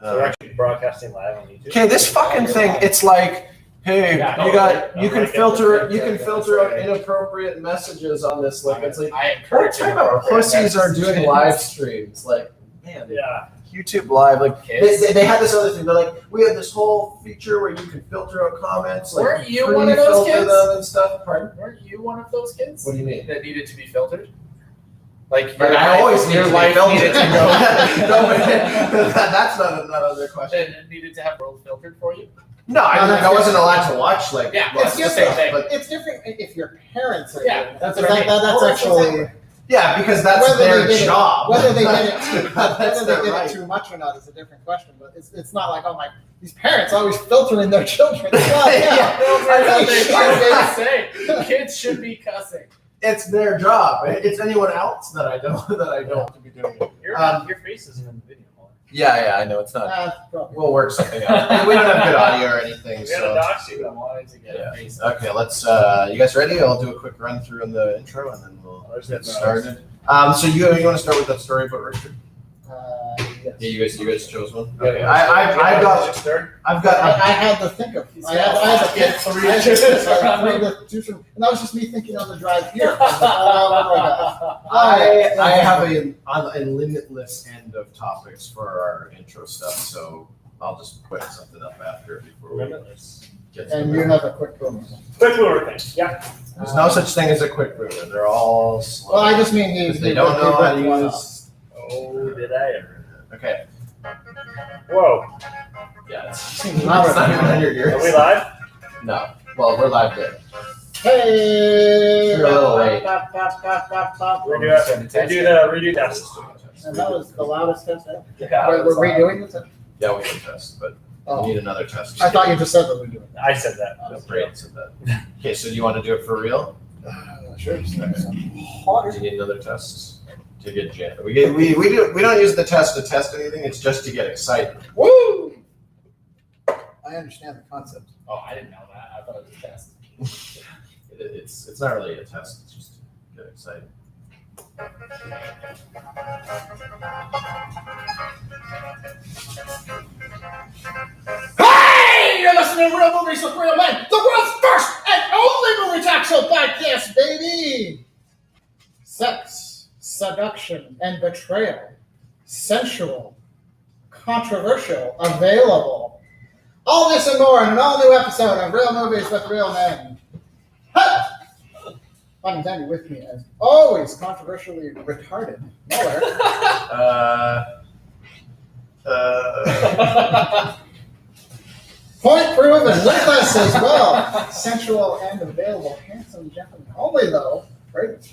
So we're actually broadcasting live on YouTube. Okay, this fucking thing, it's like, hey, you can filter out inappropriate messages on this. Like, it's like, what type of pussies are doing live streams? Like, man, yeah. YouTube Live, like they had this other thing. They're like, we have this whole feature where you can filter out comments. Like, weren't you one of those kids? Them and stuff. Pardon? Weren't you one of those kids? What do you mean? That needed to be filtered? Like I always need your to life be filtered. needed to go. No, that's not another question. Then needed to have world filtered for you. No, I wasn't allowed to watch like. Yeah, it's the same thing. But it's different if your parents are. Yeah, that's what I mean. That's actually. Yeah, because that's their job. Whether they did it too much or not is a different question. But it's not like, oh my, these parents always filtering their children. Kids should be cussing. It's their job. It's anyone else that I don't to be doing it. Your face isn't in the video. Yeah, I know it's not. We'll work something out. We don't have good audio or anything. We gotta dox you. I wanted to get a face. Okay, let's. You guys ready? I'll do a quick run through in the intro, and then we'll get started. So you want to start with that story about Richard? Yes. Yeah, you guys chose one. Okay. I had to think of. I had to pick three to choose from, and that was just me thinking on the drive here. I have a limitless end of topics for our intro stuff, so I'll just put something up after before we get to and you have a quick boomer. Quick boomer thing. Yeah. There's no such thing as a quick boomer. They're all slow. Well, I just mean they don't know how to use. Oh, did I ever? Okay. Whoa. Yeah, it's not even on your ears. Are we live? No. Well, we're live there. Hey! You're a little late. Redo test. And that was the loudest test ever. Yeah, We're redoing the test? Yeah, we can test, but we need another test. I thought you just said that we do it. I said that. No, Brayden said that. Okay, so do you want to do it for real? Sure. Do you need another test? To get jammed. We don't use the test to test anything. It's just to get excited. Woo! I understand the concept. Oh, I didn't know that. I thought it was a test. It's not really a test. It's just to get excited. Hey! You're listening to Real Movies with Real Men, the world's first and only movie talk show podcast, baby! Sex, seduction, and betrayal. Sensual, controversial, available. All this and more in an all-new episode of Real Movies with Real Men. Hey! I'm Danny, with me as always, controversially retarded Muller. Point proven with us as well. Sensual and available, handsome gentleman. Only though, right?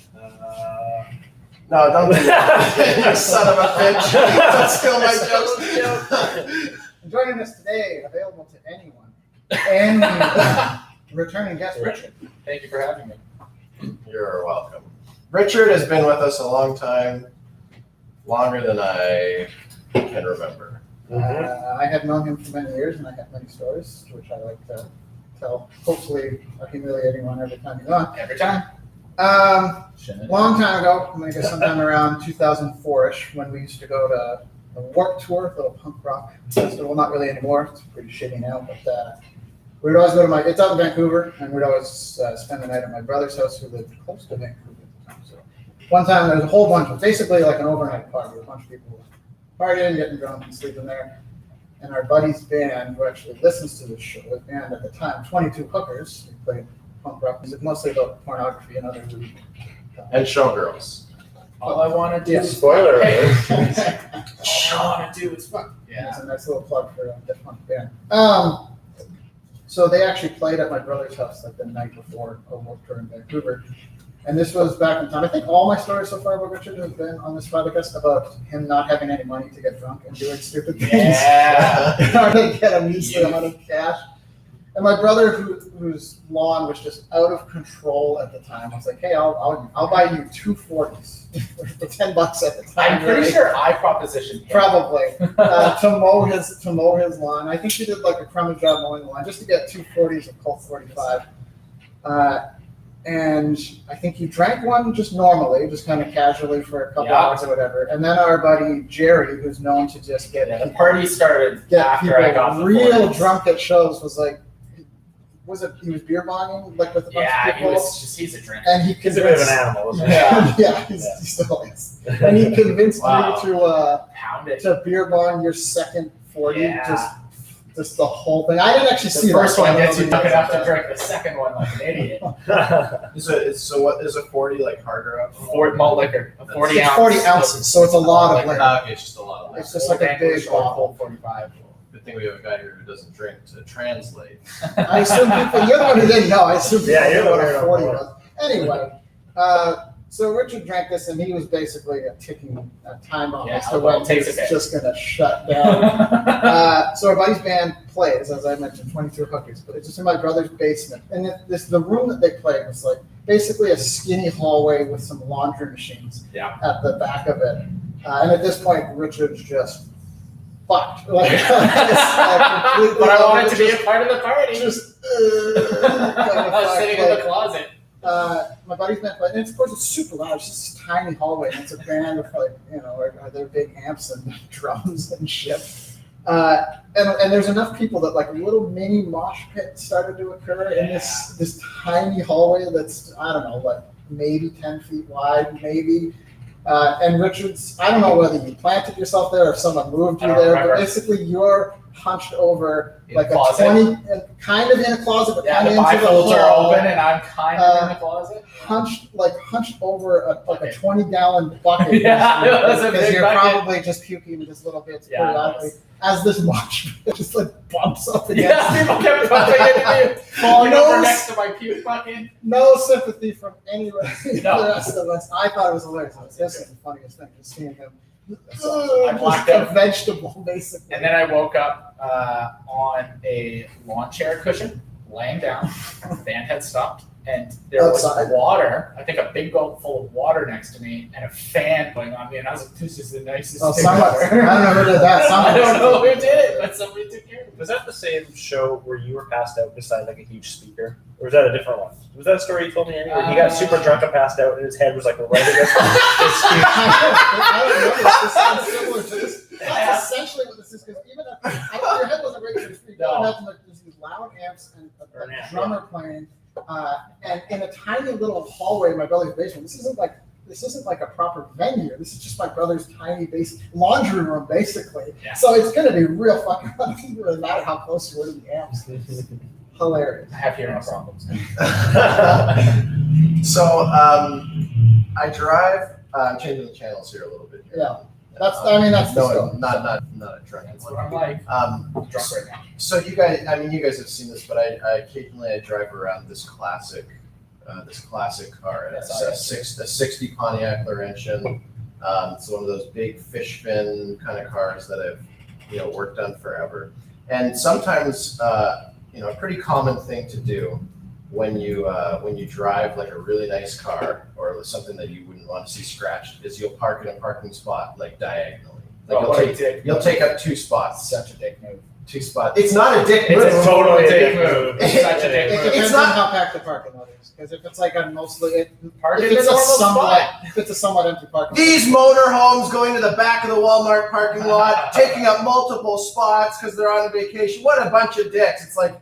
No, don't do that. You son of a bitch. Don't steal my jokes. Joining us today, available to anyone. And returning guest, Richard. Thank you for having me. You're welcome. Richard has been with us a long time, longer than I can remember. I have known him for many years, and I have many stories, which I like to tell. Hopefully, a humiliating one every time you're on. Every time. Long time ago, I guess sometime around 2004-ish, when we used to go to a Warped Tour, a little punk rock festival. Not really anymore. It's pretty shitty now, but we'd always go to it's out in Vancouver, and we'd always spend the night at my brother's house, who lived close to Vancouver at the time. So one time there was a whole bunch of, basically like an overnight party, a bunch of people partying, getting drunk, and sleeping there. And our buddy's band, who actually listens to this show, his band at the time, 22 Hookers, we played punk rock music, mostly about pornography and other movies. And Showgirls. All I want to do is spoiler alert. All I want to do is fuck. Yeah, it's a nice little plug for that punk band. So they actually played at my brother's house like the night before a Warped Tour in Vancouver. And this was back in time. I think all my stories so far about Richard have been on this podcast about him not having any money to get drunk and doing stupid things. Yeah. In order to get a measly amount of cash. And my brother, whose lawn was just out of control at the time, was like, "Hey, I'll buy you 2 40s for $10 at the time." I'm pretty sure I propositioned him. Probably to mow his lawn. I think she did like a crummy job mowing the lawn just to get 2 40s of Colt 45. and I think he drank one just normally, just kind of casually for a couple Yeah. hours or whatever. And then our buddy Jerry, who's known to just get The party started get after I got people the real 40s. drunk at shows. He was beer bonging like with a bunch of Yeah, people, he's a drinker. and he He's a bit of an convinced. animal, isn't he? Yeah. Yeah, he still is. And he convinced Wow. me to Pound it. beer bong your second 40, Yeah. just the whole thing. I didn't actually see The first that. one gets you I drunk enough to don't drink the second one like an idiot. So what is a 40 like harder up? Malt liquor, a 40 It's ounce. 40 ounces, so it's a lot of liquor. Okay, it's just a lot of It's just like a big bottle. 45. Good thing we have a guy here who doesn't drink to translate. I assume people, you're the one who didn't know. I assume people Yeah, you're knew what the a weirdo 40 one. was. Anyway, so Richard drank this, and he was basically a ticking time bomb Yeah, as to well, when it he takes was a bit. just going to shut down. So our buddy's band plays, as I mentioned, 22 Hookers, but it's just in my brother's basement. And the room that they played was like basically a skinny hallway with some laundry machines Yeah. at the back of it. And at this point, Richard's just fucked. Like, completely But I wanted to be just- a part of the party. just I was sitting in the closet. my buddy's band playing, and of course it's super loud. It's just this tiny hallway, and it's a band of like, are there big amps and drums and shit. And there's enough people that like little mini mosh pits started to occur in this tiny hallway that's, I don't know, like maybe 10 feet wide, maybe. And Richard's, I don't know whether you planted yourself there or someone moved you I don't there, remember. but basically you're hunched over In like the closet. a 20, kind of in a closet, but Yeah, kind the of into the bifolds are hall, open and I'm kind of in the closet. hunched over a 20-gallon bucket. Yeah, it was a because big you're bucket. probably just puking just little bits Yeah, it periodically. was. As this mosh pit just like bumps up against Yeah, you. people kept bumping into me, falling No over s- next to my puke bucket. No sympathy from anyone. No. The rest of us. I thought it was hilarious. This is the funniest thing, just seeing him. I blacked just out. a vegetable, basically. And then I woke up on a lawn chair cushion, laying down. The band had stopped, and there Outside? was water. I think a big gulp full of water next to me, and a fan going on me. And I was like, "This is the nicest Oh, thing someone, ever." I don't know who did that. Someone I don't know who did it, but somebody took care of it. Was that the same show where you were passed out beside like a huge speaker? Or was that a different one? Was that a story you told me, Andy, where he got super drunk and passed out and his head was like right against this huge I don't know. This sounds similar to this. That's essentially what this is, because even if your head wasn't right to the street, you No. imagine like there's these loud amps and Or an a amp, drummer playing, and in a tiny little hallway in my brother's basement. This isn't like a proper venue. This is just my brother's tiny laundry room, basically. Yeah. So it's gonna be real fucking fun. It doesn't really matter how close you were to the amps. Hilarious. I have hearing problems. So I drive. I'm changing the channels here a little bit. Here. Yeah. That's the no, story. not a drunken That's one. what I'm like. Um, I'm drunk right now. So you guys have seen this, but I occasionally drive around this classic car. It's a 60 Pontiac Laurentian. It's one of those big fish fin kind of cars that I've worked on forever. And sometimes a pretty common thing to do when you drive like a really nice car or something that you wouldn't want to see scratched is you'll park in a parking spot like diagonally. Like you'll take up two spots. Such a dick move. Two spots. It's not a dick move. It's totally a dick move. move. It's such a dick It move. depends It's not- on how packed the parking lot is. Because if it's like a mostly, Park if in it's the a normal somewhat, spot. if it's a somewhat empty parking lot. These motorhomes going to the back of the Walmart parking lot, taking up multiple spots because they're on a vacation. What a bunch of dicks! It's like,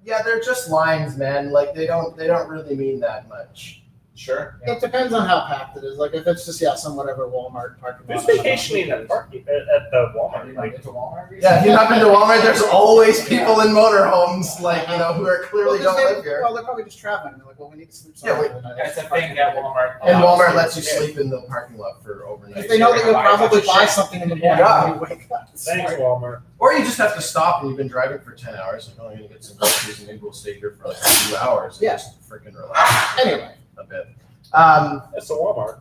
yeah, they're just lines, man. Like they don't really mean that much. Sure. It depends on how packed it is. Like if it's just some whatever Walmart parking lot. Who's vacationing at the Walmart? Like, Into Walmart? Yeah, if you happen to Walmart, there's always people in motorhomes, like who are clearly don't live here. Well, they're probably just traveling. They're like, well, we need to sleep Yeah, somewhere. tonight. That's a thing that Walmart. And allows Walmart you lets to you do. sleep in the parking lot for overnight. If they know that you'll Buy a bunch probably of buy shit. something in the morning Yeah. when you wake up. thanks, Walmart. Or you just have to stop and you've been driving for 10 hours. Like, oh, I'm going to get some groceries and maybe we'll stay here for like 2 hours and Yeah. just freaking relax Anyway, a bit. That's a Walmart.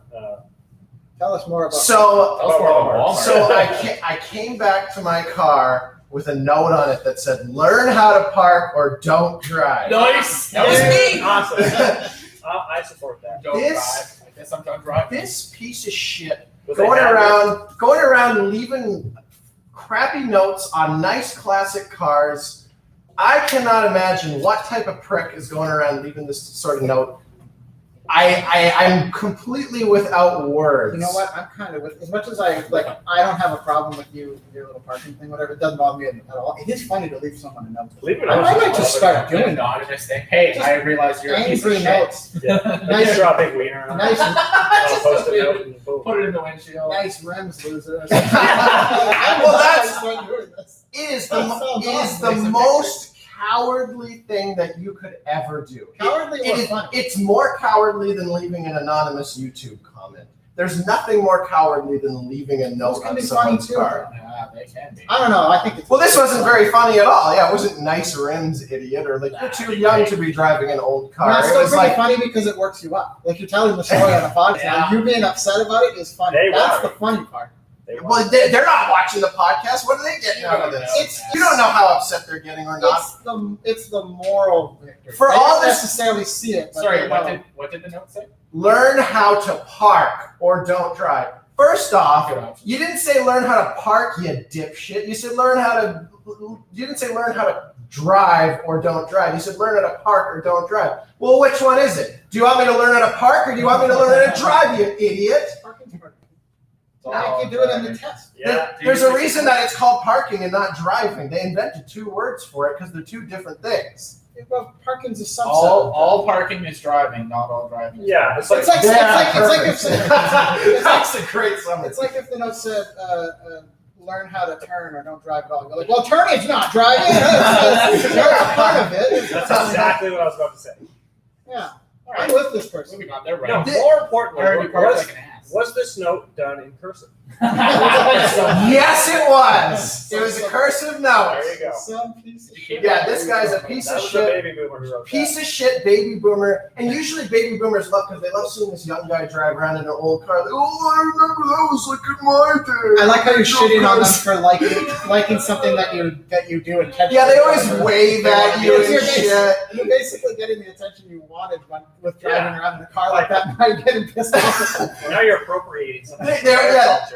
tell us more about So Tell us more about Walmart. So I came back to my car with a note on it that said, "Learn how to park or don't drive." Nice. That was Yeah. me. Awesome. I support that. Don't This- drive. I guess I'm done driving. This piece of shit Was going it around leaving crappy notes on nice classic cars. I cannot imagine what type of prick is going around leaving this sort of note I'm completely without words. You know what? I'm kind of with, as much as I don't have a problem with your little parking thing, whatever. It doesn't bother me at all. It is funny to leave someone a note. I might just start doing an anonymous thing. Hey, I realize you're a piece of angry shit. notes. Yeah. Nice, Draw a big wiener on it. nice, I'll post a note and boom. Put it in the windshield. nice rims, loser. Well, that's- It It is the most cowardly thing that you could ever do. Cowardly or funny? It's more cowardly than leaving an anonymous YouTube comment. There's nothing more cowardly than leaving a note can on be someone's funny, too. car. Yeah, they can be. I don't know. I think it's Well, this wasn't very funny at all. Yeah, it wasn't nice rims, idiot, or like you're too young to be driving an old car. No, it's It still was pretty like, funny because it works you up. Like you're telling the story on a podcast. Yeah. You being upset about it is funny. They That's were. the funny part. well, they're not watching the podcast. What are they getting out of this? You don't know how upset they're getting or not. It's the moral victory. For They all don't this- necessarily see it. But Sorry, they what know. did the note say? Learn how to park or don't drive. First off, Good option. you didn't say learn how to park, you dipshit. You said learn how to. You didn't say learn how to drive or don't drive. You said learn how to park or don't drive. Well, which one is it? Do you want me to learn how to park or do you want me to learn how to drive, you idiot? Parking's parking. Why can't you do it in the test? Yeah. There's a reason that it's called parking and not driving. They invented two words for it because they're two different things. Well, parking's a subset. All parking is driving, not all driving. Is Yeah, parking. it's like, That's a great summary. It's like if the note said, learn how to turn or don't drive at all. You're like, well, turning is not driving. That's a part of it. that's exactly what I was about to say. Yeah. All I'm right, with this person. moving on. They're No, right. more importantly, Already parked was, like an ass. was this note done in cursive? Yes, it was. It was a cursive note. There you go. Some piece of shit. Yeah, this guy's a piece That of was shit. a baby boomer who wrote Piece of shit baby boomer, and usually baby boomers love because they love seeing this young guy drive around in an old car. Like, oh, I remember that was like in my day. I like how you're shitting on them for liking something that you do intentionally. Yeah, they always wave at you You're and basically- shit. You're basically getting the attention you wanted with driving around in a car like that by getting pissed off. that. Now you're appropriating something.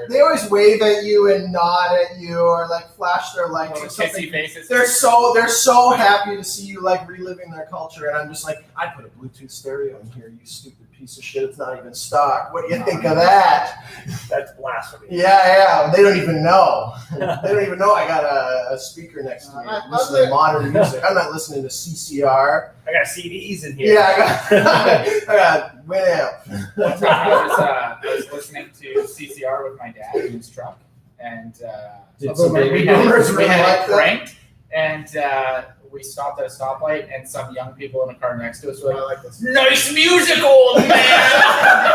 They always wave at you and nod at you or like flash their lights Little or something. kissy faces. They're so happy to see you like reliving their culture, and I'm just like, I put a Bluetooth stereo in here, you stupid piece of shit. It's not even stock. What do you think of that? That's blasphemy. Yeah. They don't even know. They don't even know I got a speaker next to me. I'm listening to modern music. I'm not listening to CCR. I got CDs in here. Yeah, I got Winamp. One time I was listening to CCR with my dad in his truck, and Did so some baby we had boomers it really like that? cranked, and we stopped at a stoplight, and some young people in a car next to us were I like, like this. "Nice music, old man."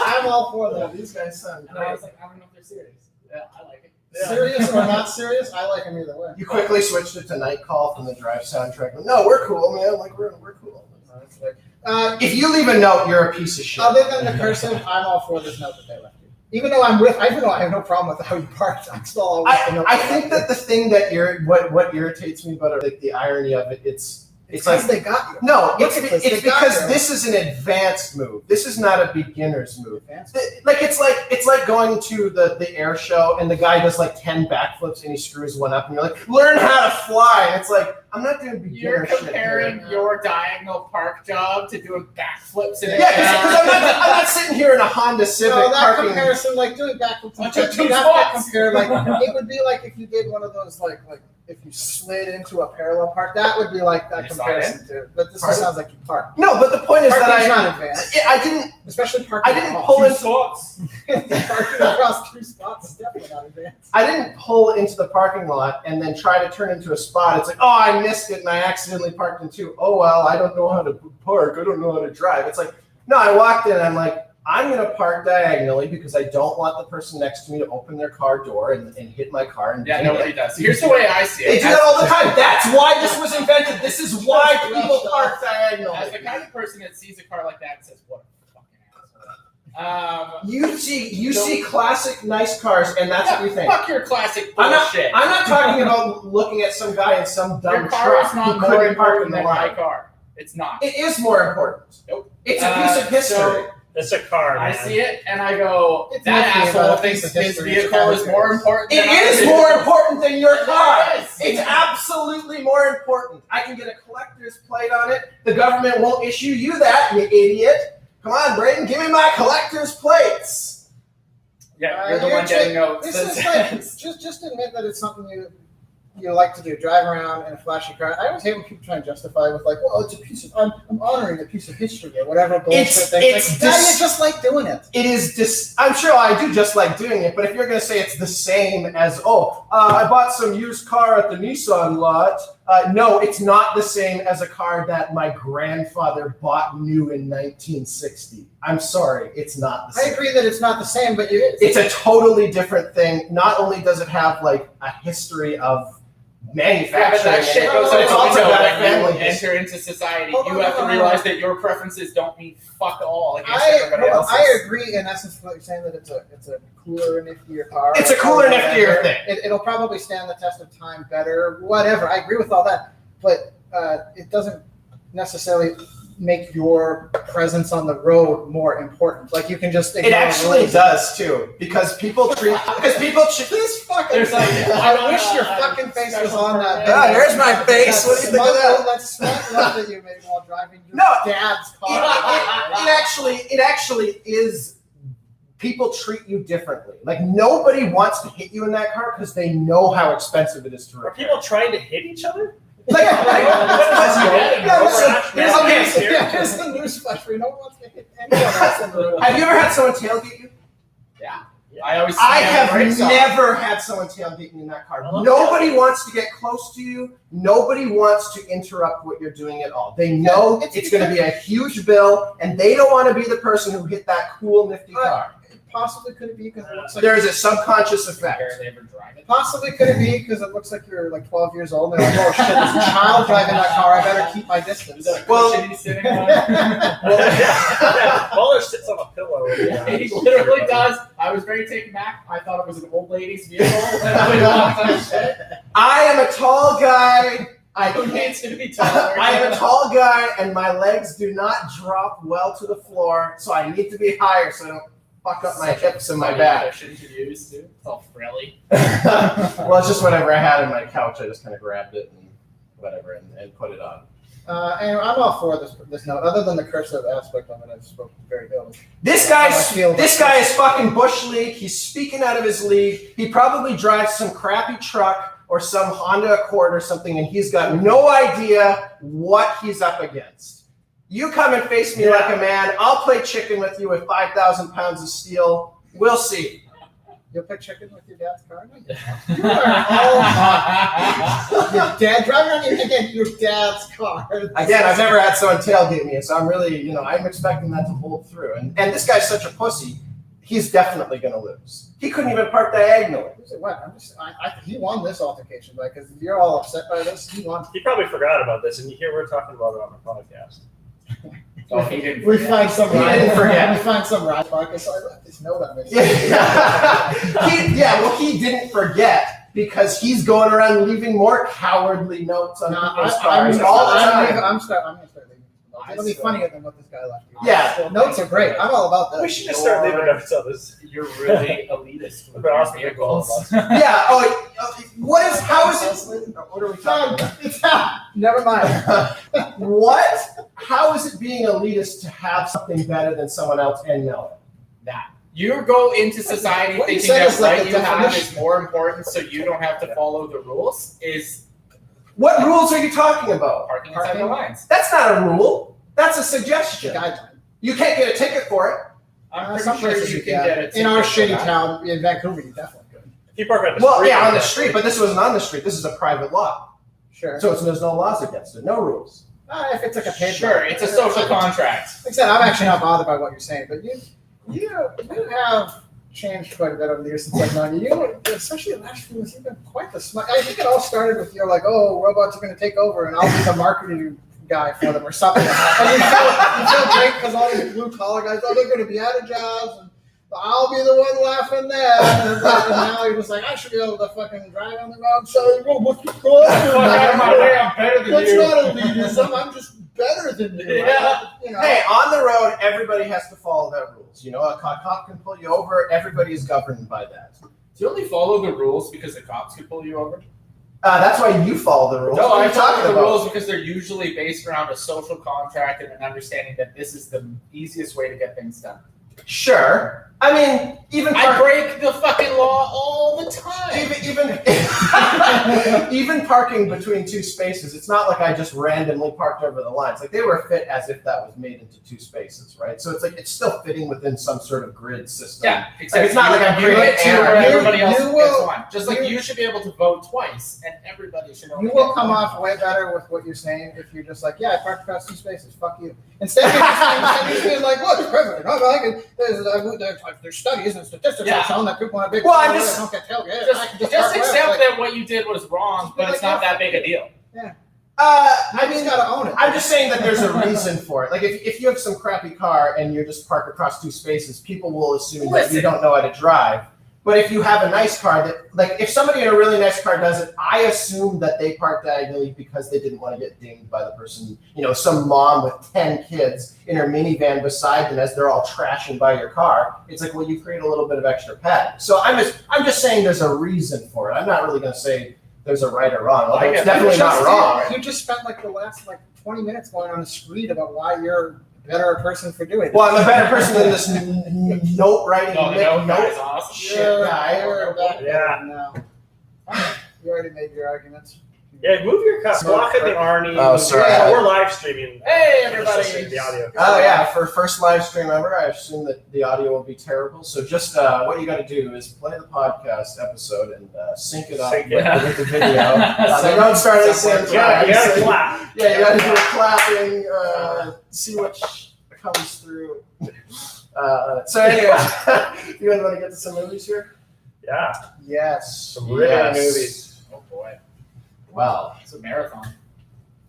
I'm all for that. These guys sound And I great. was like, I don't know if they're serious. Yeah, I like it. Yeah. Serious or not serious, I like them either way. You quickly switched it to Night Call from the Drive soundtrack. No, we're cool, man. Like we're cool. If you leave a note, you're a piece of shit. Other than the cursive, I'm all for this note that they left you. Even though I have no problem with how you parked, I'm still all with the note. I think that the thing that what irritates me about it, like the irony of it, it's because like they got you. no, Look at this, it's they got because there. this is an advanced move. This is not a beginner's move. Advanced. Like it's like going to the air show and the guy does like 10 backflips and he screws one up and you're like, learn how to fly. And it's like, I'm not doing beginner You're shit comparing here. your diagonal park job to doing backflips in a Yeah, because I'm not sitting here in a Honda Civic No, that parking. comparison, like doing backflips, I took two you'd have spots. to compare, like it would be like if you did one of those, like if you slid into a parallel park, that would be like that You slide comparison too. But this Pardon? sounds like you park. No, but the point is Parking's that not advanced, I didn't especially parking. I didn't at home. pull Two in- spots. Parking across two spots is definitely not advanced. I didn't pull into the parking lot and then try to turn into a spot. It's like, oh, I missed it and I accidentally parked in two. Oh, well, I don't know how to park. I don't know how to drive. It's like, no, I walked in and I'm like, I'm going to park diagonally because I don't want the person next to me to open their car door and hit my car. And Yeah, ding nobody it. does. Here's the way I see They it. do that all the time. That's why this was invented. This is why people park As the diagonally. kind of person that sees a car like that and says, "What a fucking asshole." You see classic nice cars and that's what you think. Fuck your classic I'm bullshit. not talking about looking at some guy in some dumb Your car truck is not who more couldn't park in important the than my line. car. It's not. It is more important. Nope. It's a piece of history. So It's a car, man. I see it and I go, It's that nothing asshole about a thinks piece of his history. vehicle is more important It than I is do. more important than your car. It is. It's absolutely more important. I can get a collector's plate on it. The government won't issue you that, you idiot. Come on, Braden, give me my collector's plates. Yeah, You're the you're one getting notes. This is like just admit that it's something you like to do. Drive around in a flashy car. I always hate when people try and justify with like, well, it's a piece of I'm honoring a piece of history or whatever bullshit thing. it's Like, now you just like doing it. It is I'm sure I do just like doing it, but if you're going to say it's the same as, I bought some used car at the Nissan lot. No, it's not the same as a car that my grandfather bought new in 1960. I'm sorry, it's not the I same. agree that it's not the same, but It's a totally different thing. Not only does it have like a history of manufacturing, that shit in it, goes but out it's the also window got a when you family history. enter into society. Hold You on, have to hold on, realize hold on. that your preferences don't mean fuck all against everybody I else's. agree in essence with what you're saying that it's a cooler, niftier car. It's a cooler, niftier thing. It'll probably stand the test of time better, whatever. I agree with all that, but it doesn't necessarily make your presence on the road more important. Like you can just It ignore actually rules. does too, because people treat this fucking. There's like- I wish your fucking face was on that. Ah, there's my face. What do you think of that? That smart look that you made while driving your No, dad's car. It actually is. People treat you differently. Like nobody wants to hit you in that car because they know how expensive it is to Are repair. people trying to hit each other? Like, Here's the newsflash for you. No one wants to hit anyone else on the road. have you ever had someone tailgate you? I always I slam the have brakes on. never had someone tailgate me in that car. I love Nobody tailgating. wants to get close to you. Nobody wants to interrupt what you're doing at all. They know Yeah, it's going to be a huge bill, and they don't want to be the person who hit that cool, nifty car. Possibly could it be because it looks like There is a subconscious effect. Barely ever drive it. Possibly could it be because it looks like you're like 12 years old and they're like, oh shit, there's a child driving that car. I better keep my distance. Well- Cushion he's sitting on. Waller sits on a pillow. He literally does. I was very taken back. I thought it was an old lady's vehicle. And I walked on shit. I am a tall guy. Who needs to be taller? I am a tall guy, and my legs do not drop well to the floor, so I need to be higher so I don't fuck up my hips and my back. Cushion to use too. It's all frilly. Well, it's just whatever I had on my couch. I just kind of grabbed it and whatever and put it on. Anyway, I'm all for this note. Other than the cursive aspect of it, I've spoken very ill. This I guy's feel this guy is fucking bush league. He's speaking out of his league. He probably drives some crappy truck or some Honda Accord or something, and he's got no idea what he's up against. You come and face me like a man. I'll play chicken with you with 5,000 pounds of steel. We'll see. You'll play chicken with your dad's car? You are all your dad driving on your dad's car. Again, I've never had someone tailgate me, so I'm really, I'm expecting that to hold through. And this guy's such a pussy. He's definitely going to lose. He couldn't even park diagonally. What? He won this altercation, because if you're all upset by this, he won. He probably forgot about this, and you hear we're talking about it on the podcast. Oh, he didn't We forget. find some He didn't forget. We find some ride pocket, so I left this note on this. He didn't forget because he's going around leaving more cowardly notes on people's cars all the time. I'm going to start leaving. It'll be funnier than what this guy left. Yeah. Notes are great. I'm all about We that. should just start leaving notes on this. You're really elitist with But your also vehicles. Yeah. How is it? What are we talking about? It's never mind. How is it being elitist to have something better than someone else and know it? That. You go into society What you thinking said that is like right a you have definition. is more important, so you don't have to follow the rules. Is What rules are you talking about? parking inside the lines. That's not a rule. That's a suggestion. Guideline. You can't get a ticket for it. I'm Some pretty sure places you can can. get it In our shitty town in Vancouver, you definitely could. If you park on the Well, street, yeah, on the you street, but this wasn't on the street. This is a private lot. Sure. So there's no laws against it, no rules. If it's like a paid Sure, it's a social contract. Like I said, I'm actually not bothered by what you're saying, but you have changed quite a bit over the years since I've known you. You, especially the last few years, you've been quite the smart. I think it all started with you're like, oh, robots are going to take over, and I'll be the marketing guy for them or something. And you feel great because all these blue collar guys, they're going to be out of jobs, and I'll be the one laughing there. And now you're just like, I should be able to fucking drive on the road, selling robots. Fuck out of my way, I'm better than That's you. not elitism. I'm just better than you. Yeah. You know. Hey, on the road, everybody has to follow their rules. You know, a cop can pull you over. Everybody is governed by that. Do you only follow the rules because the cops could pull you over? That's why you follow the rules. No, What are I you talking follow the about? rules because they're usually based around a social contract and an understanding that this is the easiest way to get things done. Sure. I mean, even I break the fucking law all the time. even parking between two spaces. It's not like I just randomly parked over the lines. Like they were fit as if that was made into two spaces, right? So it's like it's still fitting within some sort of grid system. Yeah, exactly. it's not like I'm you creating get two error. where everybody else You gets will- one. Just like you should be able to vote twice, and everybody should only You will get come one. off way better with what you're saying if you're just like, yeah, I parked across 2 spaces. Fuck you. Instead of just being like, look, it's perfect. There's studies and statistics Yeah. that show that people have big Well, I'm cars just- don't get tailgated. I can Just park accept wherever. that what you did was wrong, but it's not that big a deal. I mean, gotta own it. I'm just saying that there's a reason for it. Like if you have some crappy car and you're just parked across 2 spaces, people will assume that you Listen. don't know how to drive. But if you have a nice car that, like, if somebody in a really nice car does it, I assume that they parked diagonally because they didn't want to get dinged by the person, you know, some mom with 10 kids in her minivan beside them as they're all trashing by your car. It's like, well, you create a little bit of extra padding. So I'm just saying there's a reason for it. I'm not really going to say there's a right or wrong. Although it's definitely not wrong. You just spent like the last 20 minutes going on a screed about why you're a better person for doing it. Well, I'm a better person than this note writing. No, the note guy's awesome. Shit guy. Yeah. You already made your arguments. Yeah, move your cup. Block it the Arnie. Oh, sorry. Yeah, we're live streaming. Hey, We're just everybody. listening to the audio. Oh yeah, for first live stream ever, I assume that the audio will be terrible. So just what you got to do is play the podcast episode and sync it up Sync with, it. with the video. They don't start at the same You gotta time. clap. Yeah, you got to do a clapping. See which comes through. So anyway, you guys want to get to some movies here? Yeah, Yes. some riveting Yes. movies. Oh boy, Well, it's a marathon.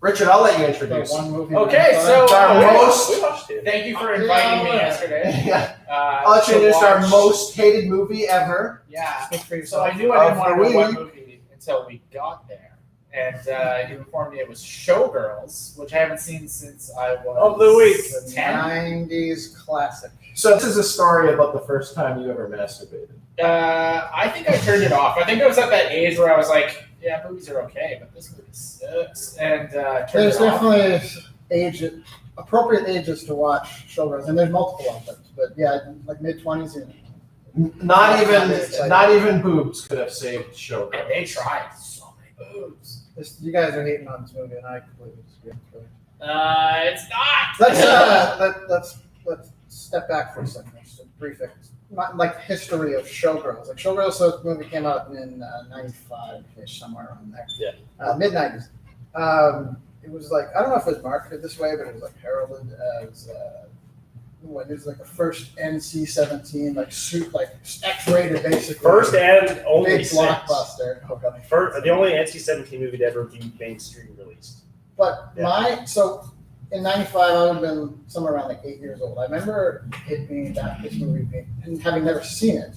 Richard, I'll let you The introduce. one movie. Okay, that- so Our We most- watched it. thank you for inviting me yesterday. Yeah, I'll let you to introduce our watch- most hated movie ever. Yeah. Speak for So yourself. I knew I didn't Of want to the know what week. movie until we got there, and he informed me it was Showgirls, which I haven't seen since I was Of the week. The 10. 90s classic. So this is a story about the first time you ever masturbated. I think I turned it off. I think I was at that age where I was like, yeah, movies are okay, but this movie sucks, and turned There's it off. definitely appropriate ages to watch Showgirls, and there's multiple of them. But yeah, like mid-20s. Not Exciting. even boobs could have saved And Showgirls. they tried so many moves. You guys are hating on this movie, and I completely disagree. It's not. Let's step back for a second. Just a brief, not like history of Showgirls. Like Showgirls, so the movie came out in '95ish, somewhere around there. Yeah. Mid '90s. It was like I don't know if it was marketed this way, but it was like heralded as it was like the first NC-17 like X-rated basically. First and only big since. blockbuster. Oh, God. The only NC-17 movie to ever be mainstream released. But Yeah. so in '95, I would have been somewhere around like 8 years old. I remember it being this movie and having never seen it,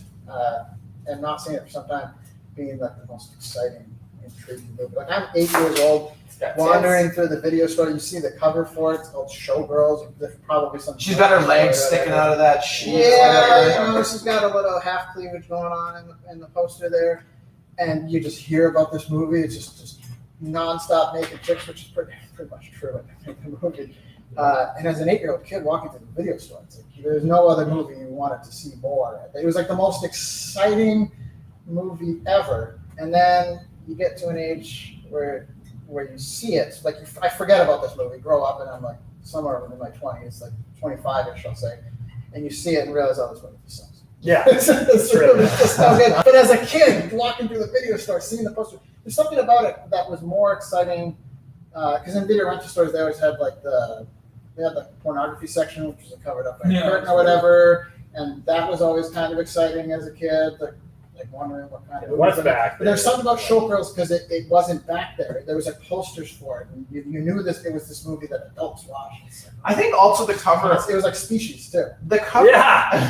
and not seen it for some time, being like the most exciting, intriguing movie. Like I'm 8 years old, It's got wandering through the video store. You see the cover for it. It's called Showgirls. There's probably some. She's got her legs sticking out of that sheet. Yeah, she's got a little half cleavage going on in the poster there, and you just hear about this movie. It's just nonstop naked chicks, which is pretty much true in the movie. And as an 8-year-old kid walking through the video store, it's like, there's no other movie you wanted to see more. It was like the most exciting movie ever. And then you get to an age where you see it, like I forget about this movie, grow up, and I'm like somewhere in my 20s, like 25ish, I'll say, and you see it and realize, oh, this movie sucks. Yeah. it's just so good. But as a kid, walking through the video store, seeing the poster, there's something about it that was more exciting. Because in video rental stores, they always had like the pornography section, which was covered up by a curtain or whatever, and that was always kind of exciting as a kid. Like wondering what kind of What's back? But there's something about Showgirls because it wasn't back there. There was like posters for it, and you knew it was this movie that adults watched. I think also the cover. It was like Species too. The cover. Yeah.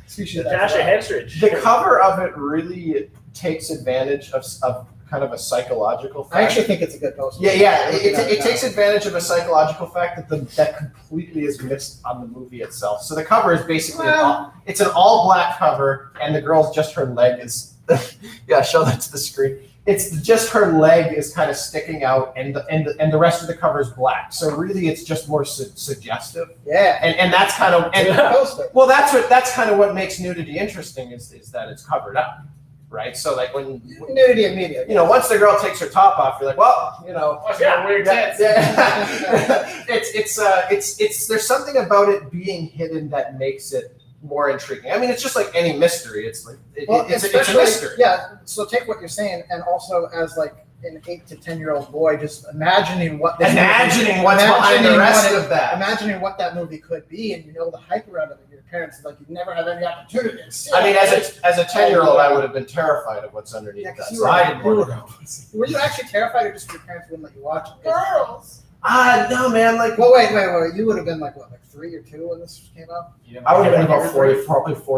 Species. Natasha Henstridge. The cover of it really takes advantage of kind of a psychological fact. I actually think it's a good poster. Yeah. It takes advantage of a psychological fact that completely is missed on the movie itself. So the cover is basically it's an all black cover, and the girl's just her leg is. Yeah, show that to the screen. It's just her leg is kind of sticking out, and the rest of the cover is black. So really, it's just more suggestive. Yeah, and that's kind of well, that's kind of what makes nudity interesting is that it's covered up, right? So like when nudity and media, once the girl takes her top off, you're like, well, weird tits. It's there's something about it being hidden that makes it more intriguing. I mean, it's just like any mystery. It's like it's a mystery. Yeah. So take what you're saying, and also as like an 8 to 10-year-old boy, just imagining what's behind the rest of that. Imagining what that movie could be, and the hype around it. Your parents like you'd never have any opportunity to see. I mean, as a 10-year-old, I would have been terrified of what's underneath that. So I didn't want to go. Were you actually terrified, or just your parents wouldn't let you watch it? Girls. No, man. Like, well, wait. You would have been like what, like 3 or 2 when this came out? I would have been about 4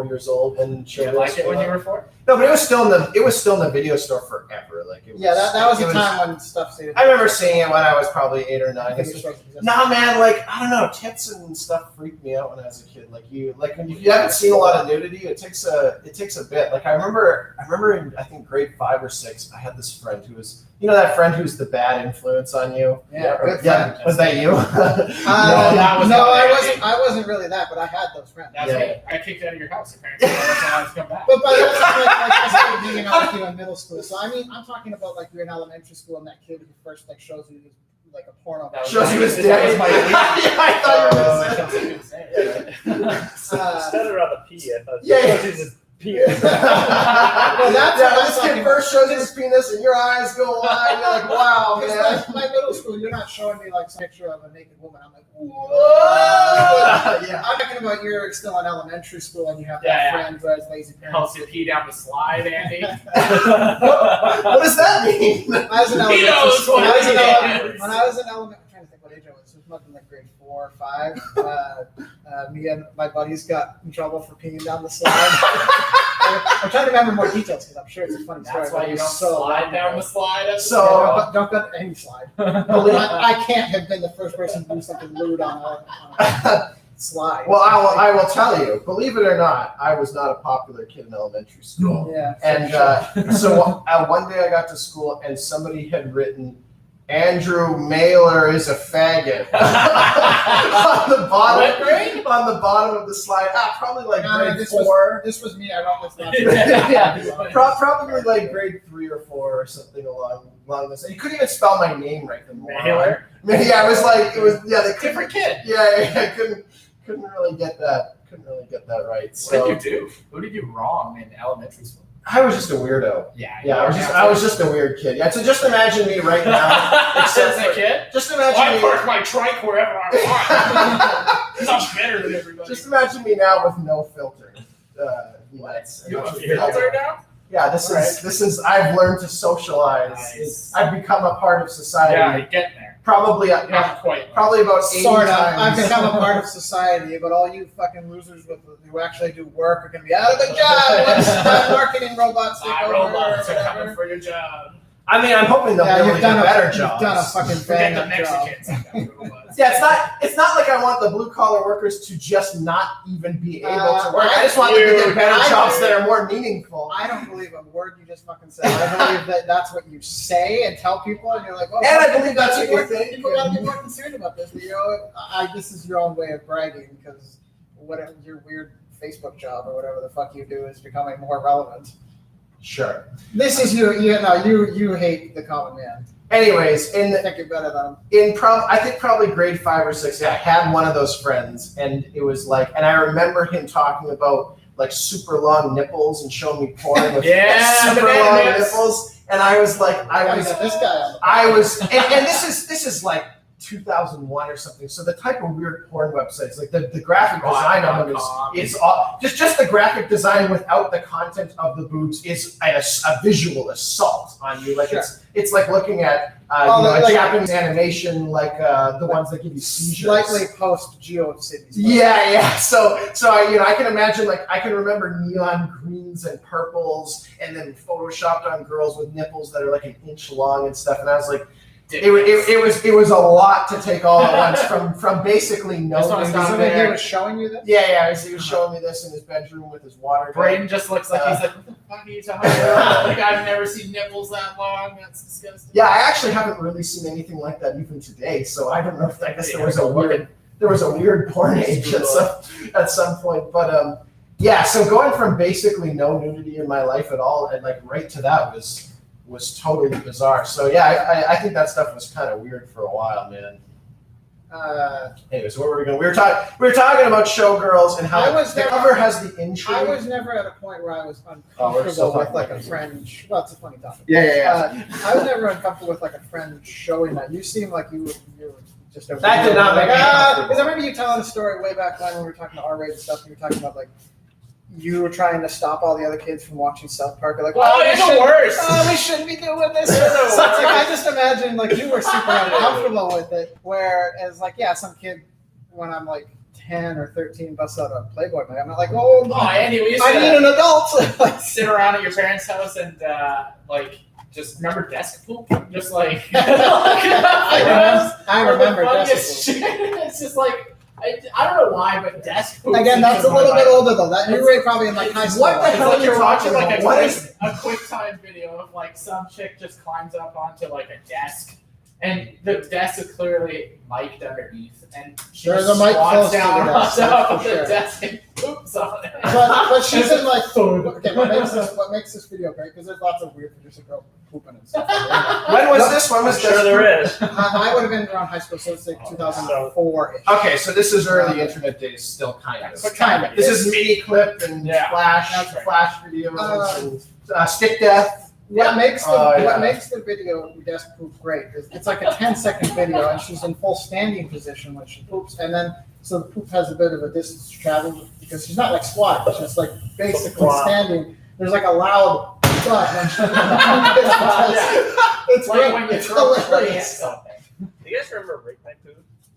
years old, and Did you like it when you were 4? No, but it was still in the video store forever. Like, it was, that was the time when stuff stayed. I remember seeing it when I was probably 8 or 9. Nah, man. Like, I don't know, tits and stuff freaked me out when I was a kid. Like when you haven't seen a lot of nudity, it takes a bit. Like I remember in I think grade 5 or 6, I had this friend who was. That friend who's the bad influence on you? Yeah, good friend. Was that you? I wasn't really that, but I had those friends. That's me. I kicked you out of your house. Your parents didn't allow us to come back. But by that time, I started hanging out with you in middle school. So I mean, I'm talking about like you're in elementary school and that kid who first like shows you like a porno. Shows you his dick. I thought you were saying. Instead around the P, I thought. Yeah. Penis. This kid first shows his penis and your eyes go wide. You're like, wow, man. Like, my middle school, you're not showing me like some picture of a naked woman. I'm like, whoa. Yeah. I'm talking about you're still in elementary school and you have that friend who has lazy parents. Helps you pee down the slide, Andy. What does that mean? I was in elementary school. When I was in elementary, I'm trying to think what age I was. It was nothing like grade 4 or 5. Me and my buddies got in trouble for peeing down the slide. I'm trying to remember more details because I'm sure it's a funny story. That's why you don't slide down the slide. Don't go to any slide. I can't have been the first person to do something lewd on a slide. Well, I will tell you. Believe it or not, I was not a popular kid in elementary school. Yeah. And so one day I got to school and somebody had written, Andrew Mailer is a faggot on the bottom of the slide. Probably like grade 4. This was me. I wrote this last Probably like grade 3 or 4 or something along this. And you couldn't even spell my name right. Mailer. Yeah, it was the different kid. Yeah, I couldn't really get that. Right. So, what did you do? Who did you wrong in elementary school? I was just a weirdo. Yeah, I was just a weird kid. Yeah, so just imagine me right now. Except a kid? Just imagine I park my trike wherever I want. I'm better than everybody. Just imagine me now with no filter. You have a filter now? Yeah, this is. I've learned to socialize. Nice. I've become a part of society. Yeah, you're getting there. Probably not quite. Probably about 80 sort of. times. I've become a part of society, but all you fucking losers who actually do work are gonna be out of the job. Once that marketing robots take over. Robots are coming for your job. I mean, I'm hoping they'll be able to do better jobs. You've done a fucking Forget the Mexicans. Yeah, it's not like I want the blue collar workers to just not even be able to work. I just want them to get better jobs that are more meaningful. I don't believe a word you just fucking said. I believe that's what you say and tell people, and you're like, oh. And I believe that's what you think. People gotta be more concerned about this. But, this is your own way of bragging because whatever your weird Facebook job or whatever the fuck you do is becoming more relevant. Sure. This is you hate the common man. Anyways, I think you're better than him. I think probably grade 5 or 6, I had one of those friends, and it was like, and I remember him talking about like super long nipples and showing me porn with super long nipples, and I was like, and this is like 2001 or something. So the type of weird porn websites, like the graphic design of them is all, just the graphic design without the content of the boobs is a visual assault on you. Like it's like looking at a Japanese animation, like the ones that give you seizures. Slightly post GeoCities. Yeah. So I can imagine, like I can remember neon green greens and purples, and then photoshopped on girls with nipples that are like an inch long and stuff. And I was like, it was a lot to take all at once from basically no. He was showing you this? Yeah. He was showing me this in his bedroom with his water. Braden just looks like he's like, what the fuck are you talking about? Like, I've never seen nipples that long. That's disgusting. Yeah, I actually haven't really seen anything like that even today. So I don't know if I guess there was a weird porn age at some point. But yeah, so going from basically no nudity in my life at all and like right to that was totally bizarre. So yeah, I think that stuff was kind of weird for a while, man. Anyways, what were we going? We were talking about Showgirls and how the cover has the intrigue. I was never at a point where I was uncomfortable with like a friend. Well, it's a funny topic. Yeah. I was never uncomfortable with like a friend showing that. You seem like you were just over. That did not make me comfortable. Because I remember you telling a story way back when we were talking to R-rated stuff. And you were talking about like you were trying to stop all the other kids from watching South Park. Like, you're the worst. We shouldn't be doing this. I just imagine like you were super uncomfortable with it. Whereas like some kid when I'm like 10 or 13 busts out a Playboy magazine, I'm not like, Andy, we used I need an adult. sit around at your parents' house and like just remember desk poop, just like I remember desk poop. It's just like. I don't know why, but desk poop. Again, that's a little bit older though. That you were probably in like high school. What the hell are you watching? Like about? a quick time video of like some chick just climbs up onto like a desk, and the desk is clearly mic'd underneath, and she There's just a mic squats close to down the on desk, top that's of for the sure. desk and poops on it. But she's in like okay. What makes this video great? Because there's lots of weird pictures of girls pooping and stuff. When was this? When was Sure, there is. I would have been around high school, so it's like 2004-ish. Okay, so this is early internet days, still kind of. But kind of. This is mini clip and flash videos and stick death. What makes the video desk poop great is it's like a 10-second video, and she's in full standing position when she poops, and then so the poop has a bit of a distance to travel because she's not like squatting; she's like basically standing. There's like a loud thud when she It's like great. when you It's throw hilarious. something. Do you guys remember Rate My Poo?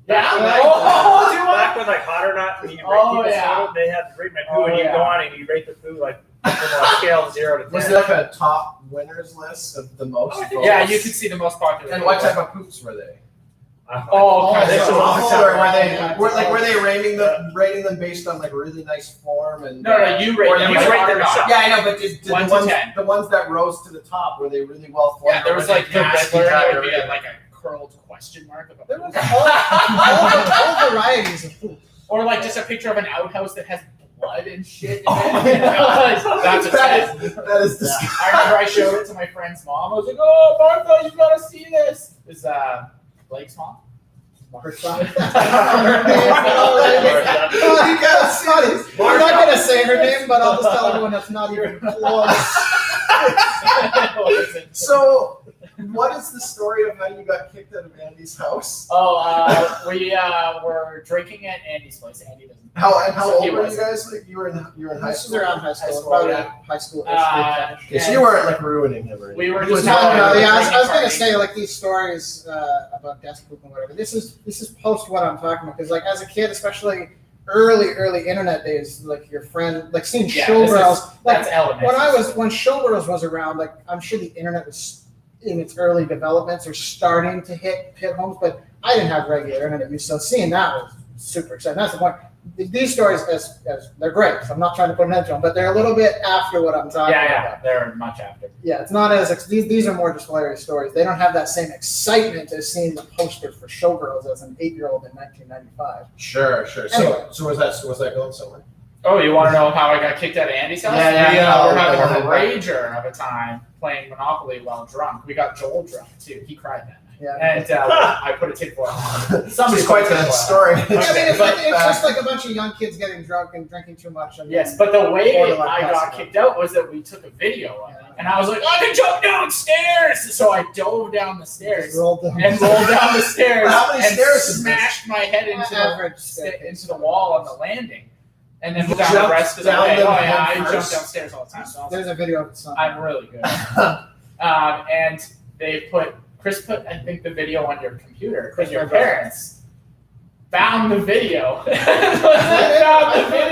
Yeah. Back when like Hot or Not, when you rate Oh, people's yeah. photo, they had Rate My Poo, and you go on and you rate the poo like from a scale of 0 to 10. Was there like a top winners list of the most votes? Yeah, you could see the most popular. And what type of poops were they? This is awful. Or were they rating them based on like really nice form and No, you rate them. you rate them yourself. Yeah, I know, but did One the to 10. the ones that rose to the top, were they really well formed? Yeah, there was like the Riddler, that would be like a curled question mark. There was all varieties of poop. Or like just a picture of an outhouse that has blood and shit in it. Oh, That's a 10. that is disgusting. I remember I showed it to my friend's mom. I was like, "Oh, Martha, you gotta see this." Is Blake's mom? Martha. I'm not gonna say her name, but I'll just tell everyone that's not even close. So, what is the story of how you got kicked out of Andy's house? We were drinking at Andy's place. Andy doesn't. How old He were you wasn't. guys? Like you were in high This was school. around high school, high school. Okay, so you weren't like ruining him or anything. We were He was just having No, a- yeah, I was drinking gonna party. say like these stories about desk poop and whatever. This is post what I'm talking about because like as a kid, especially early internet days, like your friend, like seeing Showgirls. Like That's elementary. when Showgirls was around, like I'm sure the internet was in its early developments or starting to hit homes, but I didn't have regular internet use, so seeing that was super exciting. That's the point. These stories, as they're great. So I'm not trying to put an end to them, but they're a little bit after what I'm talking about. Yeah, they're much after. Yeah, it's not as these are more just hilarious stories. They don't have that same excitement as seeing the poster for Showgirls as an 8-year-old in 1995. Sure. Anyway. So was that going somewhere? Oh, you want to know how I got kicked out of Andy's house? Yeah, We're having yeah. a rager of a time playing Monopoly while drunk. We got Joel drunk too. He cried that night. Yeah. And I put a tinfoil on. Somebody's quite that story. I mean, it's just like a bunch of young kids getting drunk and drinking too much. And Yes, but the way Borderline I got passive. kicked out was that we took a video of it. And I was like, I can jump downstairs! So I dove down the stairs rolled them. and rolled down the stairs How many and stairs is this? smashed my head into Average the staircase. wall on the landing. And then You down the jumped rest of the down way. them Oh yeah, I head jump first? downstairs all the time. So There's a video of it. I'm really good. And Chris put, I think, the video on your computer because your Chris, my brother. parents found the video. They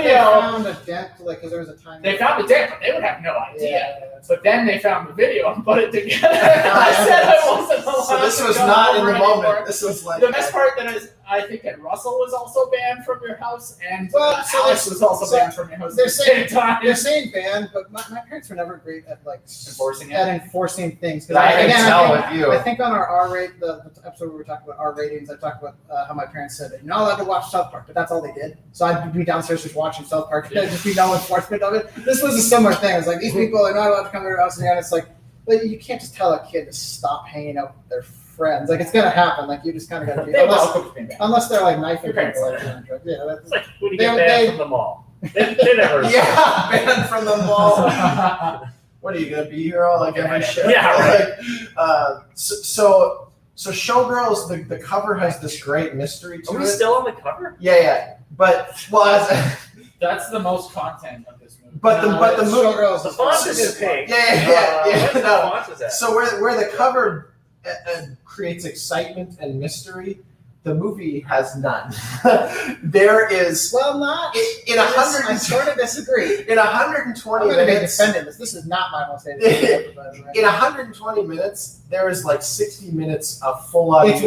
They found a dent, like, because there was a time. They found the dent, but they would have no idea. Yeah. But then they found the video and put it together. I said I wasn't allowed So this to was go not in over the anymore. moment. This was like The best part that is, I think that Russell was also banned from your house, and Well, so Alex they- was also so banned from your house at they're the same time. They're saying banned, but my parents were never great at like Enforcing it? at enforcing things. 'Cause I can again, tell think, with you. I think on our R rate, the episode where we were talking about R ratings, I talked about how my parents said that you're not allowed to watch South Park, but that's all they did. So I'd be downstairs just watching South Park. There'd just be no enforcement of it. This was a similar thing. It's like these people are not allowed to come to your house, and it's like, but you can't just tell a kid to stop hanging out with their friends. Like it's gonna happen. Like you just kind of gotta be They welcome me back. unless they're like knifing Your parents people. are. Like, yeah, that's It's like when you They- get banned they- from the mall. They never. yeah, banned from the mall. What are you gonna be here all like every show? Yeah, right. Like, so Showgirls, the cover has this great mystery to Are we it. still on the cover? Yeah. But That's the most content of this movie. but the movie. Showgirls The is font fun. is pink. Yeah. What's the No. font is that? So where the cover creates excitement and mystery, the movie has none. There is Well, not in I 100 sort of disagree. in 120 I'm going to be minutes. defending this. This is not my most hated movie, by the way. In 120 minutes, there is like 60 minutes of full on. It's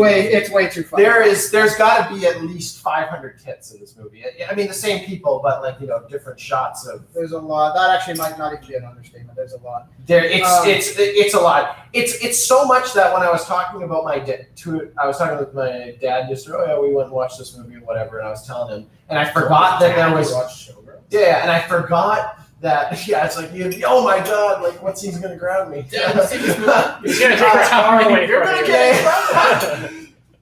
way too fun. There's got to be at least 500 tits in this movie. I mean, the same people, but like different shots of. There's a lot. That actually might not even be an understatement. There's a lot. There, it's a lot. It's so much that when I was talking about I was talking with my dad yesterday. Oh yeah, we went and watched this movie and whatever, and I was telling him, and I forgot that there was. Yeah, and I forgot that. Yeah, it's like, oh my god, like what's he's gonna ground me? Yeah, you see this movie? He's gonna take our car away You're from gonna you. get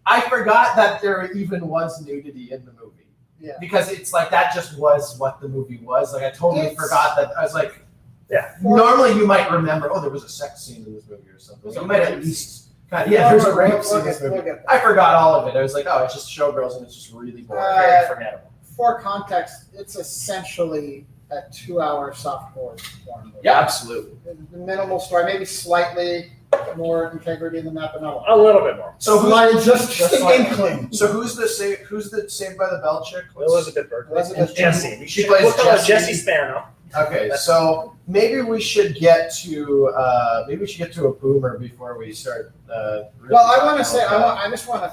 I forgot that there even was nudity in the movie. Yeah. Because it's like that just was what the movie was. Like I totally It's- forgot that. I was like, Yeah. Normally you might remember, oh, there was a sex scene in this movie or something. There's a You might at rape least. There's a rape scene in Look this at- movie. look at- I forgot all of it. I was like, oh, it's just Showgirls and it's just really boring. Very forgettable. For context, it's essentially a 2-hour softcore porn movie. Yeah, absolutely. The minimal story, maybe slightly more integrity than that, but not a lot. A little bit more. So who's Like, just an like- inkling. so who's the Saved by the Bell chick? Elizabeth Berkley. Elizabeth And Jesse. We She should- plays we'll call her Jessie. Jesse Spano. Okay, so maybe we should get to a boomer before we start. Really Well, I want to talking say, about I just want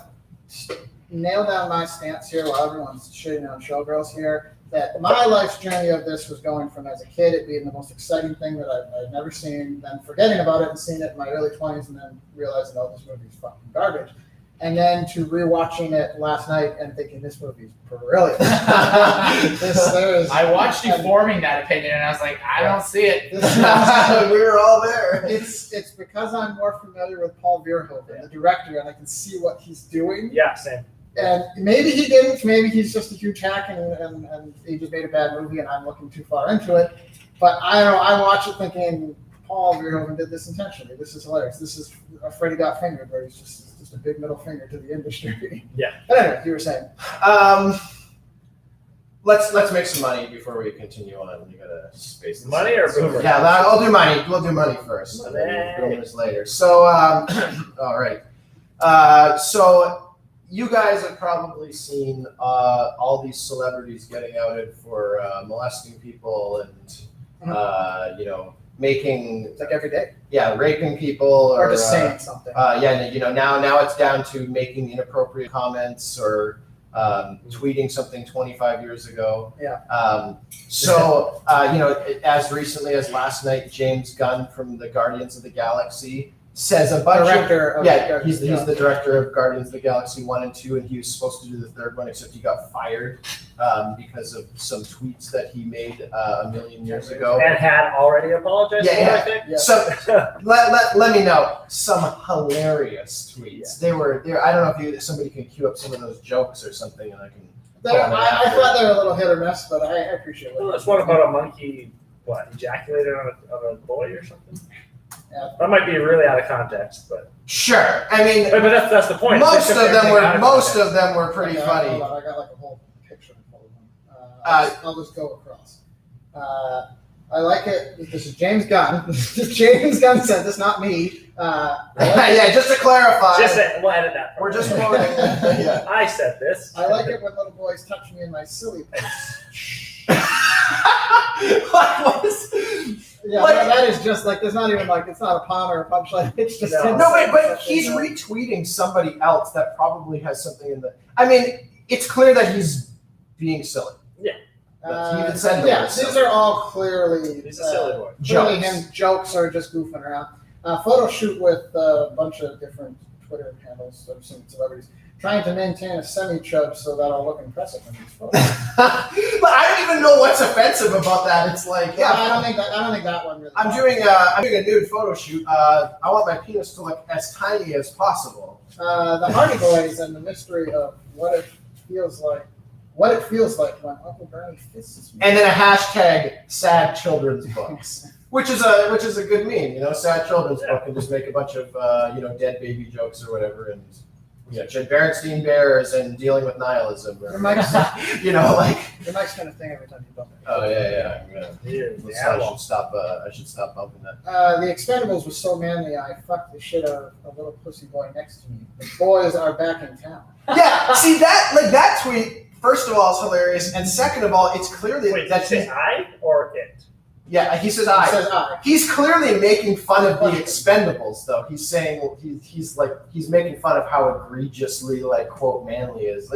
to nail down my stance here while everyone's shitting on Showgirls here. That my life's journey of this was going from as a kid, it being the most exciting thing that I've never seen, then forgetting about it and seeing it in my early 20s, and then realizing, oh, this movie's fucking garbage. And then to rewatching it last night and thinking this movie's brilliant. I watched you forming that opinion, and I was like, I don't see it. we were all there. It's because I'm more familiar with Paul Verhoeven, the director, and I can see what he's doing. Yeah, same. And maybe he didn't. Maybe he's just a huge hack, and he just made a bad movie, and I'm looking too far into it. But I don't know. I watch it thinking Paul Verhoeven did this intentionally. This is hilarious. This is a Freddy Got Fingered, where he's just a big middle finger to the industry. Yeah. But anyway, you were saying. Let's make some money before we continue on. You gotta space this Money out. or boomer? Yeah, I'll do money. We'll do money first, and then Money. boomers later. So, all right. So you guys have probably seen all these celebrities getting outed for molesting people and making It's like every day. raping people Or just saying something. now it's down to making inappropriate comments or tweeting something 25 years ago. Yeah. As recently as last night, James Gunn from the Guardians of the Galaxy says a bunch Director of of he's Guardians, the director of Guardians of the Galaxy 1 and 2, and he was supposed to do the third one, except he got fired because of some tweets that he made a million years ago. And had already apologized for it, I think. Yeah. So let me know some hilarious tweets. They were there. I don't know if somebody can queue up some of those jokes or something, and I can. I thought they were a little hit or miss, but I appreciate it. Well, that's one about a monkey, ejaculated on a boy or something? Yeah. That might be really out of context, but Sure. I mean, but that's the point. most of them were Okay, pretty hold funny. on, I got like a whole picture full of them. I'll just go across. I like it. This is James Gunn. James Gunn said this, not me. Yeah, just to clarify. Just say, we'll edit that. We're just quoting. Yeah. I said this. I like it when little boys touch me in my silly place. What was? Yeah, Like- that is just like, there's not even like, it's not a pun or a punchline. It's just him No, wait, saying but something, he's retweeting somebody else that probably has something in the. I mean, it's clear that he's being silly. He even said that yeah, was these silly. are all clearly He's a silly boy. clearly Jokes. him jokes or just goofing around. Photo shoot with a bunch of different Twitter handles of some celebrities trying to maintain a semi-chub so that I'll look impressive in these photos. But I don't even know what's offensive about that. It's like, Yeah, yeah, I don't think that one really. I'm doing a nude photo shoot. I want my penis to look as tiny as possible. The Hardy Boys and the mystery of what it feels like when Uncle Bernie fists me. And then a hashtag sad children's books, which is a good meme, you know, sad children's book, and just make a bunch of dead baby jokes or whatever, and Jed Berenstein Bears and dealing with nihilism, or, Your mic's like. your mic's kind of thing every time you bump it. Oh yeah. I should stop. I should stop bumping that. The Expendables was so manly, I fucked the shit out of a little pussy boy next to me. The boys are back in town. Yeah, see that tweet. First of all, is hilarious, and second of all, it's clearly Wait, did that you say I or it? yeah. He says He I. says I. He's clearly making fun of the Expendables, though. He's saying he's making fun of how egregiously quote manly is.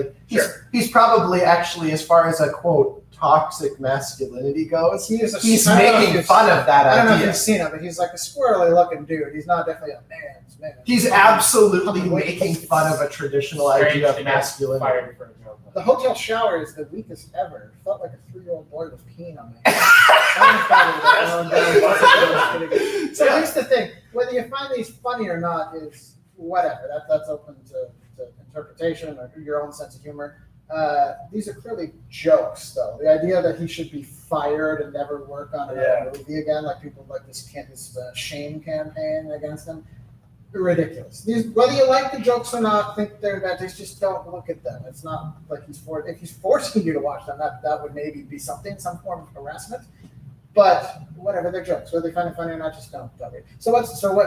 He's probably actually, as far as a quote toxic masculinity goes, he's making fun of that I don't know if idea. you've seen him, but he's like a squirrely looking dude. He's not definitely a man's man. He's absolutely making fun of a traditional idea of masculinity. Fired for a joke. The hotel shower is the weakest ever. It felt like a 3-year-old boy was peeing on me. So here's the thing: whether you find these funny or not is whatever. That's open to interpretation or your own sense of humor. These are clearly jokes, though. The idea that he should be fired and never work on another movie again, like people like this shame campaign against him, ridiculous. Whether you like the jokes or not, think they're bad. Just don't look at them. It's not like if he's forcing you to watch them, that would maybe be some form of harassment. But whatever, they're jokes. Whether they find it funny or not, just don't read.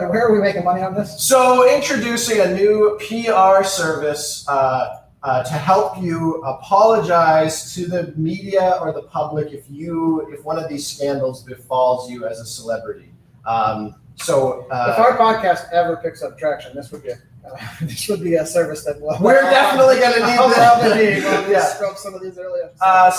Where are we making money on this? So introducing a new PR service to help you apologize to the media or the public if one of these scandals befalls you as a celebrity. If our podcast ever picks up traction, this would be a service that we're definitely going to need this. Yeah. Scrub some of these earlier.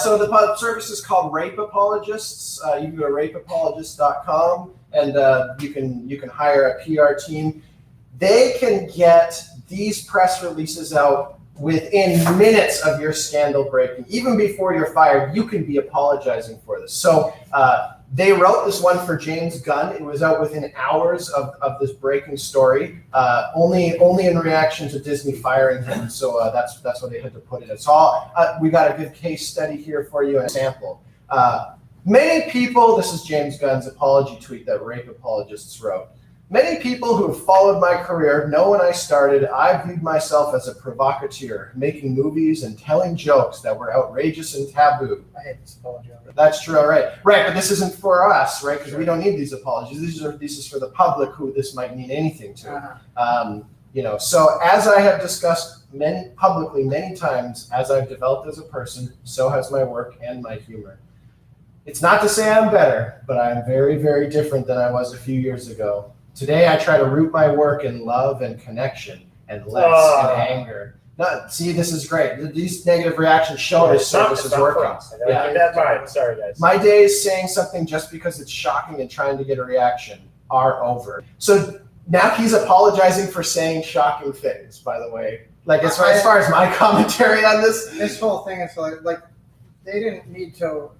So the service is called Rape Apologists. You can go to rapeapologist.com and you can hire a PR team. They can get these press releases out within minutes of your scandal breaking. Even before you're fired, you can be apologizing for this. So they wrote this one for James Gunn. It was out within hours of this breaking story, only in reaction to Disney firing him. So that's why they had to put it in. So we got a good case study here for you, an example. Many people, this is James Gunn's apology tweet that Rape Apologists wrote. Many people who have followed my career know when I started, I viewed myself as a provocateur, making movies and telling jokes that were outrageous and taboo. I hate this apology already. That's true, all right. Right, but this isn't for us, right? Because we don't need these apologies. This is for the public who this might mean anything to. So as I have discussed publicly many times, as I've developed as a person, so has my work and my humor. It's not to say I'm better, but I am very, very different than I was a few years ago. Today, I try to root my work in love and connection and less in anger. No, see, this is great. These negative reactions show this service is working. Yeah, that vibe. Sorry, guys. My days saying something just because it's shocking and trying to get a reaction are over. So now he's apologizing for saying shocking things, by the way. As far as my commentary on this. This whole thing is like they didn't need to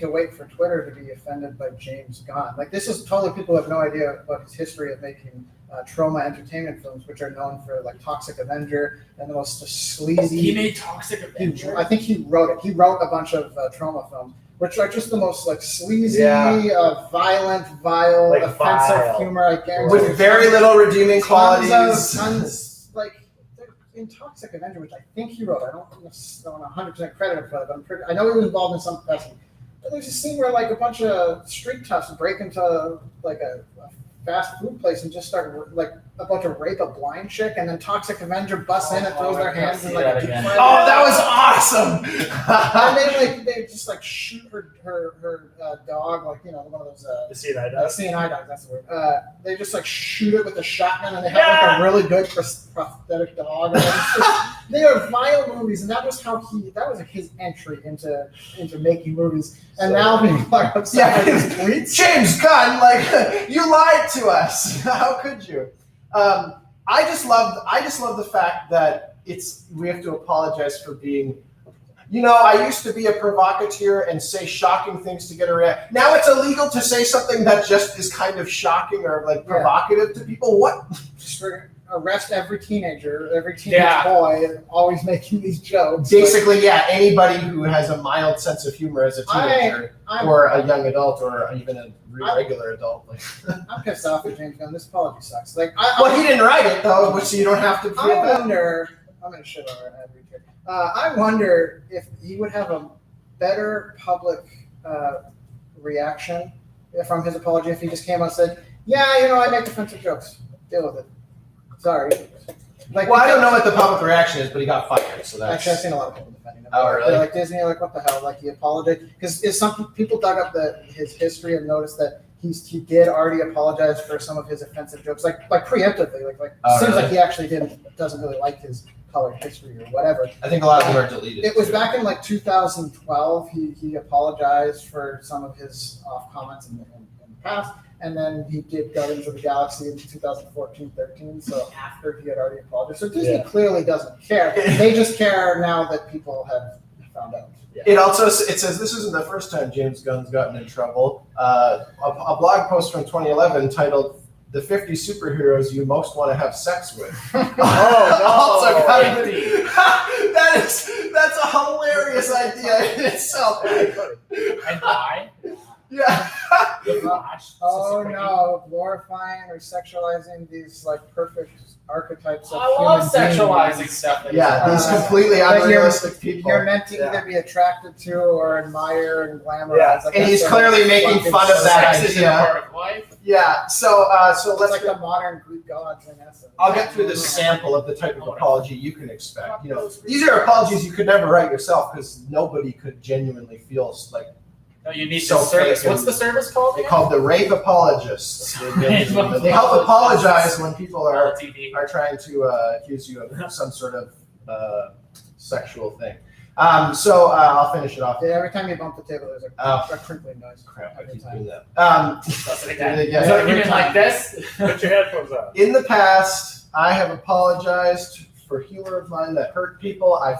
wait for Twitter to be offended by James Gunn. This is totally people have no idea about his history of making trauma entertainment films, which are known for Toxic Avenger and the most sleazy. He made Toxic Avenger. I think he wrote it. He wrote a bunch of trauma films, which are just the most sleazy, violent, vile, offensive humor. I guarantee. With very little redeeming qualities. Tons in Toxic Avenger, which I think he wrote. I don't 100% credit him for it, but I know he was involved in some capacity. There's a scene where like a bunch of street toughs break into like a fast food place and just start like a bunch of rape a blind chick, and then Toxic Avenger busts in and throws their hands in like a deep fryer. Oh, that was awesome! And they just like shoot her dog, like one of those The CNI does. CNI dogs. That's the word. They just like shoot it with a shotgun, and they have like a really good prosthetic dog. They are vile movies, and that was his entry into making movies. And now people are upset with his tweets. James Gunn, like you lied to us. How could you? I just love the fact that we have to apologize for being. I used to be a provocateur and say shocking things to get a reaction. Now it's illegal to say something that just is kind of shocking or like provocative to people. What? Just arrest every teenage boy always making these jokes. Basically, anybody who has a mild sense of humor as a teenager or a young adult or even a regular adult. I'm pissed off at James Gunn. This apology sucks. He didn't write it though, so you don't have to feel bad. I'm gonna shit on our advocate here. I wonder if he would have a better public reaction from his apology if he just came out and said, I make offensive jokes. Deal with it. Sorry. I don't know what the public reaction is, but he got fired, so that's... Actually, I've seen a lot of people defending him. Oh, really? They're like, Disney, like, what the hell? Like, he apologized. Because some people dug up his history and noticed that he did already apologize for some of his offensive jokes, like preemptively. Seems like he actually doesn't really like his colored history or whatever. I think a lot of them are deleted. It was back in 2012. He apologized for some of his off comments in the past. And then he did Guardians of the Galaxy in 2014-13, so after he had already apologized. So Disney clearly doesn't care. They just care now that people have found out. Yeah. It says this isn't the first time James Gunn's gotten in trouble. A blog post from 2011 titled "The 50 Superheroes You Most Want to Have Sex With." That's a hilarious idea in itself. And why? Yeah. Oh no, glorifying or sexualizing these perfect archetypes of I love human sexualizing beings. stuff. These completely unrealistic people. You're meant to either be attracted to or admire and glamorize. And he's clearly making fun of that idea. Yeah, so let's like the modern Greek gods in essence. I'll get through this sample of the type of apology you can expect. These are apologies you could never write yourself because nobody could genuinely feel like. No, you need the service. What's the service called? They're called the rape apologists. They help apologize when people are trying to accuse you of some sort of sexual thing. I'll finish it off. Yeah, every time you bump the table, there's a crinkling noise. Crap, I keep doing that. You mean like this? Put your headphones on. In the past, I have apologized for humor of mine that hurt people. I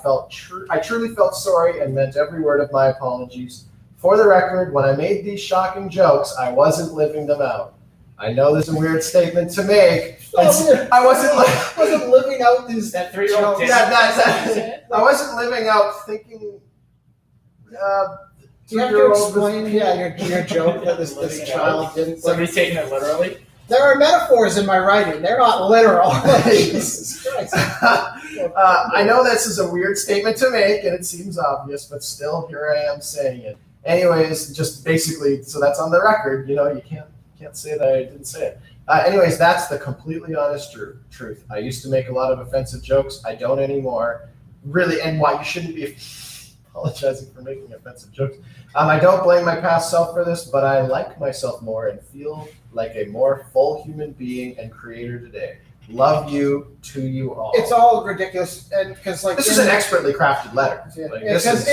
truly felt sorry and meant every word of my apologies. For the record, when I made these shocking jokes, I wasn't living them out. I know this is a weird statement to make. I wasn't living out these that 3-year-old. I wasn't living out thinking. Do you have to explain? Your joke that this child didn't. Somebody's taking it literally. There are metaphors in my writing. They're not literal. Jesus Christ. I know this is a weird statement to make, and it seems obvious, but still, here I am saying it. Anyways, just basically, so that's on the record. You can't say that I didn't say it. Anyways, that's the completely honest truth. I used to make a lot of offensive jokes. I don't anymore. Really, and why you shouldn't be apologizing for making offensive jokes. I don't blame my past self for this, but I like myself more and feel like a more full human being and creator today. Love you to you all. It's all ridiculous, and because this is an expertly crafted letter. Because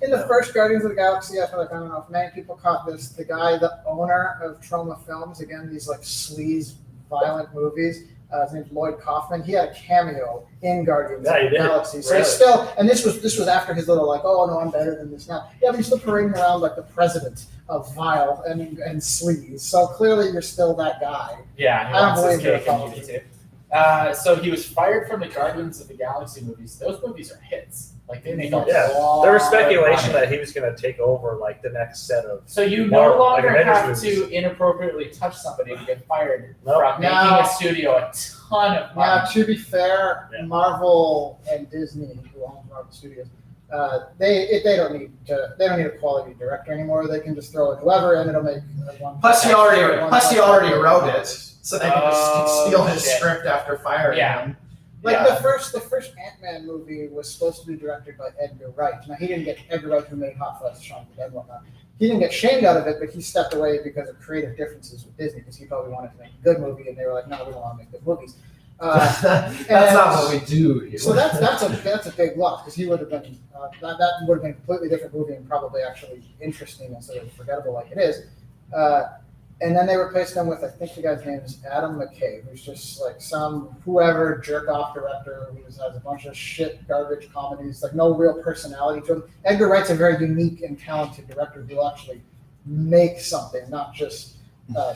in the first Guardians of the Galaxy, I don't know if many people caught this. The guy, the owner of Troma Films, again these sleaze, violent movies. His name's Lloyd Kaufman. He had a cameo in Guardians of the Galaxy. So still, and this was after his little oh no, I'm better than this now. Yeah, but he's still parading around like the president of vile and sleaze. So clearly, you're still that guy. Yeah, I don't believe you're so he was fired from the Guardians of the Galaxy movies. Those movies are hits. They make a lot. There was speculation that he was going to take over the next set of. So you no longer have to inappropriately touch somebody to get fired from making a studio a ton of money. Now, to be fair, Marvel and Disney, who own Marvel Studios, They don't need a quality director anymore. They can just throw in whoever, and it'll make one. Plus, he already wrote it, so they can just steal his shit. script after firing him. Like the first Ant-Man movie was supposed to be directed by Edgar Wright. Now he didn't get Edgar Wright, who made Hot Fuzz, Shaun of the Dead, and whatnot. He didn't get shamed out of it, but he stepped away because of creative differences with Disney, because he probably wanted to make a good movie, and they were like, "No, we don't want to make good movies." That's not what we do here. So that's a big loss, because he would have been that would have been a completely different movie and probably actually interesting instead of forgettable like it is. And then they replaced him with, I think the guy's name is Adam McKay, who's just like some whoever jerk off director who has a bunch of shit garbage comedies, like no real personality to him. Edgar Wright's a very unique and talented director who will actually make something, not just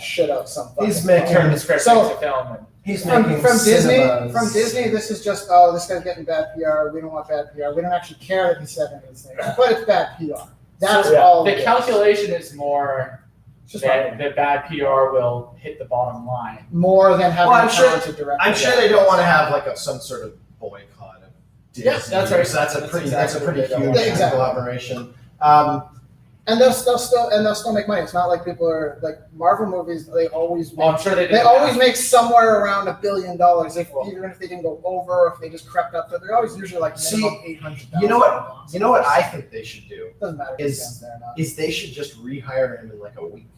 shit out something. He's making Turn the script into film. And he's from making Disney. cinemas. From Disney, this is just this guy's getting bad PR. We don't want bad PR. We don't actually care that he said any of these things, but it's bad PR. That's all. The calculation is more Just that the bad PR will hit the bottom line. more than having Well, a talented director. I'm sure they don't want to have like some sort of boycott of Disney. Yes, that's right. So that's a pretty huge Exactly. collaboration. And they'll still make money. It's not like people are like Marvel movies. They always make, I'm sure they always make somewhere around $1 billion. Even if they didn't go over, or if they just crept up, they're always usually like minimum 800,000. You know what I think they should do Doesn't matter if is- it's there or not. is they should just rehire him in like a week.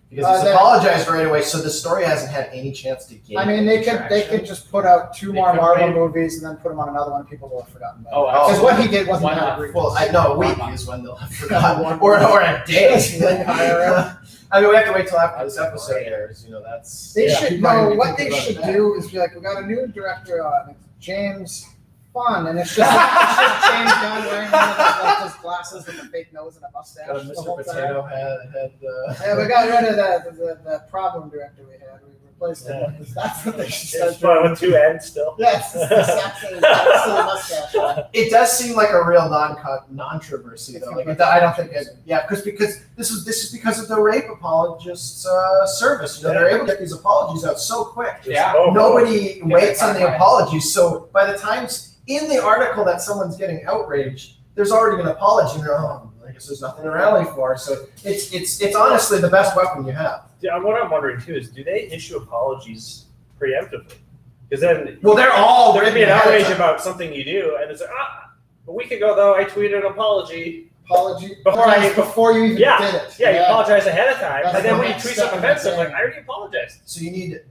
Because he's apologized right away, so the story hasn't had any chance to gain. I mean, they traction. could just put out 2 They more could Marvel wait. movies and then put them on another one, and people will have forgotten about it. Oh, Because what he did wasn't Why that not? egregious. Well, I know a week is when they'll have forgotten, or a day. Just rehire him. I mean, we have to wait till after this episode airs. You know, that's. They Yeah. should Might know be what they thinking should about do is be like, we got a new director on, it's James Fun, and it's just James Gunn wearing one of those, like, those glasses with a fake nose and a mustache. Got a the Mr. whole Potato time. head. Yeah, we got rid of the problem director we had. We replaced him. That's what they should It's start fun doing. with 2 ends still. Yes, it's the Saxon mustache. It does seem like a real non-controversy though. Like I don't think it. Yeah, because this is because of the rape apologists service. You know, they're able to get these apologies out so quick. Yeah. Oh, Nobody waits on the timeline. apologies. So by the time in the article that someone's getting outraged, there's already an apology. And they're, oh, I guess there's nothing to rally for. So it's honestly the best weapon you have. Yeah, what I'm wondering too is, do they issue apologies preemptively? Because then, Well, they're all there could be an written ahead of outrage time. about something you do, and it's like, a week ago though, I tweeted an apology. Apology Before you even Yeah. did it. Yeah, you apologize ahead of time, That's and then the when you next tweet step something in the offensive, thing. like, I already apologized.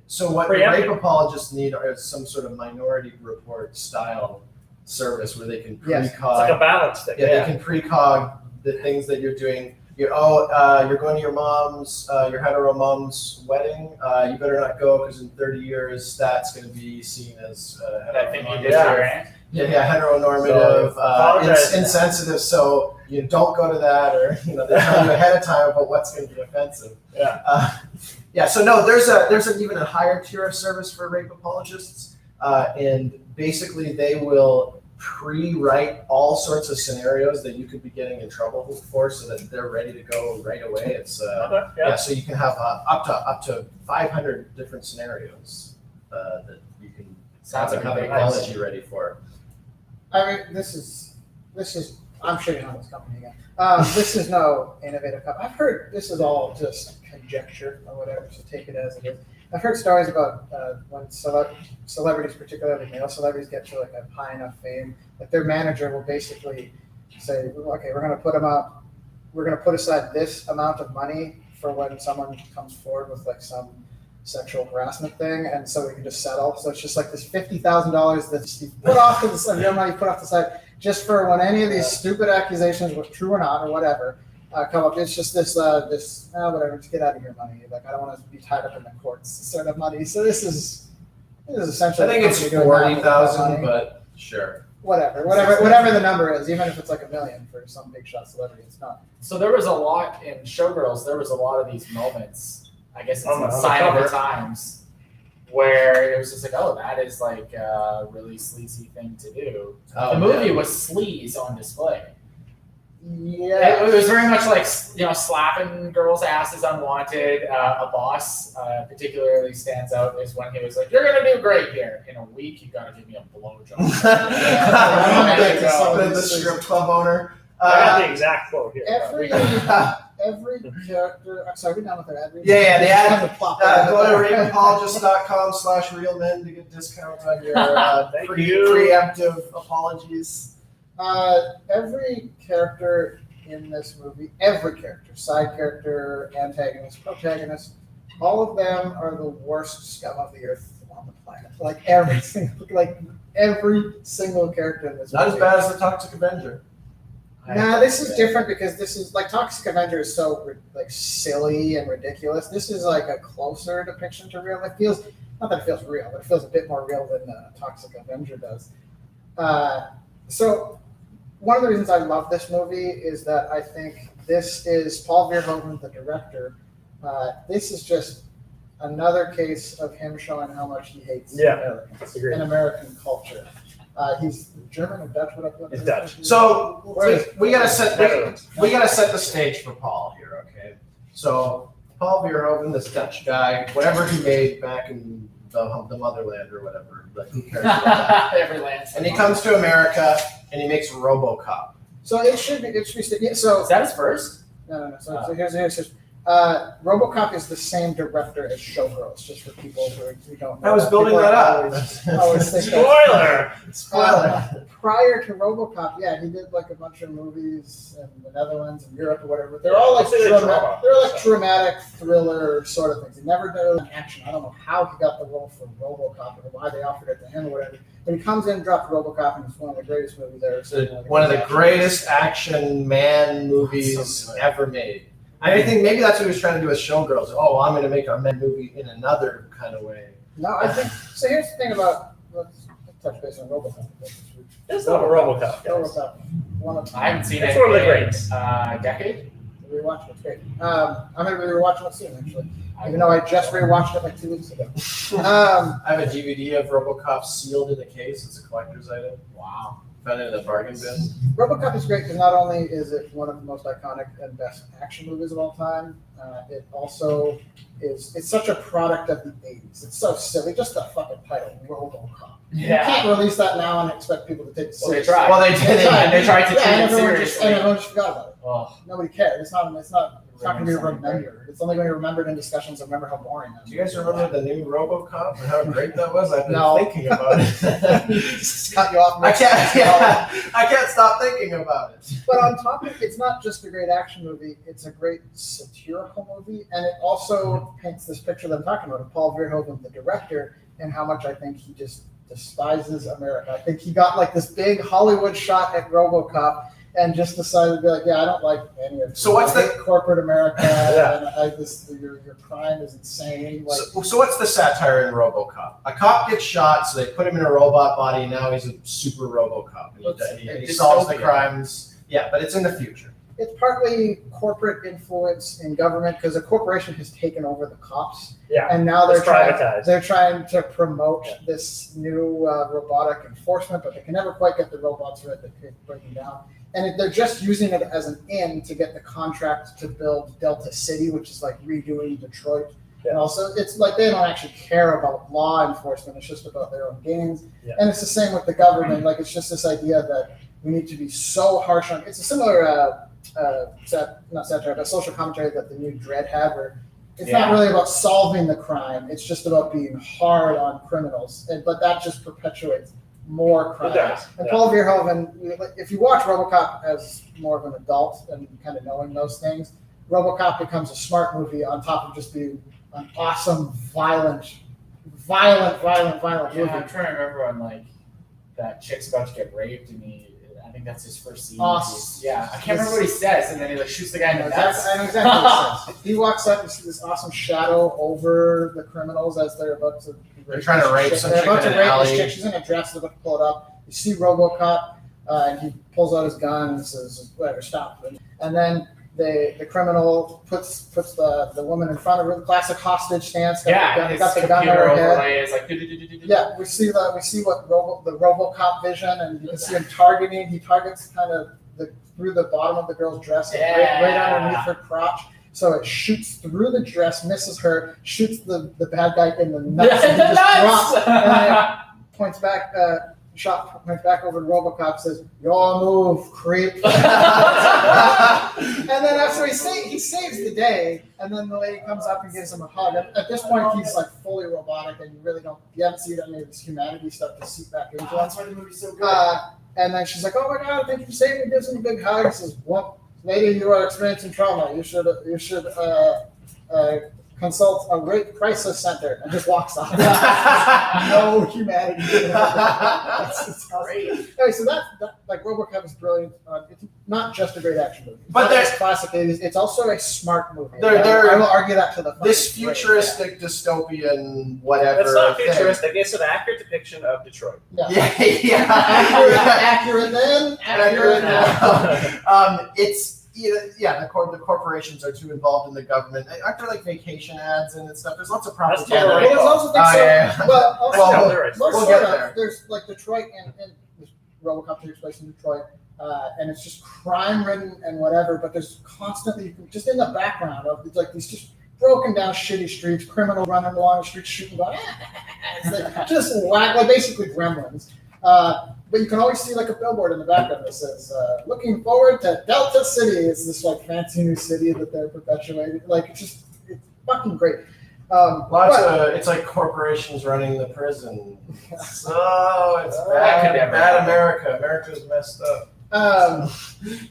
So what the Preemptive. rape apologists need is some sort of minority report style service where they can Yes. It's precog. like a balance thing. Yeah, they can precog the things that you're doing. You're going to your your hetero mom's wedding. You better not go because in 30 years that's going to be seen as I think you did Yeah. your aunt. heteronormative, So, apologize. insensitive. So you don't go to that, or they tell you ahead of time about what's going to be offensive. Yeah. So no, there's an even a higher tier of service for rape apologists, and basically they will pre-write all sorts of scenarios that you could be getting in trouble for, so that they're ready to go right away. It's Okay. Yeah. so you can have up to 500 different scenarios that you can Sounds like have a an big apology ready for. I mean, this is. I'm shitting on this company again. This is no innovative company. I've heard this is all just conjecture or whatever, so take it as it is. I've heard stories about when celebrities, particularly male celebrities, get to like a high enough fame, that their manager will basically say, "Okay, we're going to put them up. We're going to put aside this amount of money for when someone comes forward with like some sexual harassment thing, and so we can just settle." So it's just like this $50,000 that's put off to the side, your money put off to the side, just for when any of these stupid accusations, were true or not, or whatever, come up. It's just this whatever, just get out of here money. Like, I don't want to be tied up in the courts sort of money. So this is essentially. I think it's the company doing that with that 40,000, money. but sure. Whatever the number is, even if it's like $1 million for some big shot celebrity, it's not. So there was a lot in Showgirls. There was a lot of these moments. I guess it's On the a sign of the cover. times where it was just like, oh, that is like a really sleazy thing to do. The movie was sleaze on display. Yeah. It was very much like, slapping girls' asses unwanted. A boss particularly stands out is when he was like, "You're gonna do great here. In a week, you gotta give me a blowjob." The strip club owner. I got the exact quote here. Every character. I'm sorry, we're done with our ad read. Yeah, the ad. Plop Go to ravenapologist.com/realmen to get discounts on your preemptive apologies. Every character in this movie, every character, side character, antagonist, protagonist, all of them are the worst scum of the earth on the planet. Like every single character in this Not movie. as bad as the Toxic Avenger. Nah, this is different because this is like Toxic Avenger is so like silly and ridiculous. This is like a closer depiction to real. It feels not that it feels real, but it feels a bit more real than Toxic Avenger does. So one of the reasons I love this movie is that I think this is Paul Verhoeven, the director. This is just another case of him showing how much he hates Americans and American culture. He's German or Dutch? He's Dutch. So we gotta set the stage for Paul here, okay? So Paul Verhoeven, this Dutch guy, whatever he made back in the motherland or whatever, like who cares about that? Every land. And he comes to America and he makes RoboCop. So it should be. So Is that his first? no. So here's RoboCop is the same director as Showgirls, just for people who don't know. I was building People that up. always think that. Spoiler. Prior to RoboCop, yeah, he did like a bunch of movies in the Netherlands and Europe or whatever. They're all like dramatic thriller sort of things. He never did an action. I don't know how he got the role for RoboCop or why they offered it to him or whatever. But he comes in, drops RoboCop, and it's one of the greatest movies ever. One of the greatest action man movies ever made. I think maybe that's what he was trying to do with Showgirls. Oh, I'm going to make a men movie in another kind of way. No, I think so. Here's the thing about let's touch base on RoboCop. It's not a RoboCop. RoboCop. I haven't seen it. It's one of the greats. Decade. Rewatch it. It's great. I'm going to be rewatching it soon, actually. Even though I just rewatched it like 2 weeks ago. I have a DVD of RoboCop sealed in a case. It's a collector's item. Wow. Found it in a bargain bin. RoboCop is great because not only is it one of the most iconic and best action movies of all time, it also it's such a product of the 80s. It's so silly. Just the fucking title, RoboCop. You can't release that now and expect people to take it seriously. Well, they tried. Well, they did. They tried to take and it everyone seriously. just forgot about it. Oh. Nobody cared. It's not going to be remembered. It's only going to be remembered in discussions. Remember how boring that is. Do you guys remember the new RoboCop and how great that was? I've been No. thinking about it. Just cut you off. I can't stop thinking about it. But on top of it, it's not just a great action movie, it's a great satirical movie, and it also paints this picture that I'm talking about of Paul Verhoeven, the director, and how much I think he just despises America. I think he got like this big Hollywood shot at RoboCop and just decided to be like, yeah, I don't like any of this. So what's I hate corporate America, and your crime is insane. Like, So what's the satire in RoboCop? A cop gets shot, so they put him in a robot body, and now he's a super RoboCop. And he solves the crimes. Yeah, but it's in the future. it's partly corporate influence in government because a corporation has taken over the cops. Yeah. And now It's privatized. they're trying to promote this new robotic enforcement, but they can never quite get the robots right. They keep breaking down. And they're just using it as an in to get the contract to build Delta City, which is like redoing Detroit. Yeah. And also, it's like they don't actually care about law enforcement. It's just about their own gains. Yeah. And it's the same with the government. Like, it's just this idea that we need to be so harsh on. It's a similar, not satire, but social commentary that the new Dread had, where it's not really about solving the crime. It's just about being hard on criminals. But that just perpetuates more crime. It does. And Yeah. Paul Verhoeven, if you watch RoboCop as more of an adult and kind of knowing those things, RoboCop becomes a smart movie on top of just being an awesome, violent movie. I'm trying to remember when like that chick's about to get raped and I think that's his first scene. Awesome. Yeah, I can't remember what he says, and then he like shoots the guy in the nuts. I know exactly what he says. He walks up, you see this awesome shadow over the criminals as they're about to. They're trying to rape some They're chick about in to an rape this alley. chick. She's in a dress. They're about to pull it up. You see RoboCop, and he pulls out his gun and says, "Whatever, stop." And then the criminal puts the woman in front of her, the classic hostage stance. Got the gun over her head. overlay is like. Yeah, we see what the RoboCop vision, and you can see him targeting. He targets kind of through the bottom of the girl's dress, like, Yeah. right underneath her crotch. So it shoots through the dress, misses her, shoots the bad guy in the nuts, and he just drops. And then it points back. Shot points back over to RoboCop, says, "Your move, creep." And then after he saves the day, and then the lady comes up and gives him a hug. At this point, he's like fully robotic, and you haven't seen any of his humanity stuff to seep back into him. That's why the movie's so good. And then she's like, "Oh my God, thank you for saving me." Gives him a big hug. Says, "Well, lady, you are experiencing trauma. You should consult a rape crisis center," and just walks off. No humanity. It's great. Anyway, so that like RoboCop is brilliant. It's not just a great action movie, But there's classic 80s. It's also a smart movie. There- I will argue that to the This fucking grave. futuristic dystopian whatever. It's not thing. futuristic. It's an accurate depiction of Detroit. Yeah. Yeah. Accurate then, accurate now. It's the corporations are too involved in the government. Aren't there like vacation ads and stuff? There's lots of That's propaganda. Total Well, there's also things but also, Well, most we'll get sort of, there. there's like Detroit and RoboCop takes place in Detroit, and it's just crime-ridden and whatever. But there's constantly just in the background of it's like these just broken down shitty streets, criminal running along the streets shooting, going, it's like just whack, like basically Gremlins. But you can always see like a billboard in the background that says, "Looking forward to Delta City." It's this like fancy new city that they're perpetuating. Like it's fucking great. It's like corporations running the prison. So it's That could never bad happen. America. America's messed up.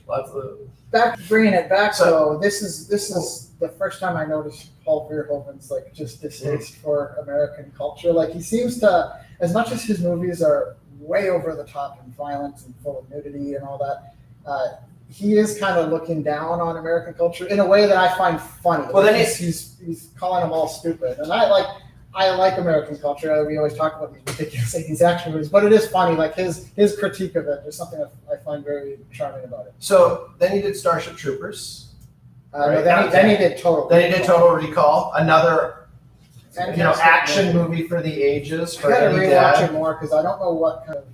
Lots of Bringing it back So- though, this is the first time I noticed Paul Verhoeven's like just distaste for American culture. Like he seems to, as much as his movies are way over the top and violent and full of nudity and all that, he is kind of looking down on American culture in a way that I find funny. Well, then he's calling them all stupid, and I like American culture. We always talk about these ridiculous 80s action movies, but it is funny. Like his critique of it is something that I find very charming about it. So then he did Starship Troopers. No, then he did Total. Then he did Total Recall, another Fantastic action movie for the ages I for gotta any rewatch dad. it more because I don't know what kind of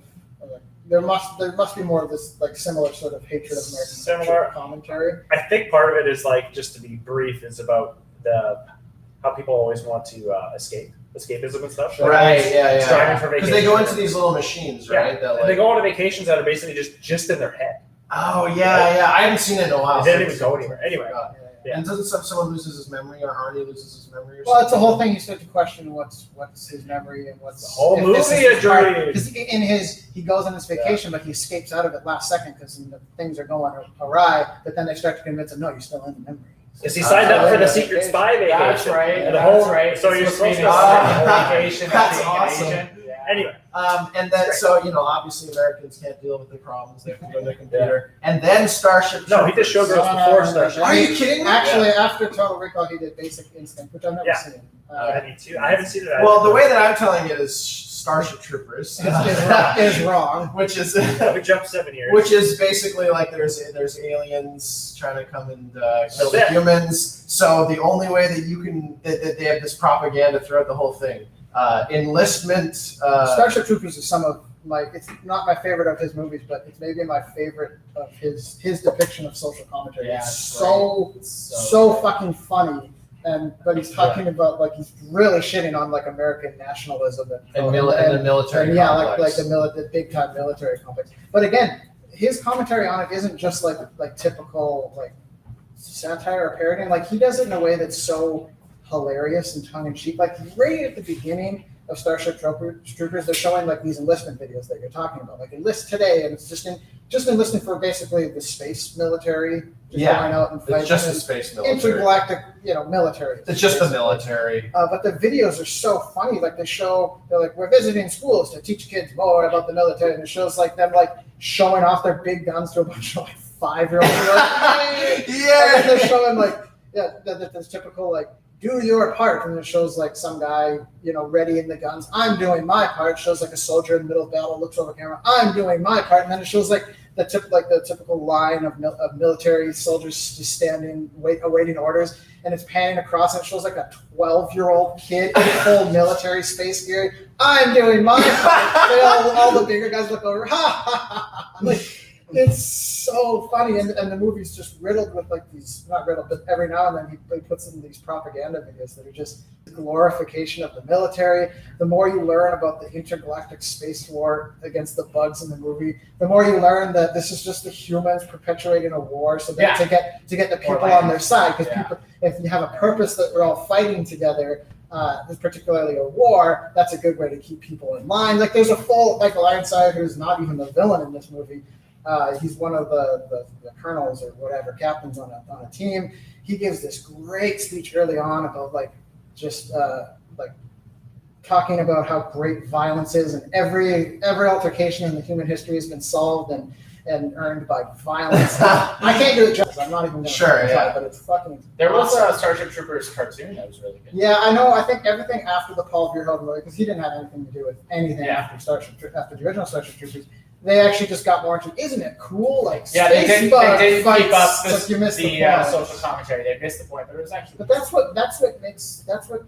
there must be more of this like similar sort of hatred of American Similar. culture commentary. I think part of it is like, just to be brief, is about how people always want to escapism and stuff. Right, Striving for Because vacation. they go into these little machines, right? Yeah. And they go on vacations that are basically just in their head. Oh yeah. I haven't seen it in a while. They didn't even go anywhere. Anyway. Yeah. And doesn't someone loses his memory, or Arnie loses his memory, or Well, it's the something? whole thing. You start to question what's his memory and what's The whole if this movie is a journey. Because he goes on his vacation, but he escapes out of it last second because things are going awry. But then they start to convince him, no, you're still in the memory. Because he signed up for the yeah. secret spy vacation. That's right. And the That's whole, right. So you're It's supposed to. vacation. That's being an awesome. agent. Yeah. Anyway. And then, so, obviously Americans can't deal with their problems. They have to go on their computer. And then Starship No, he did Troopers. Showgirls before Starship. Are you kidding me? Actually, after Total Recall, he did Basic Instinct, which I've never Yeah. seen. I need to. I haven't seen it. Well, the way that I'm telling it is Starship Troopers. is wrong. Which is we jumped 7 years. Which is basically like there's aliens trying to come and kill the That's it. humans. So the only way that you can that they have this propaganda throughout the whole thing. Enlistment. Starship Troopers is it's not my favorite of his movies, but it's maybe my favorite of his depiction of social commentary. Yeah, it's it's so fucking funny. But he's talking about like he's really shitting on like American nationalism and the military. and, yeah, complex. the big time military complex. But again, his commentary on it isn't just like typical like satire or parodying. Like he does it in a way that's so hilarious and tongue in cheek. Like right at the beginning of Starship Troopers, they're showing like these enlistment videos that you're talking about, like enlist today, and it's just enlisting for basically the space military, just going out and fighting. It's just the space military. Intergalactic, military. It's just the military. But the videos are so funny. Like they're like, we're visiting schools to teach kids more about the military, and it shows like them like showing off their big guns to a bunch of like 5-year-olds. And they're showing like this typical like do your part, and it shows like some guy readying the guns. I'm doing my part. It shows like a soldier in the middle of battle looks over camera. I'm doing my part, and then it shows like the typical line of military soldiers just standing awaiting orders, and it's panning across, and it shows like a 12-year-old kid in full military space gear. I'm doing my part. All the bigger guys look over. Ha ha ha! Like It's so funny, and the movie's just riddled with like these, not riddled, but every now and then he puts in these propaganda videos that are just glorification of the military. The more you learn about the intergalactic space war against the bugs in the movie, the more you learn that this is just the humans perpetuating a war so that to get the people on their side. Because people, if you have a purpose that we're all fighting together, particularly a war, that's a good way to keep people in line. Like there's a full Michael Ironside who's not even the villain in this movie. He's one of the colonels or whatever, captains on a team. He gives this great speech early on about like talking about how great violence is, and every altercation in the human history has been solved and earned by violence. I can't do it justice. I'm not even going to try, but it's fucking. There was a Starship Troopers cartoon that was really good. Yeah, I know. I think everything after the Paul Verhoeven movie, because he didn't have anything to do with anything after the original Starship Troopers. They actually just got more into. Isn't it cool? Like they didn't keep up the social commentary. They missed the point, but it was actually. But that's what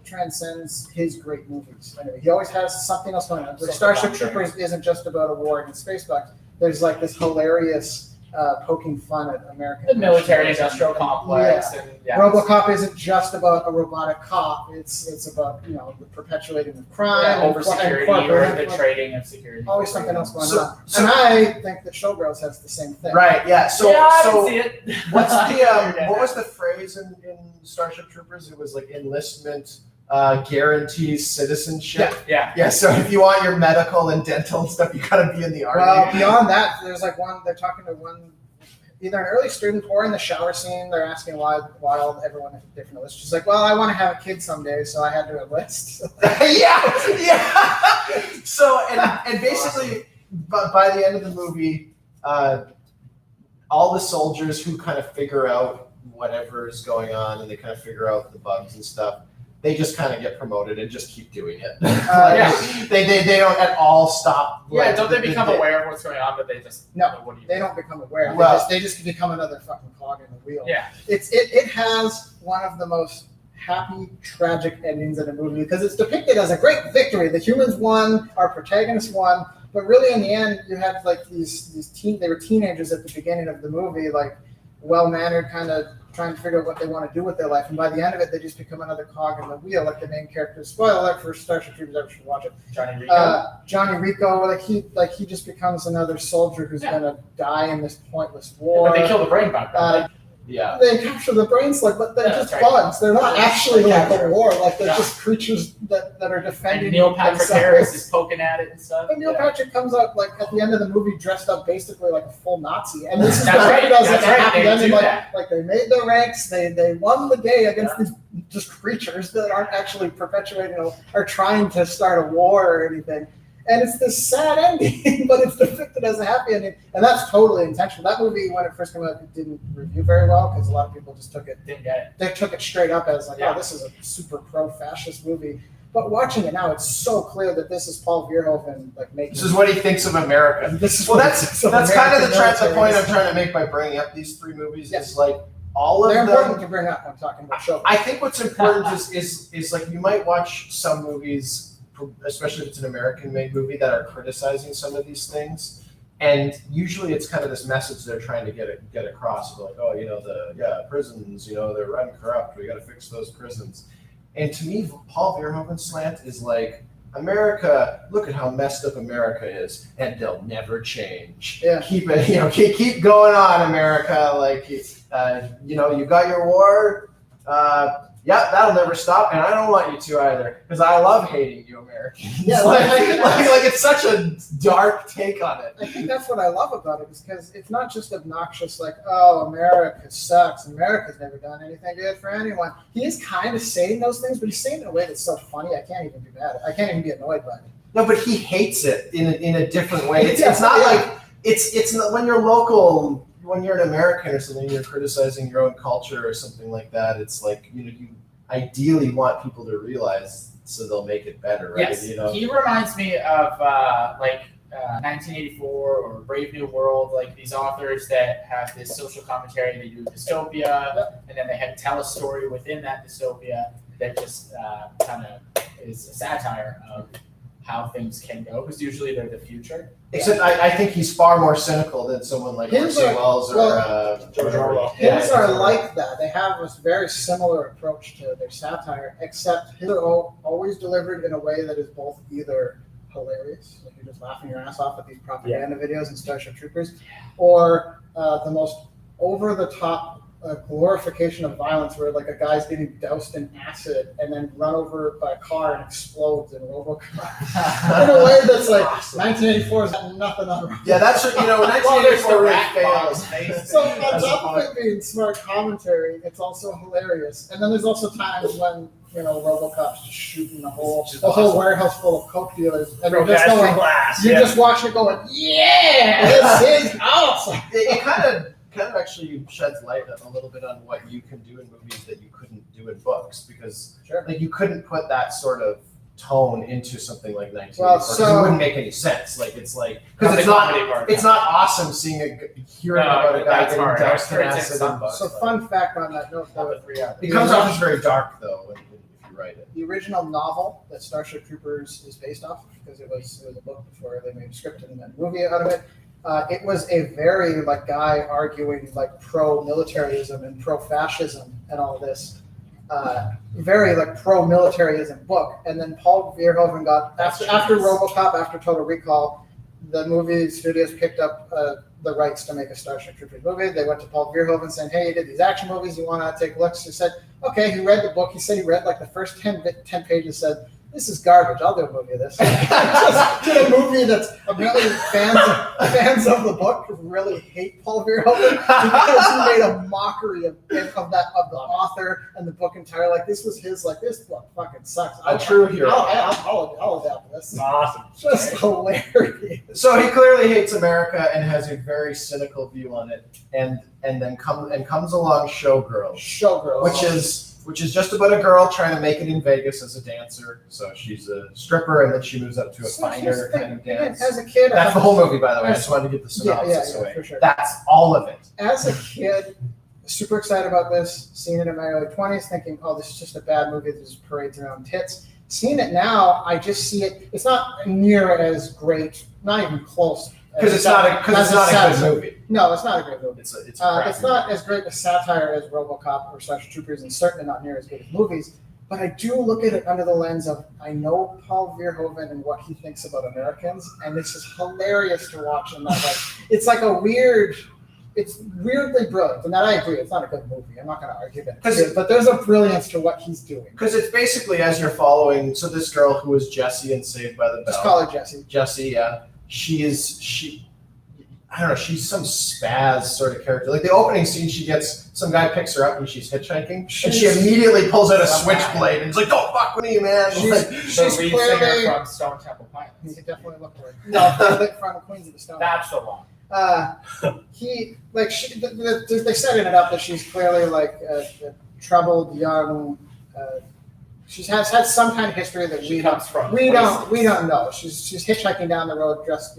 transcends his great movies. Anyway, he always has something else going on. The Starship Troopers isn't just about a war against space bugs. There's like this hilarious poking fun at American. The military-industrial complex. Yeah. RoboCop isn't just about a robotic cop. It's about the perpetuating of crime, over security, or the trading of security. Always something else going on. And I think that Showgirls has the same thing. Right. Yeah. So I didn't see it. What's the what was the phrase in Starship Troopers? It was like enlistment. Guarantees citizenship. Yeah. So if you want your medical and dental and stuff, you gotta be in the army. Well, beyond that, there's like they're talking to either an early student or in the shower scene. They're asking why everyone has a different list. She's like, well, I want to have a kid someday, so I had to enlist. yeah. So and basically, by the end of the movie, all the soldiers who kind of figure out whatever is going on and they kind of figure out the bugs and stuff, they just kind of get promoted and just keep doing it. They don't at all stop. Don't they become aware of what's going on, but they just they don't become aware. They just become another fucking cog in the wheel. Yeah, it has one of the most happy, tragic endings in a movie because it's depicted as a great victory. The humans won, our protagonist won, but really in the end, you had like they were teenagers at the beginning of the movie, like well-mannered, kind of trying to figure out what they want to do with their life, and by the end of it, they just become another cog in the wheel, like the main character. Spoiler alert for Starship Troopers, everyone should watch it. Johnny Rico, he just becomes another soldier who's gonna die in this pointless war. But they kill the brain bug. They capture the brain slug, but they're just bugs. They're not actually like a war. Like they're just creatures that are defending. And Neil Patrick Harris is poking at it and stuff. And Neil Patrick comes up like at the end of the movie dressed up basically like a full Nazi, and this is That's right. as like a happy They ending. do Like they made their ranks, they won the day against these just creatures that aren't actually perpetuating or trying to start a war or anything. And it's this sad ending, but it's depicted as a happy ending, and that's totally intentional. That movie, when it first came out, it didn't review very well because a lot of people just took it. They took it straight up as like, oh, this is a super pro-fascist movie. But watching it now, it's so clear that this is Paul Verhoeven making. This is what he thinks of America. That's kind of the point I'm trying to make by bringing up these three movies. Yes. Is like all of them. They're important to bring up when talking about shows. I think what's important is like you might watch some movies, especially if it's an American-made movie, that are criticizing some of these things, and usually it's kind of this message they're trying to get across, like, prisons, they're run corrupt. We got to fix those prisons. And to me, Paul Verhoeven's slant is like, America, look at how messed up America is, and they'll never change. Yeah. Keep it, keep going on, America. Like, you got your war. That'll never stop, and I don't want you to either, because I love hating you Americans. Yeah, like it's such a dark take on it. I think that's what I love about it, is because it's not just obnoxious, like, oh, America sucks, America's never done anything good for anyone. He is kind of saying those things, but he's saying it in a way that's so funny, I can't even be mad. I can't even be annoyed by it. No, but he hates it in a different way. It's not like, it's not, when you're local, when you're an American or something, you're criticizing your own culture or something like that. It's like, you ideally want people to realize so they'll make it better, right? Yes. He reminds me of 1984 or Brave New World, like these authors that have this social commentary. They do dystopia, and then they tell a story within that dystopia that just kind of is a satire of how things can go, because usually they're the future. Except I think he's far more cynical than someone like His Orson are- Welles or George Orwell. His are like that. They have this very similar approach to their satire, except his are always delivered in a way that is both either hilarious, like you're just laughing your ass off at these propaganda videos and Starship Troopers, or the most over-the-top glorification of violence, where like a guy's getting doused in acid and then run over by a car and explodes in RoboCop in a way that's like 1984 is nothing on. Yeah, that's what, 1984 really fails. So on top of it being smart commentary, it's also hilarious. And then there's also times when RoboCop's just shooting the whole warehouse full of coke dealers, and you're just going, just watching it going, yeah, this is awesome. It kind of actually sheds light a little bit on what you can do in movies that you couldn't do in books, because like you couldn't put that sort of tone into something like 1984 because it wouldn't make any sense. Like it's not awesome hearing about a guy getting doused in acid. So fun fact on that note, though, it comes off as very dark though if you write it. The original novel that Starship Troopers is based off, because it was a book before they made a script and then a movie out of it. It was a very guy arguing pro-militarism and pro-fascism and all this, very pro-militarism book. And then Paul Verhoeven got after RoboCop, after Total Recall, the movie studios picked up the rights to make a Starship Troopers movie. They went to Paul Verhoeven saying, "Hey, you did these action movies. You want to take a look?" So he said, "Okay." He read the book. He said he read the first 10 pages. Said, "This is garbage. I'll do a movie of this." Just did a movie that's apparently fans of the book really hate Paul Verhoeven because he made a mockery of the author and the book entirely. Like this was his. This book fucking sucks. A true hero. I'll adapt this. Awesome. Just hilarious. So he clearly hates America and has a very cynical view on it, and then comes along Showgirls, which is just about a girl trying to make it in Vegas as a dancer. So she's a stripper, and then she moves up to a finer kind of dance. As a kid, that's the whole movie, by the way. I just wanted to get the synopsis away. For sure. That's all of it. As a kid, super excited about this. Seeing it in my early 20s, thinking, "Oh, this is just a bad movie. This just parades around tits." Seeing it now, I just see it. It's not near as great, not even close. Because it's not a good movie. No, it's not a great movie. It's not as great a satire as RoboCop or Starship Troopers, and certainly not near as good as movies. But I do look at it under the lens of I know Paul Verhoeven and what he thinks about Americans, and this is hilarious to watch. And it's it's weirdly brilliant. And that I agree, it's not a good movie. I'm not going to argue that. But there's a brilliance to what he's doing. Because it's basically as you're following. So this girl who was Jessie in Saved by the Bell. Just call her Jessie. Jessie, yeah. I don't know, she's some spaz sort of character. Like the opening scene, some guy picks her up and she's hitchhiking, and she immediately pulls out a switchblade and is like, "Don't fuck with me, man." She's lead singer from Stone Temple Pilots. You can definitely look for it. No, from Queens of the Stone. That's the one. They're setting it up that she's clearly a troubled young. She has had some kind of history that we don't know. She's hitchhiking down the road dressed,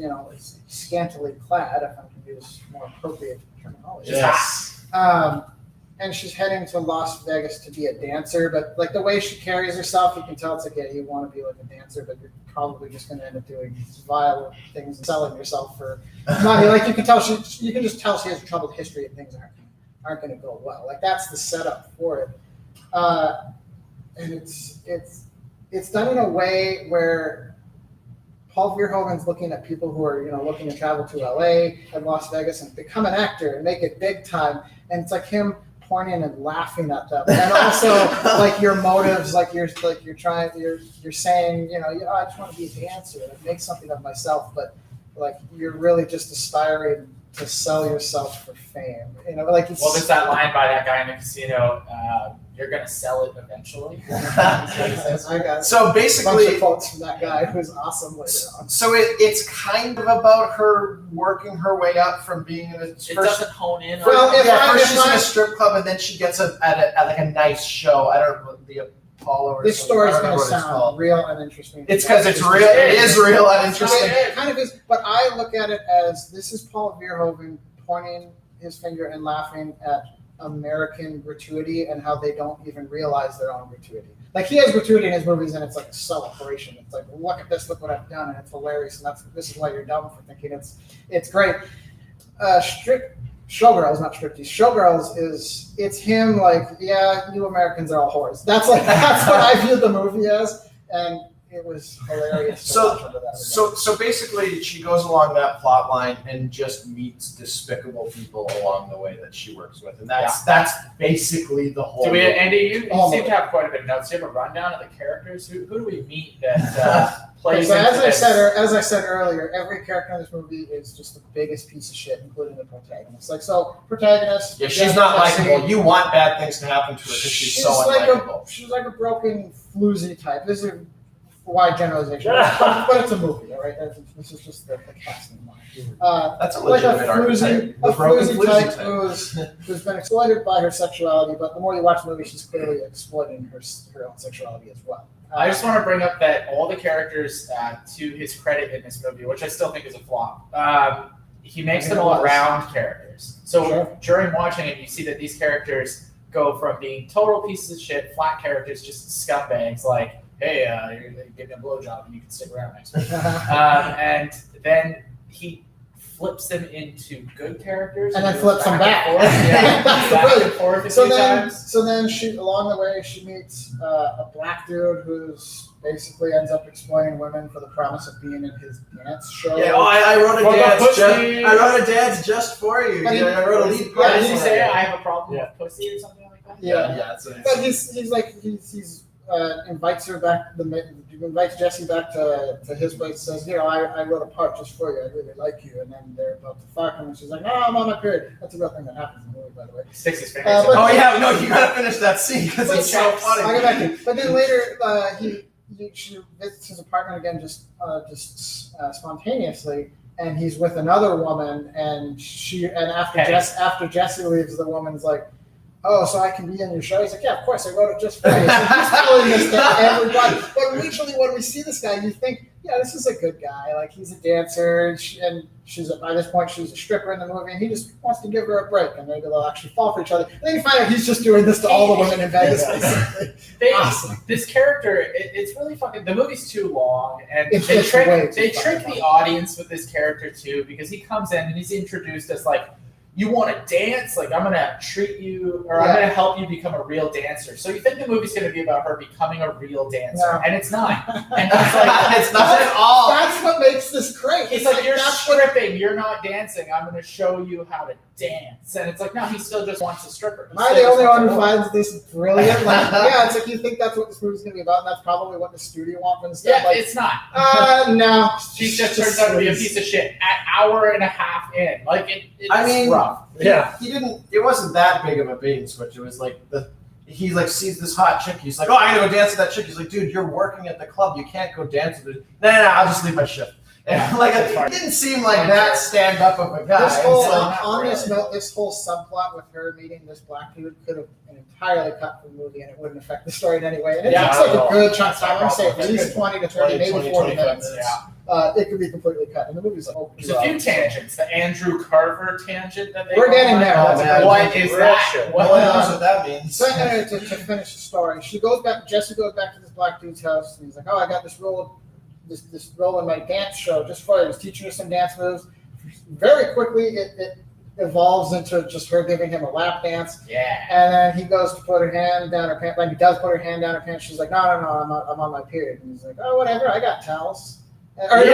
scantily clad, if I can use more appropriate terminology. Yes. And she's heading to Las Vegas to be a dancer, but the way she carries herself, you can tell it's you want to be like a dancer, but you're probably just going to end up doing violent things and selling yourself for money. You can tell you can just tell she has a troubled history and things aren't going to go well. That's the setup for it. And it's done in a way where Paul Verhoeven's looking at people who are looking to travel to LA and Las Vegas and become an actor and make it big time, and it's him pointing and laughing at them, and also your motives, you're saying I just want to be a dancer and make something of myself, but you're really just aspiring to sell yourself for fame. There's that line by that guy in the casino. You're gonna sell it eventually. So basically, a bunch of quotes from that guy who's awesome later on. So it's kind of about her working her way up from being in a. It doesn't hone in. First she's in a strip club, and then she gets at a nice show. I don't know the Apollo. This story's going to sound real and interesting. It's because it's real. It is real and interesting. It kind of is, but I look at it as this is Paul Verhoeven pointing his finger and laughing at American gratuity and how they don't even realize their own gratuity. Like he has gratuity in his movies, and it's like a celebration. It's like, look at this, look what I've done, and it's hilarious. And this is why you're dumb for thinking it's great. Showgirls, not striptease. Showgirls it's him like, yeah, you Americans are all whores. That's what I viewed the movie as, and it was hilarious. So basically, she goes along that plot line and just meets despicable people along the way that she works with, and that's basically the whole. Andy, you seem to have quite a bit of notes. Do you have a rundown of the characters? Who do we meet that plays? So as I said earlier, every character in this movie is just the biggest piece of shit, including the protagonist. Like protagonist. Yeah, she's not likable. You want bad things to happen to her because she's so unlikable. She's like a broken floozy type. This is wide generalization, but it's a movie, all right? This is just the casting line. That's a legitimate archetype. A floozy type who's been exploited by her sexuality, but the more you watch the movie, she's clearly exploiting her own sexuality as well. I just want to bring up that all the characters, to his credit in this movie, which I still think is a flaw, he makes them all round characters. So during watching it, you see that these characters go from being total pieces of shit, flat characters, just scumbags, like, hey, you're give me a blowjob and you can stick around next week. And then he flips them into good characters. And then flips them back. So then she, along the way, she meets a black dude who's basically ends up exploiting women for the promise of being in his dance show. Yeah, I wrote a dance just for you. I wrote a lead part. Did you say I have a problem with pussy or something like that? Yeah. But he's invites her back. Invites Jesse back to his place. Says, I wrote a part just for you. I really like you. And then they're about to fuck him, and she's like, no, I'm on my period. That's a real thing that happens in the movie, by the way. Sticks his fingers. You gotta finish that scene because it's so funny. I'll get back to it. But then later, she visits his apartment again, just spontaneously, and he's with another woman, and after Jesse leaves, the woman's like, oh, so I can be in your show? He's like, yeah, of course, I wrote it just for you. So he's telling this to everybody. But usually when we see this guy, you think, yeah, this is a good guy. Like, he's a dancer, and she's by this point, she's a stripper in the movie, and he just wants to give her a break, and maybe they'll actually fall for each other. And then you find out he's just doing this to all the women in Vegas. Awesome. This character, it's really fucking, the movie's too long, and they trick the audience with this character, too, because he comes in and he's introduced as, like, you want to dance? Like, I'm going to treat you, or I'm going to help you become a real dancer. So you think the movie's going to be about her becoming a real dancer, and it's not. And it's like, it's not at all. That's what makes this great. It's like you're stripping, you're not dancing. I'm going to show you how to dance. And it's like, no, he still just wants a stripper. Am I the only one who finds this brilliant? Like, yeah, it's like you think that's what this movie's going to be about, and that's probably what the studio wants from the stuff. Yeah, like, it's not. No. She just turns out to be a piece of shit at hour and a half in. Like, it's rough. Yeah. It wasn't that big of a bait and switch. It was like he like sees this hot chick. He's like, oh, I'm going to go dance with that chick. He's like, dude, you're working at the club. You can't go dance with it. No, I'll just leave my shift. And it didn't seem like that stand up of a guy. This whole subplot with her meeting this black dude could have been entirely cut from the movie, and it wouldn't affect the story in any way. And it takes like a good chunk of time. I want to say at least 20 to 30, maybe 40 minutes. It could be completely cut. And the movie's like, there's a few tangents. The Andrew Carver tangent that they we're getting there. What is that? What knows what that means? So to finish the story, Jesse goes back to this black dude's house, and he's like, oh, I got this role in my dance show just for you. He's teaching her some dance moves. Very quickly, it evolves into just her giving him a lap dance. Yeah. And then he goes to put her hand down her pants. Like, he does put her hand down her pants. She's like, no, I'm on my period. And he's like, oh, whatever, I got towels. No. He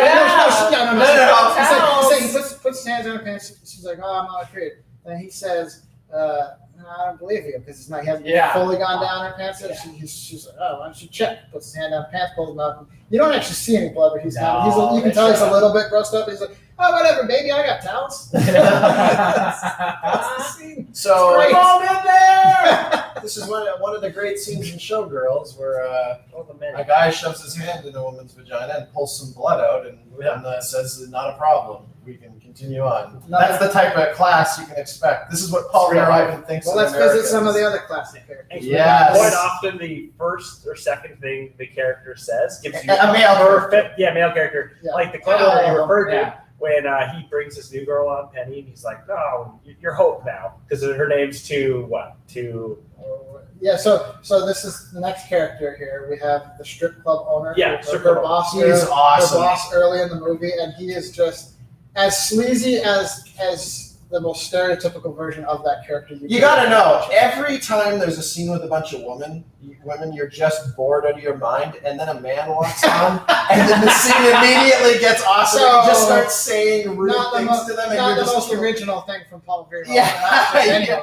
puts his hands on her pants. She's like, oh, I'm on my period. And he says, no, I don't believe you, because he hasn't fully gone down her pants. Yeah. She's like, oh, why don't you check? Puts his hand down her pants, pulls them up. You don't actually see any blood, but you can tell he's a little bit grossed up. He's like, oh, whatever, baby, I got towels. That's the scene. So, come in there! This is one of the great scenes in Showgirls where a guy shoves his hand in a woman's vagina and pulls some blood out and says, not a problem. We can continue on. That's the type of class you can expect. This is what Paul Verhoeven thinks. Well, let's visit some of the other classic characters. Yes. Quite often, the first or second thing the character says gives you a male character. Male character. Yeah. Like the clever one you referred to, when he brings this new girl on, Penny, and he's like, "No, you're Hope now," because her name's Yeah, so this is the next character here. We have the strip club owner. Yeah, her strip club. boss. He's awesome. Her boss early in the movie, and he is just as sleazy as the most stereotypical version of that character. You gotta know, every time there's a scene with a bunch of women, you're just bored out of your mind, and then a man walks on, and then the scene immediately gets awesome. So, and you just start saying rude things to them, and not you're the just most original thing from Paul Beard. Yeah.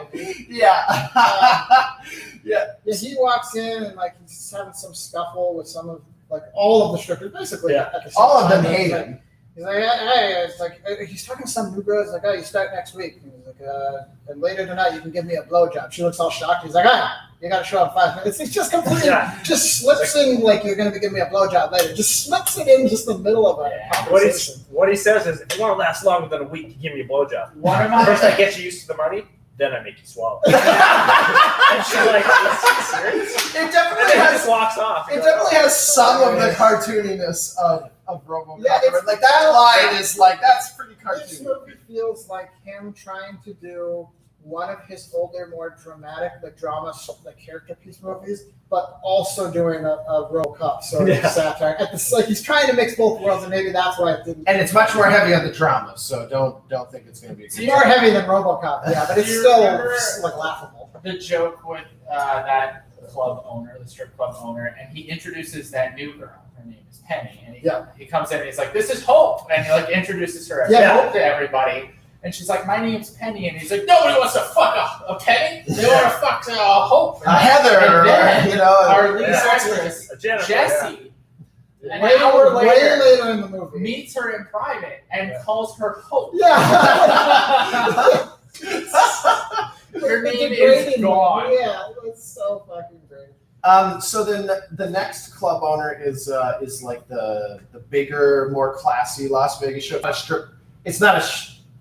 Yeah, he walks in and like he's having some scuffle with some of like all of the strippers, basically. Yeah. At the same All of them time. hate Like, him. he's like, hey, it's like he's talking to some new girl. He's like, oh, you start next week. And he's like, and later tonight you can give me a blowjob. She looks all shocked. He's like, you got to show up 5 minutes. It's just completely just slips in like you're going to be giving me a blowjob later. Just slips it in just the middle of a conversation. What he says is, if you want to last longer than a week, you give me a blowjob. First, I get you used to the money, then I make you swallow. And she's like, is he serious? It definitely And then he has. just walks off. It definitely has some of the cartooniness of RoboCop. Yeah, it's- like that line is like that's pretty This cartoony. movie feels like him trying to do one of his older, more dramatic, like drama, like character piece movies, but also doing a RoboCop sort of satire. Like he's trying to mix both worlds, and maybe that's why it didn't. And it's much more heavy on the drama, so don't think it's going to be. It's more heavy than RoboCop, yeah, but it's Do you still remember like laughable. the joke with that club owner, the strip club owner, and he introduces that new girl. Her name is Penny, and he comes in and he's like, "This is Hope," and he like introduces her as Hope to everybody. And she's like, "My name's Penny," and he's like, "Nobody wants to fuck a Penny. They want to fuck Hope." Heather, and then, you know, our lead actress Jessie, an hour Way later in the movie, meets her in private and calls her Hope. Yeah. Her name is gone. Yeah, it's so fucking great. So then the next club owner is like the bigger, more classy Las Vegas show. It's not a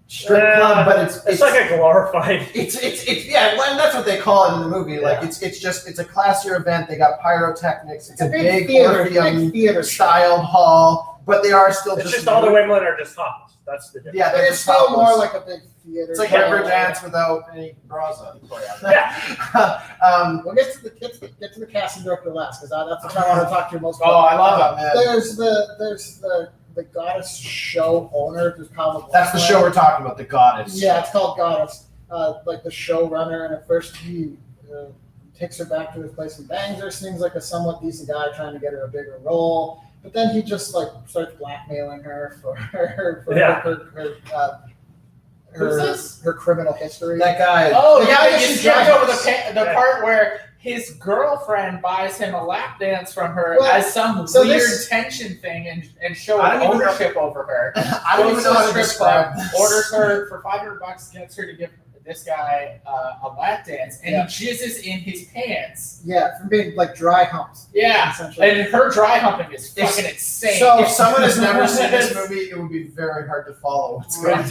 strip club, but it's like a glorified. It's well, that's what they call it in the movie. Like it's a classier event. They got pyrotechnics. It's a big theater styled hall, but they are still It's just all the women are just hot. That's the difference. Yeah, But they're it's just still topless. more like a big theater. It's like River Dance without any bras on. Yeah. We'll get to the casting director last because that's what I want to talk to you most about. Oh, I love it. There's the Goddess show owner who's probably That's the show we're talking about, the Goddess. Yeah, it's called Goddess. Like the showrunner, and at first he takes her back to his place and bangs her. Seems like a somewhat decent guy trying to get her a bigger role, but then he just like starts blackmailing her for her criminal history. That guy. Oh The guy yeah, that you she skipped over drives. the part where his girlfriend buys him a lap dance from her Well, as some so weird this- tension thing and show I don't even ownership over her. I don't even Goes to know how the to strip describe club, this. orders her for $500, gets her to give this guy a lap dance, and he jizzes in his pants. Yeah, from being like dry humps. Yeah, Essentially. and her dry humping is fucking insane. So- If someone has never seen this movie, it would be very hard to follow what's going on.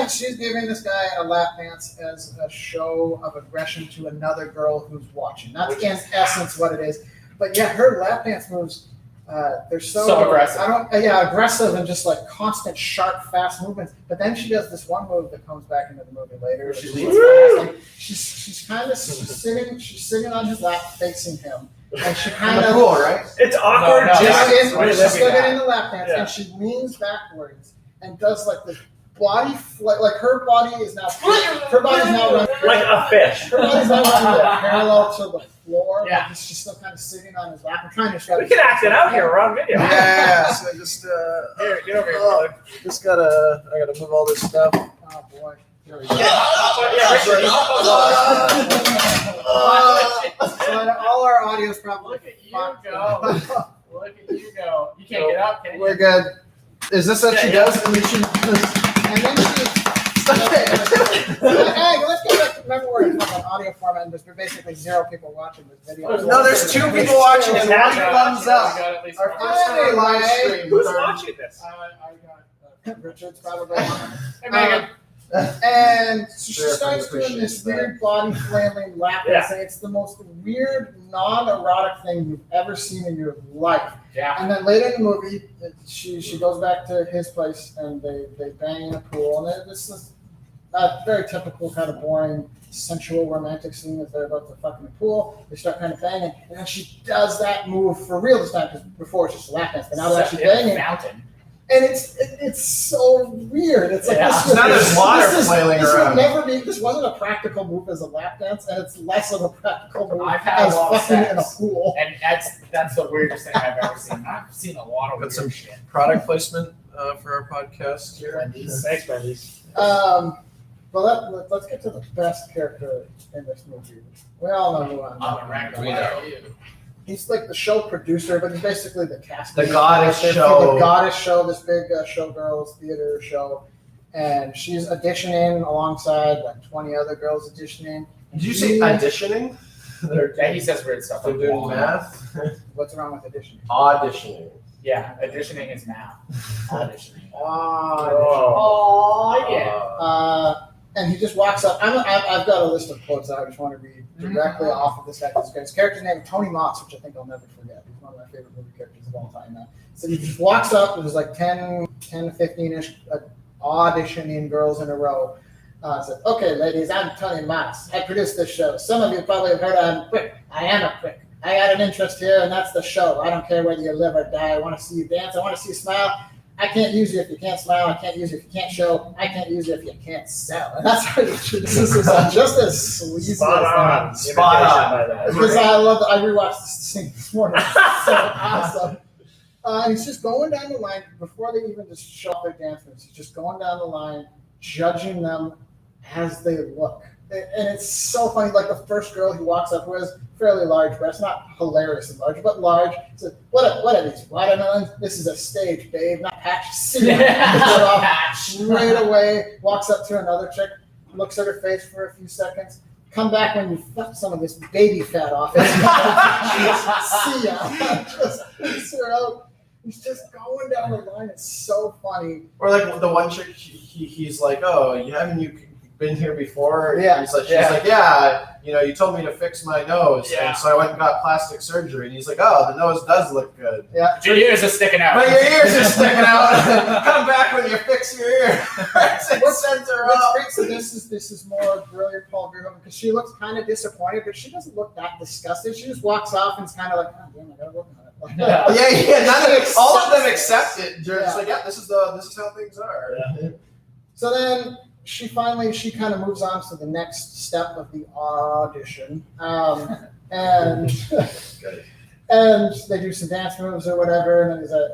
She's giving this guy a lap dance as a show of aggression to another girl who's watching. That's in essence what it is. But yeah, her lap dance moves, they're so aggressive. Aggressive and just like constant, sharp, fast movements. But then she does this one move that comes back into the movie later. She which leans is fast. She's kind of sitting on his lap facing him, and she kind In the of pool, right? It's awkward. No, just no, she's still getting the lap dance, Yeah. and she leans backwards and does like this body like her body is now running like a fish. her body's now running parallel to the floor. Yeah. Like she's still kind of sitting on his lap. I'm trying to show We can act it out here. We're on video. Yeah, so I just Here, get over here, Oh. brother. I gotta move all this stuff. Oh boy. Here we go. Yeah, Richard, So all our audio is probably Look at you go. Look at you go. You can't get up, can you? We're good. Is this what she does? And then she and then she hey, let's get back to remember we're in an audio format and there's basically 0 people watching this video. No, there's 2 people watching and 1 thumbs up. At least Our one. first ever live stream. Who's with our- watching this? I got Richard's probably on. Hey, Megan. And so she Sure, starts pretty doing this appreciate weird body flailing lap dance, and it's the most weird, non-erotic thing you've ever seen in your life. Yeah. And then later in the movie, she goes back to his place, and they bang in a pool, and this is a very typical kind of boring, sensual, romantic scene as they're about to fuck in the pool. They start kind of banging, and then she does that move for real this time, because before it's just a lap dance, but now they're actually banging. Mountain. And it's so weird. It's like So now there's water flailing around. This wasn't a practical move as a lap dance, and it's less of a practical move I've had as a lot of fucking in a sex. pool. And that's the weirdest thing I've ever seen. I've seen a lot of Got weird some shit. product placement for our podcast here. Wendy's. Thanks, Wendy's. Well, let's get to the best character in this movie. We all know who I'm On the talking record. about. We know. He's like the show producer, but he's basically the casting. The goddess director show. for the goddess show, this big Showgirls theater show. And she's auditioning alongside like 20 other girls auditioning. Did you say auditioning? Yeah, he says weird stuff. They're Like doing wand. math. What's wrong with auditioning? Auditioning. Yeah, auditioning is math. Auditioning. Oh. Oh yeah. And he just walks up. I've got a list of quotes that I just want to read directly off of this guy. His character's name is Tony Moss, which I think I'll never forget. He's one of my favorite movie characters of all time now. So he just walks up, there's like 10 to 15-ish auditioning girls in a row. Said, okay, ladies, I'm Tony Moss. I produce this show. Some of you probably have heard I'm quick. I am a quick. I got an interest here, and that's the show. I don't care whether you live or die. I want to see you dance. I want to see you smile. I can't use you if you can't smile. I can't use you if you can't show. I can't use you if you can't sell. And that's how he introduces himself. Just as sleazy as Spot that. on. Spot Imitation on. by that. Because I rewatched this scene this morning. It's so awesome. And he's just going down the line before they even just show up their dance moves. He's just going down the line, judging them as they look. And it's so funny. Like the first girl he walks up with, fairly large breasts, not hilarious and large, but large. He said, what are these, watermelons? This is a stage, babe, not patches. See ya. Gets her off right away, walks up to another chick, looks at her face for a few seconds. Come back when you fuck some of this baby fat off. See ya. Just picks her out. He's just going down the line. It's so funny. Or like the one chick, he's like, oh, haven't you been here before? Yeah. She's like, yeah. You told me to fix my nose, Yeah. and so I went and got plastic surgery. And he's like, oh, the nose does look good. Yeah. Your ears are sticking out. But your ears are sticking out. Come back when you fix your ear. Sends her What's up. great, so this is more brilliant Paul Verhoeven, because she looks kind of disappointed, but she doesn't look that disgusted. She just walks off and is kind of like, oh, damn, I gotta work on it. Yeah. All of them accept it. They're just Yeah. like, yeah, this is how things are. Yeah. So then she kind of moves on to the next step of the audition, and and they do some dance moves or whatever, and then he's like,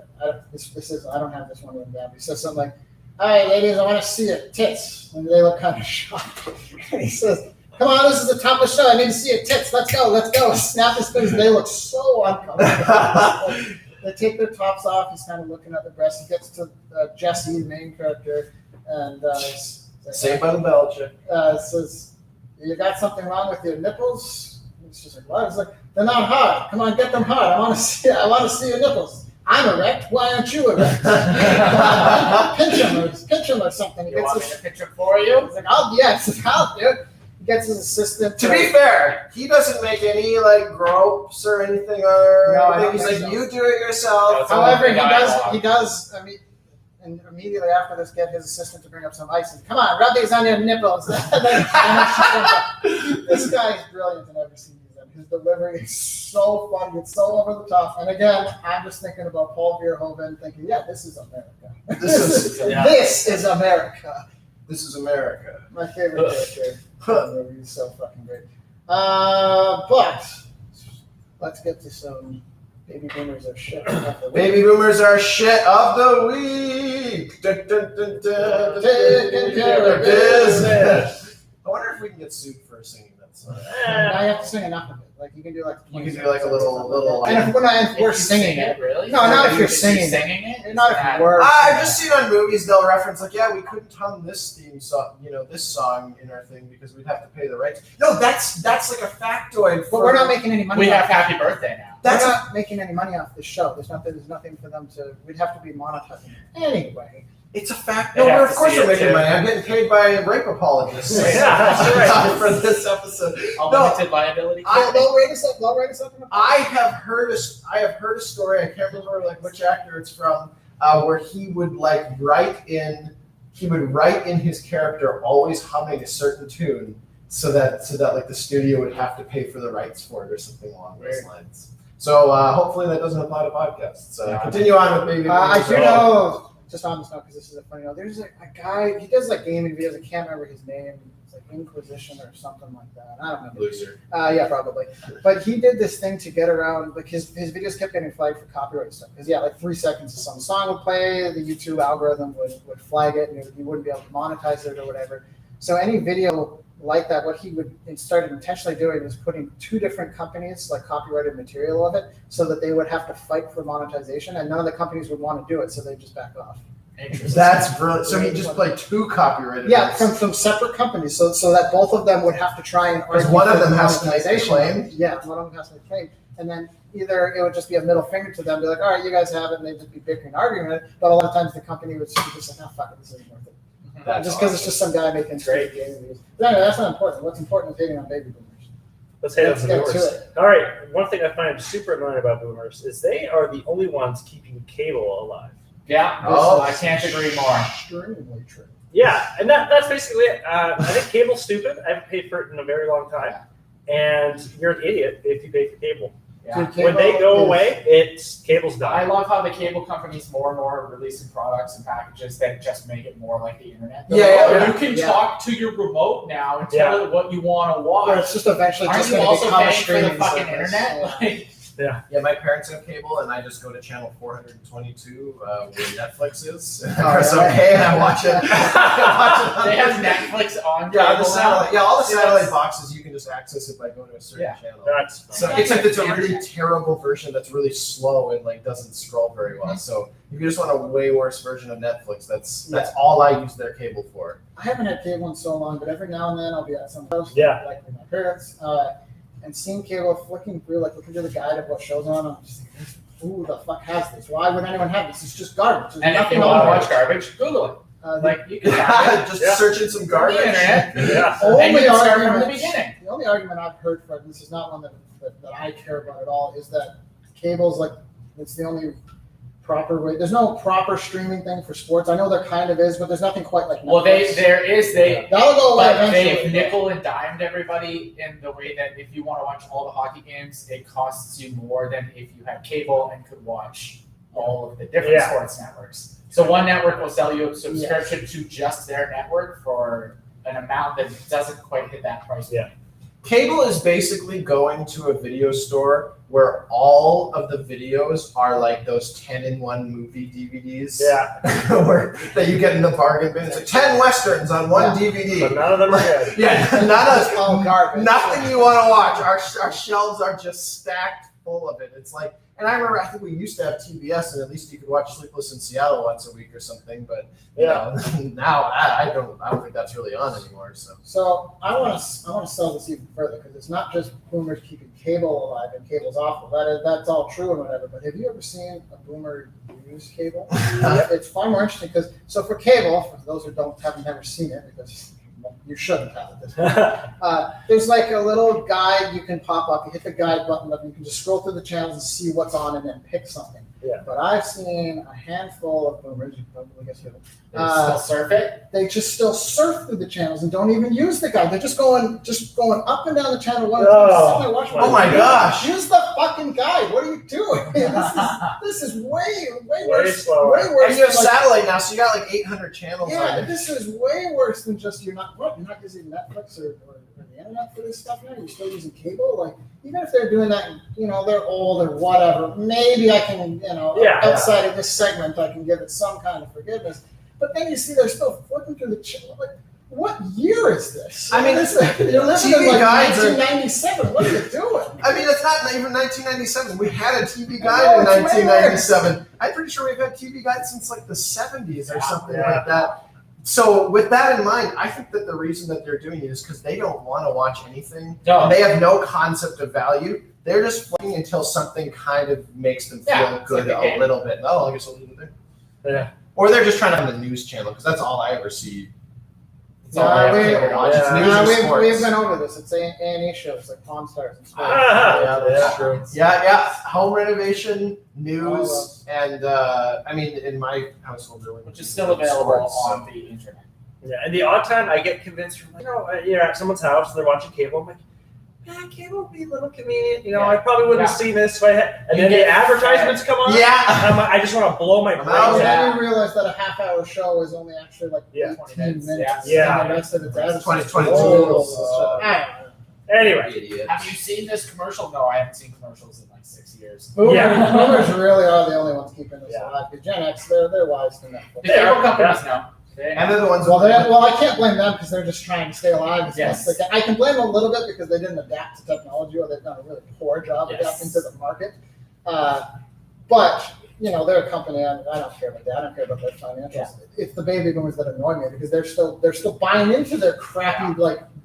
I don't have this one written down. He says something like, all right, ladies, I want to see your tits, and they look kind of shocked. And he says, come on, this is the top of the show. I need to see your tits. Let's go. Snap his fingers. They look so uncomfortable. They take their tops off. He's kind of looking at the breasts. He gets to Jesse, the main character, and Saved by the Bell chick. says, you got something wrong with your nipples? It's just like, what? It's like, they're not hard. Come on, get them hard. I want to see your nipples. I'm erect. Why aren't you erect? Pinch him or something. He You gets want me his, to picture for you? he's like, I'll do it. He gets his assistant. To be fair, he doesn't make any gropes or anything or No, I anything. don't He's think like, so. you do it yourself. That's However, he Dialogue. does, I mean, and immediately after this, get his assistant to bring up some ice. And, come on, rub these on your nipples. This guy is brilliant in every scene he's in. His delivery is so funny. It's so over the top. And again, I'm just thinking about Paul Verhoeven, thinking, yeah, this is America. This is America. This is America. My favorite character. The movie is so fucking great. But let's get to some baby boomers are shit. Baby boomers are shit of the week. Dun, dun, dun, dun. Taking care of business. I wonder if we can get sued for singing that song. Now you have to sing enough of it. Like you can do like You can do like a little. And if we're singing it, really? No, not if you're If singing it. it. not if we're. I've just seen on movies they'll reference like, yeah, we couldn't hum this theme song, this song in our thing because we'd have to pay the rights. No, that's like a factoid. But we're not making any money. We have off Happy Birthday now. We're not making any money off this show. There's nothing for them to. We'd have to be monetizing anyway. It's a fact. They No, have of to course see we're it, making too. money. I'm getting paid by rape apologists that's right. for this episode. Unlimited liability. They'll write us up. They'll write us up. In I have heard a story. I can't remember like which actor it's from, where he would like write in his character always humming a certain tune, so that like the studio would have to pay for the rights for it or something along those lines. So hopefully that doesn't apply to podcasts. Continue on with Baby. I do know. Just on this note, because this is a funny note. There's like a guy. He does like gaming videos. I can't remember his name. It's like Inquisition or something like that. I don't remember. Loser. Yeah, probably. But he did this thing to get around. Like his videos kept getting flagged for copyright stuff. Because like 3 seconds of some song would play, the YouTube algorithm would flag it, and you wouldn't be able to monetize it or whatever. So any video like that, what he would started intentionally doing was putting 2 different companies like copyrighted material of it, so that they would have to fight for monetization, and none of the companies would want to do it, so they just back off. That's brilliant. So he just played 2 copyrighted. Yeah, from separate companies, so that both of them would have to try and argue one of for them the has to make the monetization. claim. Yeah, one of them has to make a claim, and then either it would just be a middle finger to them, be like, all right, you guys have it, and they'd just be bickering, arguing it. But a lot of times the company would just like, oh fuck it, this isn't worth it. Just because it's just some guy making great gaming videos. But anyway, that's not important. What's important is hating on baby boomers. Let's hit on Let's some get boomers. to it. All right. One thing I find super annoying about boomers is they are the only ones keeping cable alive. Yeah, Oh. I can't agree more. Extremely true. Yeah, and that's basically it. I think cable's stupid. I haven't paid for it in a very long time. And you're an idiot if you pay for cable. Yeah. Dude, When they cable go is- away, cable's I done. love how the cable companies more and more are releasing products and packages that just make it more like the internet. Yeah, They're like, yeah, you can yeah. talk to your remote now and tell it what you want to watch. Or it's just eventually Aren't just you going to also become a paying for the streaming fucking service. internet? Yeah. Like, Yeah, my parents have cable, and I just go to channel 422 where Netflix is. Oh, It's yeah. okay, and I watch it. I watch it they have on- Netflix on Yeah, cable the satellite. Yeah, all the now. satellite boxes you can just access it by going to a certain Yeah. channel. That's So except it's a really terrible version that's really slow and like doesn't scroll very well. So if you just want a way worse version of Netflix, that's all I use their cable for. I haven't had cable in so long, but every now and then I'll be at some house, Yeah. like with my parents, and seeing cable, flicking through, like looking through the guide of what shows on, I'm just like, who the fuck has this? Why would anyone have this? It's just garbage. There's And if nothing you want to on watch garbage, Google it. it. Like you can find it Just Yeah. searching some on garbage. the internet. Yeah. the And you only can start from the argument, beginning. the only argument I've heard for it, and this is not one that I care about at all, is that cable's like, it's the only proper way. There's no proper streaming thing for sports. I know there kind of is, but there's nothing quite like Well, Netflix. that'll That'll go away but they've eventually. nickel and dimed everybody in the way that if you want to watch all the hockey games, it costs you more than if you had cable and could watch all of the different Yeah. sports networks. So one network will sell you a subscription to just their network for an amount that doesn't quite hit that price. Yeah. Cable is basically going to a video store where all of the videos are like those 10-in-1 movie DVDs. Yeah. where, that you get in the bargain bin. It's like 10 westerns on one But DVD. none of them are good. Yeah, It's all garbage. nothing you want to watch. Our shelves are just stacked full of it. It's like, and I remember, I think we used to have TBS, and at least you could watch Sleepless in Seattle once a week or something. But you know, now I don't think that's really on anymore. So I want to sell this even further, because it's not just boomers keeping cable alive and cable's awful. That's all true and whatever. But have you ever seen a boomer use cable? It's far more interesting because for cable, for those who haven't never seen it, because you shouldn't have at this point. There's like a little guide you can pop up. You hit the guide button, you can just scroll through the channels and see what's on and then pick something. Yeah. But I've seen a handful of boomers, you probably guess who, Still surf it. they just still surf through the channels and don't even use the guide. They're just going up and down the channel one. Oh my gosh. Use the fucking guide. What are you doing? This is way worse. slower. Way worse. And you have than, like, satellite now, so you got like 800 channels on yeah, it. this is way worse than just you're not using Netflix or the internet for this stuff now. You're still using cable. Like even if they're doing that, they're old or whatever. Maybe I can, outside of this segment, I can give it some kind of forgiveness. But then you see they're still flipping through the channel. Like, what year is this? I mean, you're living TV in like guides are- 1997. What are you doing? I mean, it's not even 1997. We had a TV guide in know, it's way 1997. I'm pretty sure we've had TV guides since like the 70s or something like that. So with that in mind, I think that the reason that they're doing it is because they don't want to watch anything. No. And they have no concept of value. They're just flicking until something kind of makes them feel Yeah, it's good like a a game. little bit. Oh, I guess I'll leave it there. Yeah. Or they're just trying to have a news channel because that's all I ever see. That's all No, I we- ever watch. It's yeah. news and we've sports. been over this. It's A&E shows like Pawn Stars and sports. Yeah, that's true. Yeah. Yeah. Home renovation, All news, those. and I mean, in my household, there Which is still available sports, on the internet. Yeah, and the odd time I get convinced from you're at someone's house, they're watching cable. I'm like, man, cable would be a little convenient. Yeah. I probably wouldn't have seen this if I had. And You then the get- advertisements come on. Yeah. I'm like, I just want to blow my brains Oh, And out. then you realize that a half-hour show is only actually like Yeah. 18 minutes. Yeah. And the rest of it's advertised. 2022. Oh, I don't know. Anyway, Idiot. Have you seen this commercial? No, I haven't seen commercials in like 6 years. Boomers, Yeah. boomers really are the only ones keeping this Yeah. alive. The Gen X, they're wise to that. The cable companies know. And they're the ones. Well, I can't blame them because they're just trying to stay alive as Yes. best they can. I can blame them a little bit because they didn't adapt to technology, or they've done a really poor job Yes. adapting to the market. But they're a company. I don't care about that. I don't care about their financials. Yeah. It's the baby boomers that annoy me because they're still buying into their crappy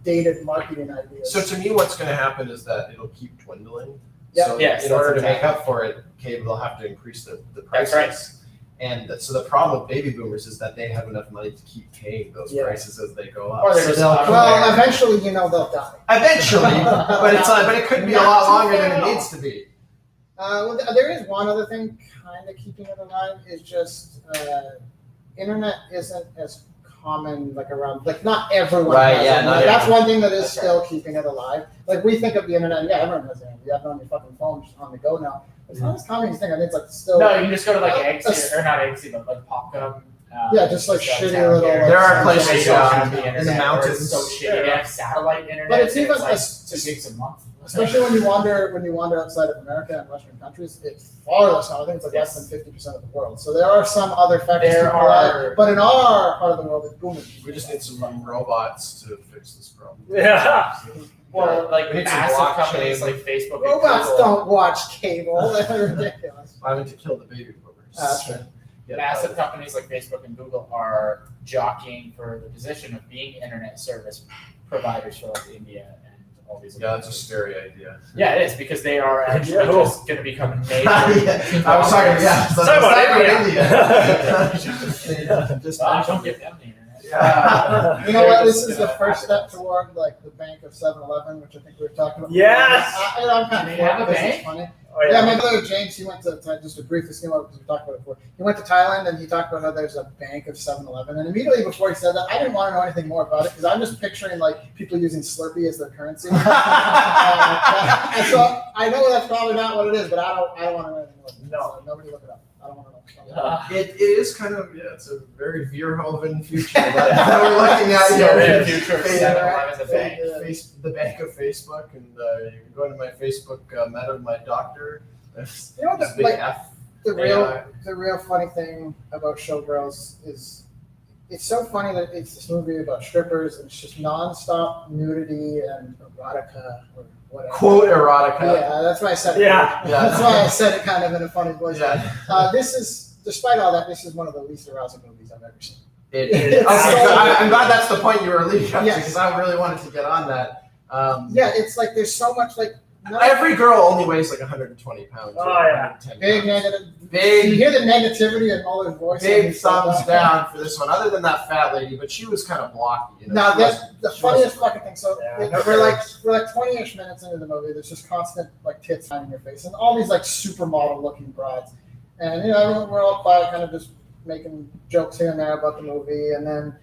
dated marketing ideas. So to me, what's going to happen is that it'll keep dwindling. Yeah. So Yes, in order to that's make up for it, cable will have to increase the That's prices. right. And so the problem with baby boomers is that they have enough money to keep paying those Yeah. prices as they go up. Or they're So just they'll- out well, eventually, they'll die. eventually, but it could be a Not lot too longer far than it off. needs to be. There is one other thing kind of keeping it alive is just internet isn't as common around not everyone Right, has yeah, it. not That's everyone. one thing that is That's still keeping it alive. We think of the internet, yeah, everyone has it. You have it on your fucking phone just on the go now. It's not as common as you think. I think it's still No, you can just go to Well, Eggsy, or not Eggsy, but Popcom. Yeah, just downtown shitty little, here. There are So you places don't have in the the internet where mountains. It's so shitty. They have satellite internet. But it's and even like a- 2 gigs a month. especially when you wander outside of America and Western countries, it's far less now. I think it's less than 50% of the world. So there are some other factors There to apply, are- but in our part of the world, it's booming. We just need some robots to fix this problem. Yeah. Well, We need some massive blockchain. companies like Facebook and Robots Google, don't watch cable. They're ridiculous. I mean, to kill the baby boomers. That's true. Yeah, massive companies like Facebook and Google are jockeying for the position of being internet service providers for India and all these. Yeah, other that's a countries. scary idea. Yeah, it is because they are actually Yeah. just going to become major. Yeah, I was talking, yeah. So Talk about India. Just Don't give them the internet. Yeah. You know They're what? This just is the gonna first step happen. toward the bank of 7-Eleven, which I think we were talking about. Yes! I'm kind Do of they have a this is bank? funny. Oh, Yeah, my brother James, he went to just to briefly skim over because we talked about it before. He went to Thailand and he talked about how there's a bank of 7-Eleven. And immediately before he said that, I didn't want to know anything more about it because I'm just picturing people using Slurpee as their currency. And so I know that's probably not what it is, but I don't want to know anything more. No. So nobody look it up. I don't want to know. It is kind of, it's a very Verhoeven future. But we're looking at So yeah, the future of Yeah. 7-Eleven, the bank. the bank of Facebook, and you can go to my Facebook Meta My Doctor. That's You know what big the, F. the real funny thing about Showgirls is it's so funny that it's this movie about strippers and it's just nonstop nudity and erotica or whatever. Quote erotica. Yeah, that's why I said it. Yeah. That's why I said it kind of in a funny voice. Yeah. This is, despite all that, this is one of the least arousing movies I've ever seen. It, It's okay, so- I'm glad that's the point you were leading up to Yes. because I really wanted to get on that. Yeah, it's there's so much Every girl only weighs 120 pounds. or Oh, yeah. 110 big pounds. negative. You Big, hear the negativity in Muller's voice. when he big said thumbs that. down for this one. Other than that fat lady, but she was kind of blocky. Now, She that's wasn't- the she funniest wasn't- fucking thing. So Yeah. we're 20-ish minutes into the movie. There's just constant tits on your face, and all these supermodel looking brides, and we're all quiet, kind of just making jokes here and there about the movie, and then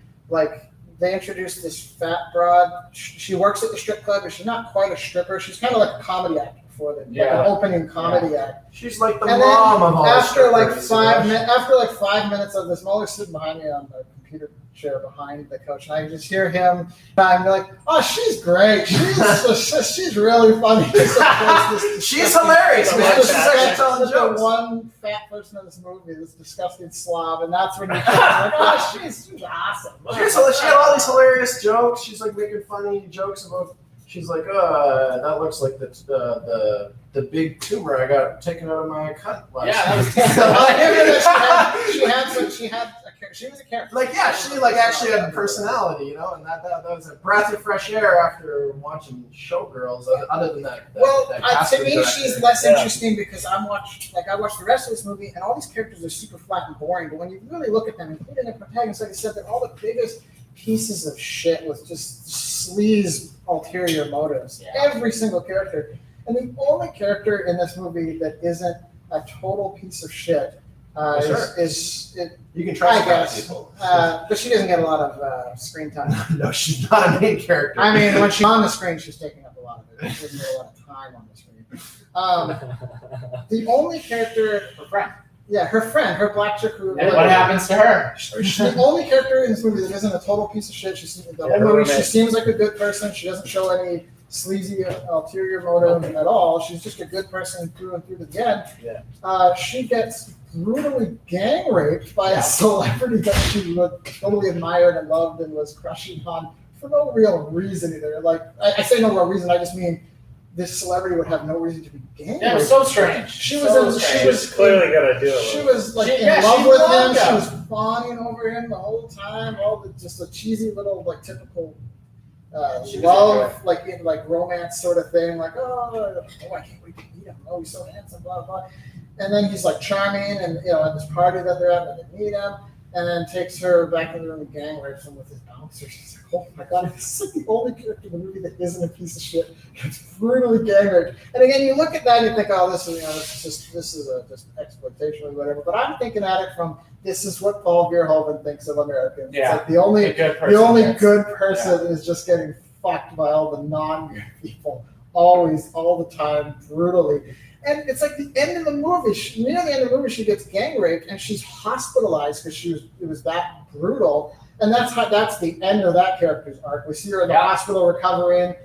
they introduced this fat broad. She works at the strip club, but she's not quite a stripper. She's kind of like a comedy actor before the Yeah. an opening comedy act. She's like the And mom of all After the strippers, after 5 minutes of this, Muller's sitting behind me on the computer chair behind the coach, and I just hear him. And I'm like, "Oh, she's great. She's really funny." She's hilarious, man. She's She's actually telling the jokes. one fat person in this movie, this disgusting slob, and that's when you're like, "Oh, she's awesome." She had all these hilarious jokes. She's making funny jokes about. She's like, that looks like the big tumor I got taken out of my cunt last Yeah, that week." I remember that she had a She was a character. Like, yeah, she like actually had personality, you know, and that was a breath of fresh air after watching Showgirls. Other than that, to me, she's less interesting because I watched the rest of this movie, and all these characters are super flat and boring. But when you really look at them, including the protagonist, like I said, they're all the biggest pieces of shit with just sleaze ulterior motives. Yeah. Every single character, and the only character in this movie that isn't a total piece of shit. Is you can trust I guess, people. but she doesn't get a lot of screen time. No, she's not a main character. I mean, when she's on the screen, she's taking up a lot of it. She doesn't get a lot of time on the screen. The only character, Her friend. yeah, her friend, her black chick who. And what happens to her? She's the only character in this movie that isn't a total piece of shit. The whole movie, she seems like a good person. She doesn't show any sleazy ulterior motive at all. She's just a good person through and through to the end. Yeah. She gets brutally gang raped by a celebrity that she totally admired and loved and was crushing on for no real reason either. Like I say no real reason, I just mean this celebrity would have no reason to be gang raped. Yeah, it was so strange. She was clearly gonna do it. She was like in love with him. She was fawning over him the whole time. Just a cheesy little like typical love, like romance sort of thing. Like oh, I can't wait to meet him. Oh, he's so handsome. Blah blah. And then he's like charming, and at this party that they're at, and they meet him, and then takes her back in the room and gang rapes him with his bouncer. She's like, oh my god, this is like the only character in the movie that isn't a piece of shit. It's brutally gang raped. And again, you look at that and you think, oh, this is just exploitation or whatever. But I'm thinking at it from this is what Paul Verhoeven thinks of Americans. Yeah. It's like the only good person is just getting fucked by all the non-good people, always, all the time, brutally. And it's like the end of the movie. Near the end of the movie, she gets gang raped and she's hospitalized because it was that brutal. And that's the end of that character's arc. We see her in the hospital recovering.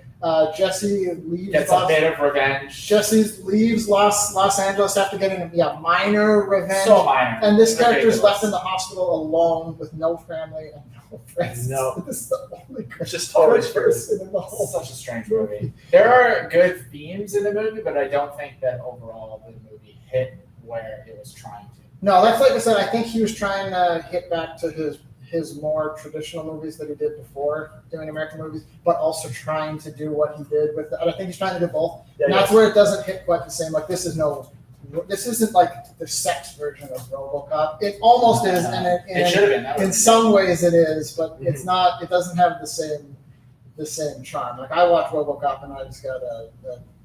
Jesse leaves. Gets a bit of revenge. Jesse leaves Los Angeles after getting minor revenge. So minor. And this character's left in the hospital alone with no family and no friends. No. This is the only just totally person in the whole. It's such a strange movie. There are good themes in the movie, but I don't think that overall the movie hit where it was trying to. No, that's like I said. I think he was trying to hit back to his more traditional movies that he did before doing American movies, but also trying to do what he did with it. I think he's trying to do both. Yeah, and that's where it doesn't hit quite the same. Like this isn't like the sex version of RoboCop. It almost is, and It should have been. in some ways it is, but it's not. It doesn't have the same charm. Like I watch RoboCop and I just got a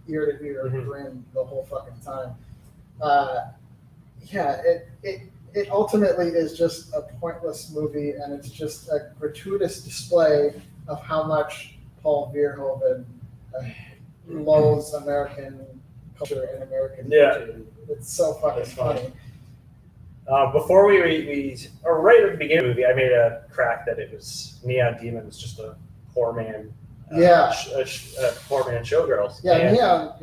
ear to ear grin the whole fucking time. It ultimately is just a pointless movie, and it's just a gratuitous display of how much Paul Verhoeven loathes American culture and American culture. It's so fucking funny. Before we or right at the beginning of the movie, I made a crack that it was Neon Demon was just a poor man. Poor man Showgirls. Yeah,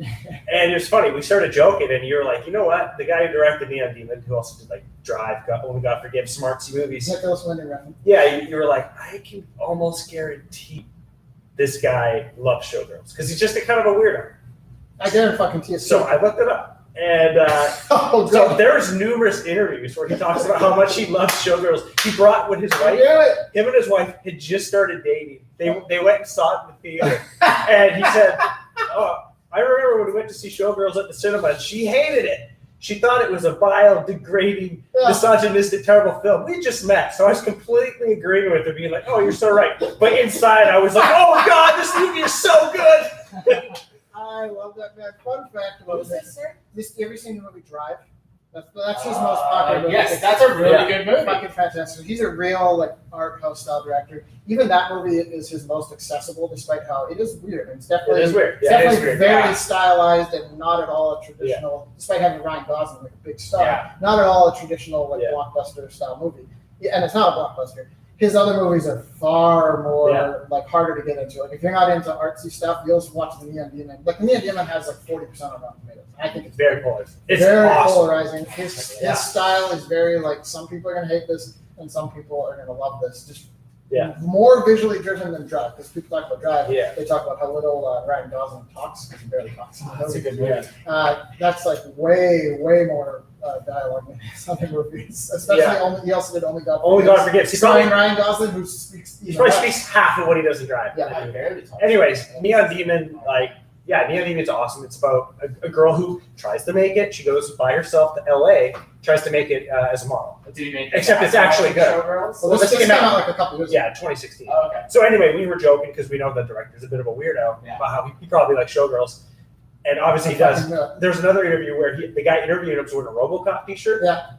And it was funny. We started joking, and you were like, you know what? The guy who directed Neon Demon, who also did like Drive, Only God Forgive, Smartsy movies. Nicholas Winding Refn. Yeah, you were like, I can almost guarantee this guy loves Showgirls because he's just a kind of a weirdo. I guarantee fucking you. So I looked it up. And so there's numerous interviews where he talks about how much he loves Showgirls. He brought with his wife. Him and his wife had just started dating. They went and saw it in the theater. And he said, oh, I remember when we went to see Showgirls at the cinema, and she hated it. She thought it was a vile, degrading, misogynistic, terrible film. We just met, so I was completely agreeing with her, being like, oh, you're so right. But inside, I was like, oh, God, this movie is so good. I love that, man. Fun fact about this. You ever seen the movie Drive? That's his most popular movie. Yes, that's a really good movie. Fucking fantastic. He's a real art house style director. Even that movie is his most accessible, despite how it is weird. It's definitely very stylized and not at all a traditional. Despite having Ryan Gosling like a big star, not at all a traditional blockbuster style movie. Yeah, and it's not a blockbuster. His other movies are far more harder to get into. Like if you're not into artsy stuff, you'll just watch The Neon Demon. Like The Neon Demon has like 40% on Rotten Tomatoes. I think it's very polarizing. It's very awesome. Polarizing. His style is very some people are gonna hate this and some people are gonna love this. Just more visually driven than Drive. Because people talk about Drive, they talk about how little Ryan Gosling talks because he barely talks. That's a good movie. That's like way more dialogue in some of the movies, especially he also did Only God Only God Forgives. He's starring Ryan Gosling, who speaks. He probably speaks half of what he does in Drive. Yeah. Anyways, Neon Demon, Neon Demon's awesome. It's about a girl who tries to make it. She goes by herself to LA, tries to make it as a model. Did he make Except it's actually good. Showgirls? Well, this came out like a couple years ago. Yeah, 2016. Oh, okay. So anyway, we were joking because we know the director's a bit of a weirdo about how he probably likes Showgirls. And obviously he does. There's another interview where the guy interviewed him was wearing a RoboCop t-shirt. Yeah.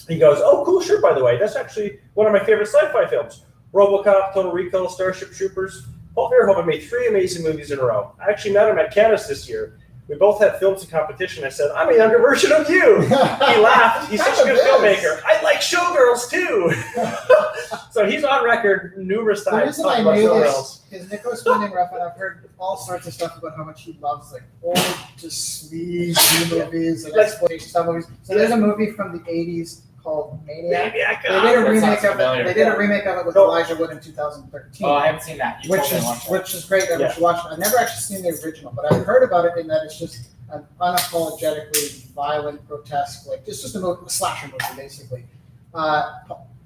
He goes, "Oh, cool shirt, by the way. That's actually one of my favorite sci-fi films. RoboCop, Total Recall, Starship Troopers. Paul Verhoeven made 3 amazing movies in a row. I actually met him at Cannes this year. We both had films in competition. I said, I'm a younger version of you." He laughed. He's such a good filmmaker. I like Showgirls too. So he's on record numerous times talking about Showgirls. Is Nicholas Winding Refn. I've heard all sorts of stuff about how much he loves like old, just sleaze movies and exploitation style movies. So there's a movie from the '80s called Maniac. They did a remake of it. They did a remake of it with Elijah Wood in 2013. Oh, I haven't seen that. Which is great. I should watch it. I've never actually seen the original, but I've heard about it in that it's just an unapologetically violent, grotesque, it's just a slasher movie basically.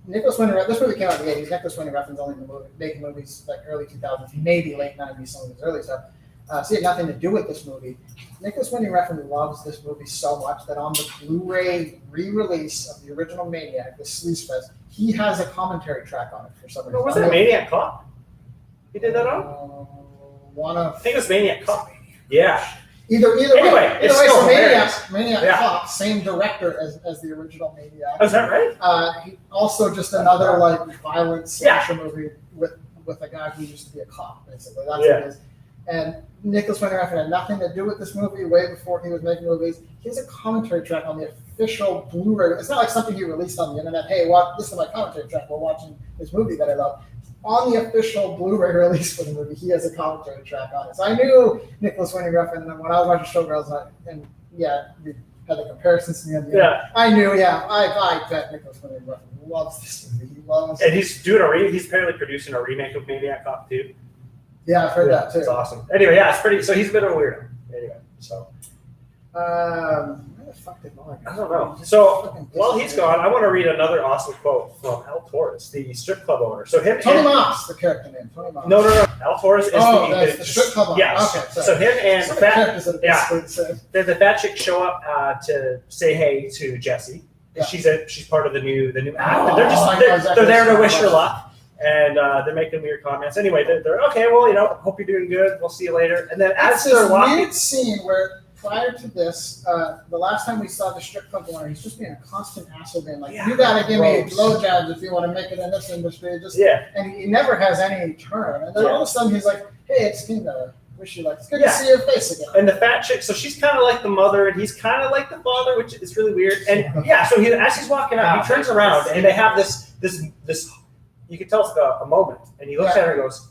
Nicholas Winding Refn. This movie came out in the '80s. Nicholas Winding Refn's only making movies like early 2000s, maybe late '90s, some of his early stuff. So he had nothing to do with this movie. Nicholas Winding Refn loves this movie so much that on the Blu-ray re-release of the original Maniac, the Sleaze Fest, he has a commentary track on it for some reason. Was that Maniac Cop? He did that on? I think it was Maniac Cop. Yeah. Either Anyway, way, still so hilarious. Maniac Cop, same director as the original Maniac. Oh, is that right? He also just another violent slasher movie with a guy who used to be a cop, basically. That's what it is. And Nicholas Winding Refn had nothing to do with this movie way before he was making movies. He has a commentary track on the official Blu-ray. It's not like something he released on the internet. Hey, this is my commentary track. We're watching this movie that I love. On the official Blu-ray release for the movie, he has a commentary track on it. So I knew Nicholas Winding Refn, and when I was watching Showgirls, we had the comparisons to the end. Yeah. I knew, I bet Nicholas Winding Refn loves this movie. He loves it. And he's doing he's apparently producing a remake of Maniac Cop too. Yeah, I've heard that too. It's awesome. Anyway, it's pretty. So he's a bit of a weirdo. Anyway, so. Where the fuck did Mark go? I don't know. So while he's gone, I want to read another awesome quote from Al Torres, the strip club owner. So Tony Moss, the character name. Tony Moss. No. Al Torres is the strip club owner. Yeah. Okay. Sorry. So him and the fat chick show up to say hey to Jessie. Yeah. She's part of the new act. And they're there to wish her luck. And they're making weird comments. Anyway, they're okay. Well, hope you're doing good. We'll see you later. And then as they're walking, weird scene where prior to this, the last time we saw the strip club owner, he's just being a constant asshole, being like, "You gotta give me blowjobs if you want to make it in this industry." And he never has any turn. And then all of a sudden, he's like, "Hey, it's Kinga. Wish you luck. It's good to see your face again." And the fat chick, so she's kind of like the mother, and he's kind of like the father, which is really weird. And so as he's walking out, he turns around, and they have this. You can tell it's a moment, and he looks at her and goes,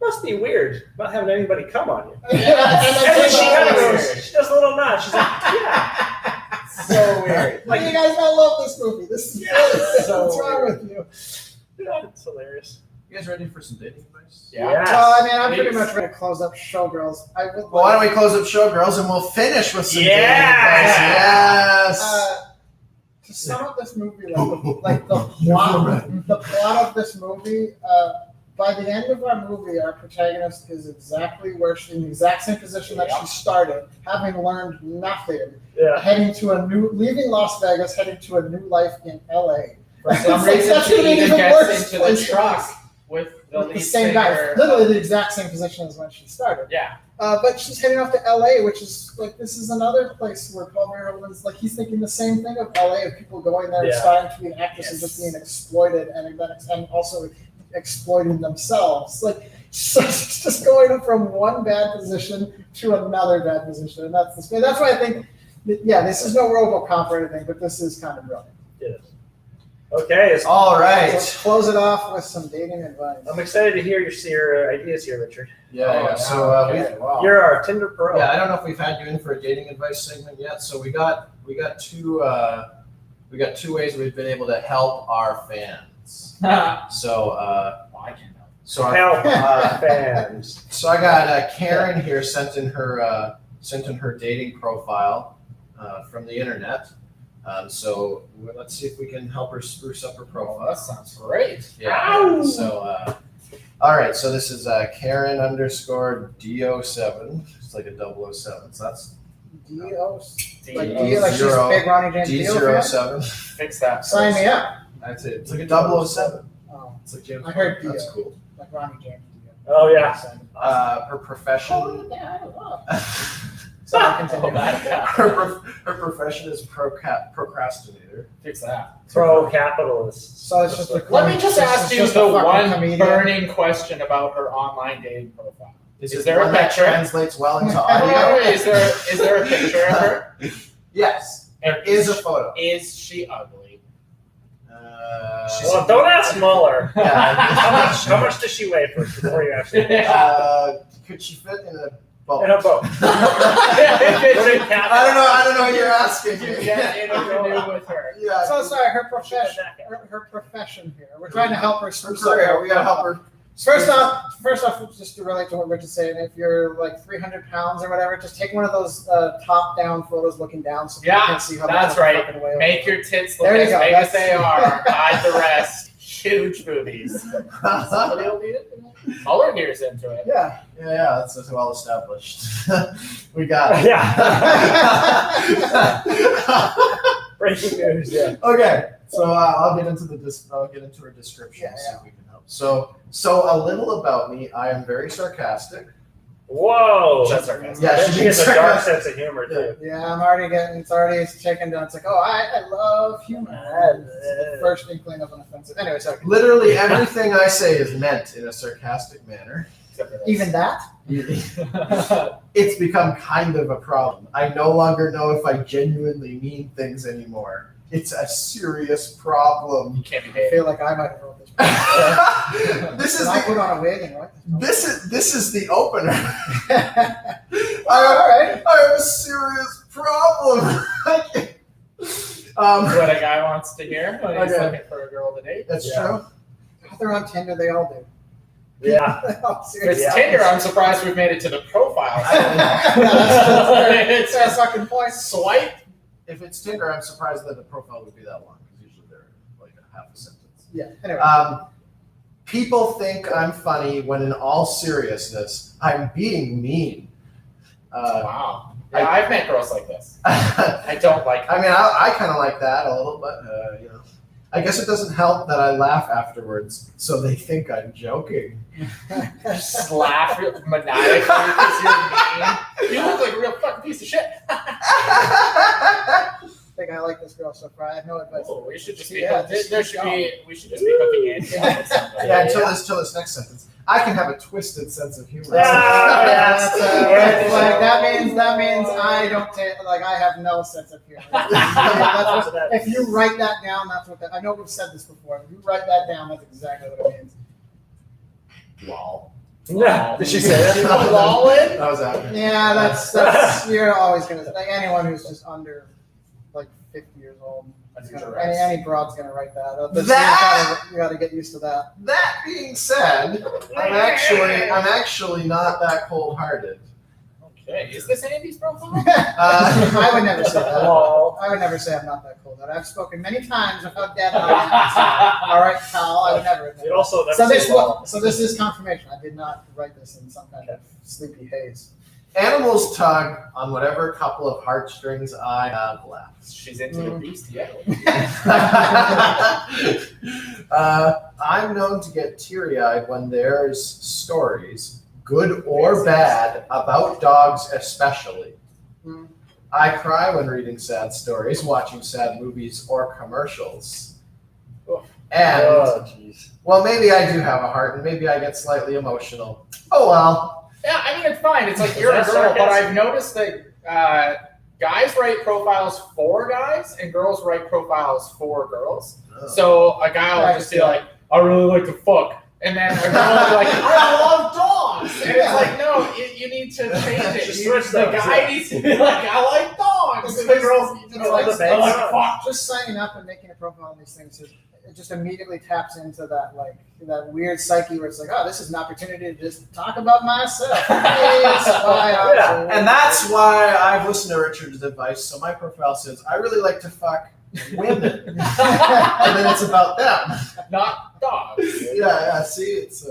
must be weird not having anybody come on you. And then she kind of goes, she does a little nod. She's like, yeah. So weird. You guys don't love this movie. This is so what's wrong with you? Yeah, it's hilarious. You guys ready for some dating advice? Yeah. Yes. I'm pretty much ready to close up Showgirls. Why don't we close up Showgirls and we'll finish with some dating advice? Yes. To sum up this movie, the plot of this movie, by the end of our movie, our protagonist is exactly in the exact same position that she started, having learned nothing, leaving Las Vegas, heading to a new life in LA. For some reason, she even gets into the truck with the same guy, literally the exact same position as when she started. Yeah. But she's heading off to LA, which is this is another place where Paul Verhoeven's he's thinking the same thing of LA, of people going there and starting to be an actress and just being exploited and also exploiting themselves. So it's just going from one bad position to another bad position, and that's why I think this is no RoboCop or anything, but this is kind of brilliant. It is. Okay. All right. Let's close it off with some dating advice. I'm excited to hear your ideas here, Richard. So you're our Tinder pro. Yeah, I don't know if we've had you in for a dating advice segment yet. So we got two ways we've been able to help our fans. So I can help. So help our fans. So I got Karen here sent in her dating profile from the internet. So let's see if we can help her spruce up her profile. That sounds great. Yeah. So, all right. So this is Karen _ DO7. It's like a 007. So that's D-O, D- like D, like she's a big Ronnie James Dio fan? D07. Fix that. Sign me up. That's it. It's like a 007. Oh, It's like James I heard Bond. That's Dio. cool. like Ronnie James Dio. Oh yeah. Her profession. Sorry, continue. Her profession is procrastinator. Fix that. Pro-capitalist. So it's just a Let me just ask you just the a fucking one comedian. burning question about her online dating profile. Is it there a one that picture? translates well into Oh, audio? is there a picture of her? Yes, there is a photo. Is she ugly? Well, don't ask Mueller. Yeah. How much does she weigh first before you actually? Could she fit in a boat? In a boat. I don't know what you're asking. You get in a canoe with her. Yeah. So sorry, her profession here. We're trying to help her. Her career. We gotta help her. First off, just to relate to what Rich is saying, if you're like 300 pounds or whatever, just take one of those top-down photos looking down so people can see how that's much right. fucking way Make your tits look There you as go, big as that's- they are. Hide the rest. Huge boobies. Somebody will need it. Mueller here's into it. Yeah. Yeah, that's well established. We got it. Yeah. Breaking news. Yeah. Okay, so I'll get into her description. Yeah, See if we can help. So a little about me. I am very sarcastic. Whoa. That's sarcastic. Yeah, She has a dark sense of humor too. Yeah, I'm already getting, it's taken down. It's like, oh, I love humor. It's the first inkling of an offensive. Anyway, sorry. Literally everything I say is meant in a sarcastic manner. Even that? It's become kind of a problem. I no longer know if I genuinely mean things anymore. It's a serious problem. You can't be I paid. feel like I might have wrote this. This is I put the, on a wig and what? this is the opener. All right. I have a serious problem. What a guy wants to hear when he's Okay. looking for a girl to date. That's Yeah. true. They're on Tinder. They all do. Yeah. If Seriously. it's Tinder, I'm surprised we've made it to the profile. That's a fucking point. Swipe. If it's Tinder, I'm surprised that the profile would be that long because usually they're like a half a sentence. Yeah. Anyway. People think I'm funny when in all seriousness, I'm being mean. Wow. Yeah, I've met girls like this. I don't like. I mean, I kind of like that a little, but you know, I guess it doesn't help that I laugh afterwards, so they think I'm joking. Just laugh maniacally because you're mean. You look like a real fucking piece of shit. I think I like this girl so far. I have no advice. Oh, we should just be. Yeah, We just should keep just be hooking in. Yeah, until this next sentence. I can have a twisted sense of humor. Yeah. It's like that means I don't take, like I have no sense of humor. That's what- if you write that down, that's what I know we've said this before. If you write that down, that's exactly what it means. Lol. Yeah. Did she say that? She put lol in? That was after. Yeah, that's you're always gonna like anyone who's just under like 50 years old. Any broad's gonna write that. You gotta get used to that. That being said, I'm actually not that cold-hearted. Okay. Is this Andy's profile? I would never say that. Lol. I would never say I'm not that cold. I've spoken many times of how dead I am. All right, pal. I would never admit It that. also never So says lol. this is confirmation. I did not write this in some kind of sleepy haze. Animals tug on whatever couple of heartstrings I have left. She's into the bestiality. I'm known to get teary-eyed when there's stories, good or bad, about dogs especially. Mm. I cry when reading sad stories, watching sad movies or commercials. And, Oh, jeez. well, maybe I do have a heart, and maybe I get slightly emotional. Oh well. Yeah, I mean it's fine. It's like Is you're a that girl, but sarcasm? I've noticed that guys write profiles for guys and girls write profiles for girls. So a guy will just be like, "I really like to fuck," and then a girl will be like, "I love dogs," and it's like, no, you need to change it. Just You- switch the those, guy yeah. needs to be like, "I like dogs," and the girls need to be Oh, like, the "I like best. fuck." Just signing up and making a profile on these things, it just immediately taps into that that weird psyche where it's like, oh, this is an opportunity to just talk about myself. And that's why I've listened to Richard's advice. So my profile says, I really like to fuck, women, and then it's about them. Not dogs. Yeah. See, it's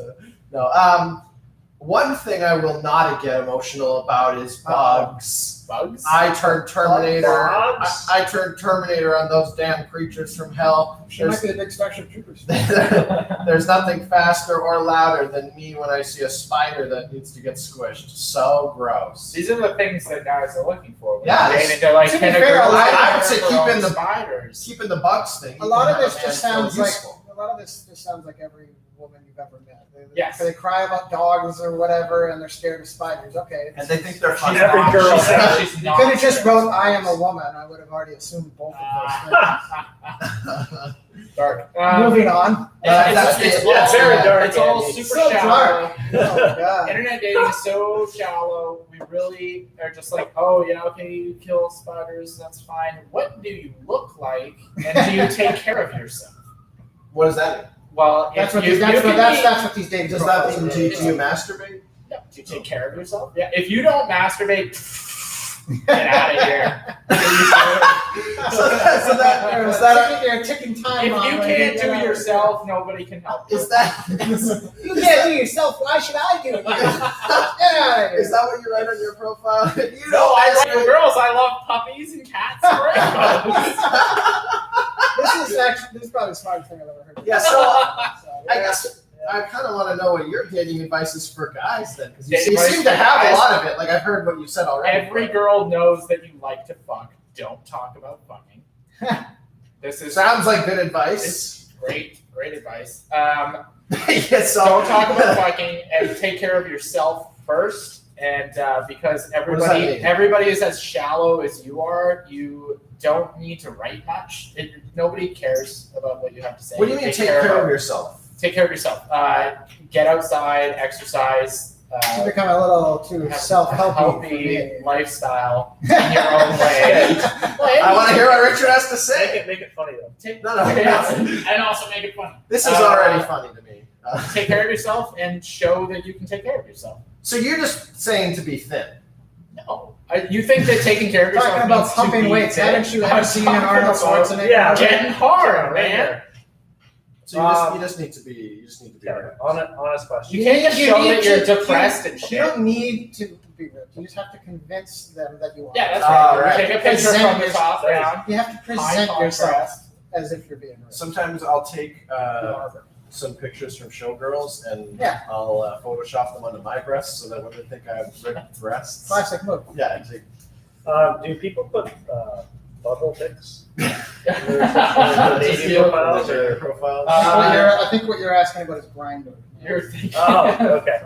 no. One thing I will not get emotional about is bugs. Bugs? I turned Terminator. Bugs? I turned Terminator on those damn creatures from hell. She might be the big Starship Troopers. There's nothing faster or louder than me when I see a spider that needs to get squished. So gross. These are the things that guys are looking for. Yeah, They're like, to be can a fair, girl I would say have keep her in own the- spiders. Keeping the bugs thing. A lot of you this can just have sounds feel like useful. every woman you've ever met. Yes. They cry about dogs or whatever, and they're scared of spiders. Okay. And they think they're She's funny. Every not- girl she's has- she's You not could have just scared. wrote "I am a woman." I would have already assumed both of those things. Dark. Moving on. it's very dark, It's all Andy. super So shallow. Oh God. Internet dating is so shallow. We really are just like, oh yeah, okay, you kill spiders, that's fine. What do you look like, and do you take care of yourself? What does that mean? Well, That's if what you, these. That's you what can that's, be- that's what these dating. Does that profiles mean are. do you masturbate? No, do you take care of yourself? Yeah. If you don't masturbate, get out of here. Is that You're a ticking time If bomb you when can't get do out. yourself, nobody can help you. is that You can't do yourself. Why should I do it? Get out of here. is that what you write on your profile? You No, I like masturbate. girls. I love puppies and cats and rainbows. This is probably the smartest thing I've ever heard. Yeah, so So, I guess I kind of want to know what your dating advice is for guys then, because you Dating seem to advice for have a guys? lot of it. Like I've heard what you said already. Every girl knows that you like to fuck. Don't talk about fucking. This is Sounds like good advice. it's great advice. Yeah, so Don't talk about fucking and take care of yourself first. And because What does that mean? everybody is as shallow as you are, you don't need to write much. Nobody cares about what you have to say. what do you mean take care of yourself? Take care of yourself. Get outside, exercise. You become a little too Have self-helpy. healthy lifestyle in your own way. I want to hear what Richard has to Make say. it funny though. No. And also make it fun. This is already funny to me. Take care of yourself and show that you can take care of yourself. So you're just saying to be thin. No. You think that taking care of yourself Talking about means to pumping be weights. fit? Haven't you ever I'm seen an talking Arnold about Schwarzenegger? Yeah, getting hard, man. So you just need to be. Yeah, honest question. You can't just You show need that you're to- depressed and You shit. don't need to be ripped. You just have to convince them that you are. Yeah, that's Oh, right. right. You take a picture Present from the top yourself. down. You have to High present yourself contrast. as if you're being ripped. Sometimes I'll take some pictures from Showgirls and Yeah. I'll Photoshop them onto my breasts so that women think I have ripped breasts. Classic move. Yeah, exactly. Do people put butthole pics? Dating profiles or- Their profiles. I think what you're asking about is Grindr. You're thinking. Oh, okay.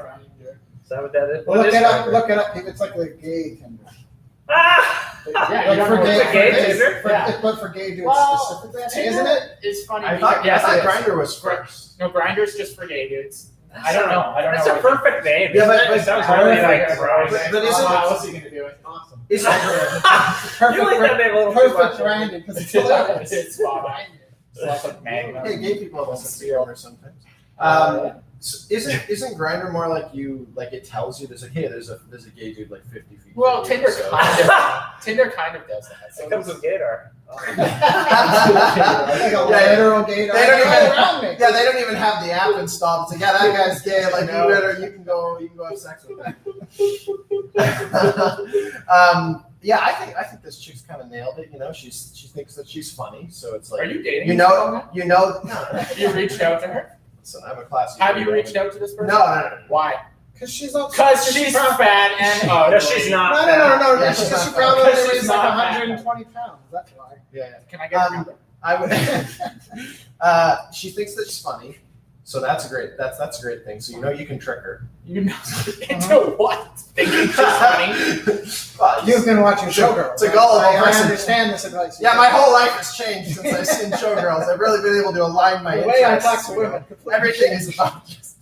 Is that what that is? What Look is it up. Grindr? Look it up. It's like the gay Tinder. Ah! Yeah, Like you for don't know gay, what's a gay for Tinder? Yeah. but for gay dudes Well, specifically, Tinder isn't it? It's funny. I thought yes, it is. Grindr was first. No, Grindr's just for gay dudes. I don't know. I don't That's know. a perfect name. Yeah, but- Isn't it? It sounds but- really like perfect. Grindr. But isn't what's he gonna do? It's awesome. Is You like that name a little too Perfect much. Grindr because it's It's hilarious. it's spot on. It's lots of magma. Hey, gay people have a sense of humor sometimes. Uh, So isn't Grindr more like it tells you there's a gay dude like 50 feet? Well, from you, Tinder so- kind of does that. So It comes with gaydar. Like a Yeah, literal gay. They don't Right even- around me. Yeah, they don't even have the app installed. It's like, yeah, that guy's gay. Like, you can go have sex with him. Yeah, I think this chick's kind of nailed it. You know, she thinks that she's funny, so it's Are like, you dating? you this know, woman? no. Have you reached out to her? Listen, I'm a classy. Have you reached out to this person? No. Why? Because she's also. Because she's fat and ugly. No, she's not. No. Yeah, Because she's she not probably fat. She's weighs like not fat. 120 pounds. That's why. Yeah. Can I get her number? I would. She thinks that she's funny, so that's a great. That's a great thing. So you know you can trick her. You know into what? Thinking she's funny? Well, You've been watching Showgirls. It's a gullible I person. understand this advice. Yeah, my whole life has changed since I've seen Showgirls. I've really been able to align my The way I interests, talk to you know. women. completely Everything changed. is about just.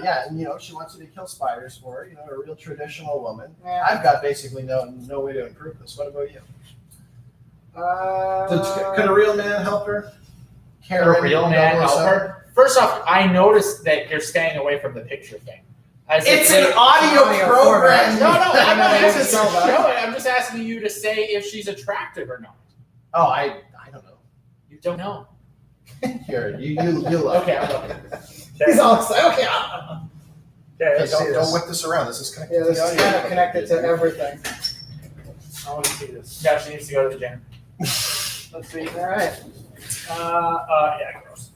Yeah, and she wants you to kill spiders for her. A real traditional woman. Yeah. I've got basically no way to improve this. What about you? Could a real man help her? Can a real man help her? First off, I noticed that you're staying away from the picture thing. As if It's they- an audio audio program. No, I'm not They asking sell that. no, I'm just asking you to say if she's attractive or not. Oh, I don't know. don't know. Here, you look. Okay, I'm looking. He's all excited. Okay. Okay, Hey, let's see don't this. whip this around. This is connected. Yeah, this is kind of connected to everything. I want to see this. Yeah, she needs to go to the gym. Let's see. All right. Yeah, gross.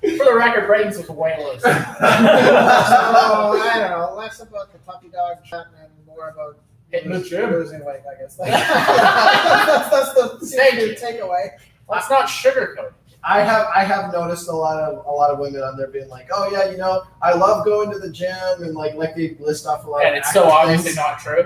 For the record, Brayton's was way worse. So, I don't know. Less about the puppy dog chat and more about Hitting the gym. losing weight, I guess. that's the Thank you. takeaway. Let's not sugarcoat. I have noticed a lot of women on there being like, oh yeah, I love going to the gym and like they list off a lot. And of it's so active obviously things. not true.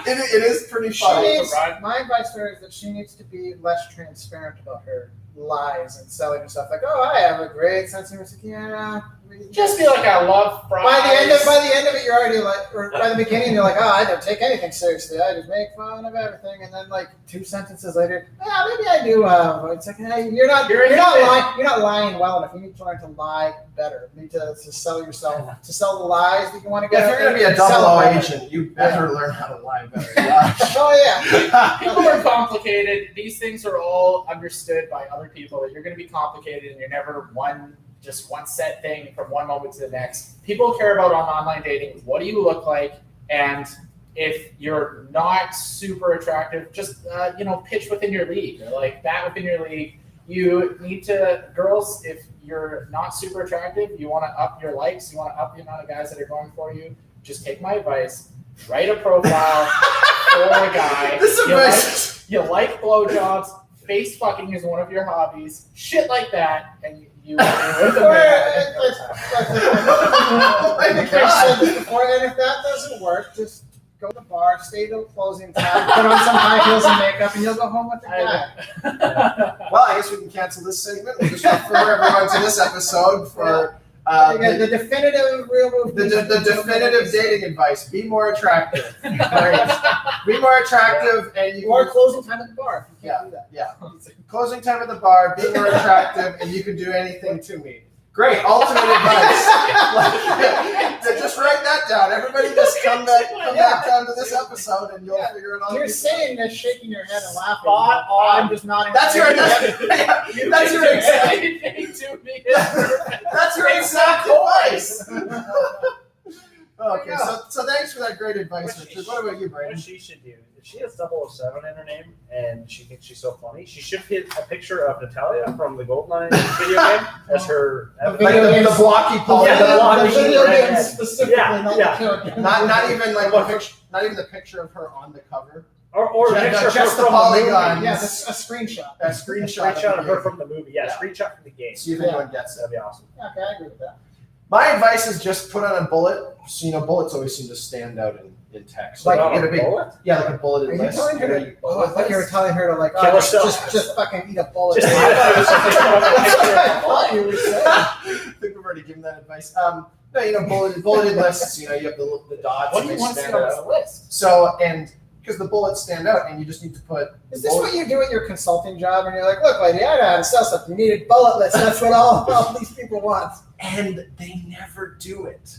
It is pretty She funny. needs, my advice to her is that she needs to be less transparent about her lies and selling herself. Like, oh, I have a great sense of music. Yeah. Just be like, I love fries. By the end of it, you're already like, or by the beginning, you're like, oh, I don't take anything seriously. I just make fun of everything. And then like 2 sentences later, yeah, maybe I do. It's like, hey, you're not lying well enough. You need to learn to lie better. You need to sell yourself, to sell the lies that you want to get. If you're gonna be a double O agent, you better learn how to lie better. Oh yeah. People are complicated. These things are all understood by other people. You're going to be complicated, and you're never one set thing from one moment to the next. People care about on online dating. What do you look like? And if you're not super attractive, just pitch within your league or like bat within your league. You need to, girls, if you're not super attractive, you want to up your likes, you want to up the amount of guys that are going for you, just take my advice. Write a profile for a guy. This advice. You like blowjobs. Face fucking is one of your hobbies. Shit like that, and you. I think I said this before, and if that doesn't work, just go to the bar, stay till closing time, put on some high heels and makeup, and you'll go home with the guy. Well, I guess we can cancel this segment. We'll just refer everyone to this episode for The definitive real move. the definitive dating advice: be more attractive. Right. Be more attractive, and you Or can, closing time at the bar. If you can't do that. yeah. Closing time at the bar, be more attractive, and you can do anything to me. Great, ultimate advice. Just write that down. Everybody just come back down to this episode, and you'll figure it out. You're saying this, shaking your head and laughing. Spot on. I'm just nodding. That's your exact advice. Okay, so thanks for that great advice, Richard. What about you, Brandon? What she should do, if she has 007 in her name and she thinks she's so funny, she should get a picture of Natalia from the Goldeneye video game as her. The The blocky poly. Yeah, the blocky the video red. game specifically, not the character. Not even the picture of her on the cover. Or a picture of her just the from polygon. the movie. Yeah, a screenshot. A screenshot Screenshot of her from the movie. Yeah, screenshot from the game. See if anyone gets it. That'd be awesome. Okay, I agree with that. My advice is just put on a bullet. So, bullets always seem to stand out in text. Like Put on get a a big, bullet? yeah, like a bulleted Are you list. telling her to? Bullet Oh, I thought you were list. telling her to like, Kill herself. just fucking eat a bullet. Just- That's what I thought you were saying. I think we've already given that advice. No, bulleted lists. You have the dots. What do and you they want to see stand on out. this list? So because the bullets stand out, and you just need to put. Is this what you do at your consulting job? And you're like, look, lady, I know how to sell stuff. You needed bullet lists. That's what all these people want. And they never do it.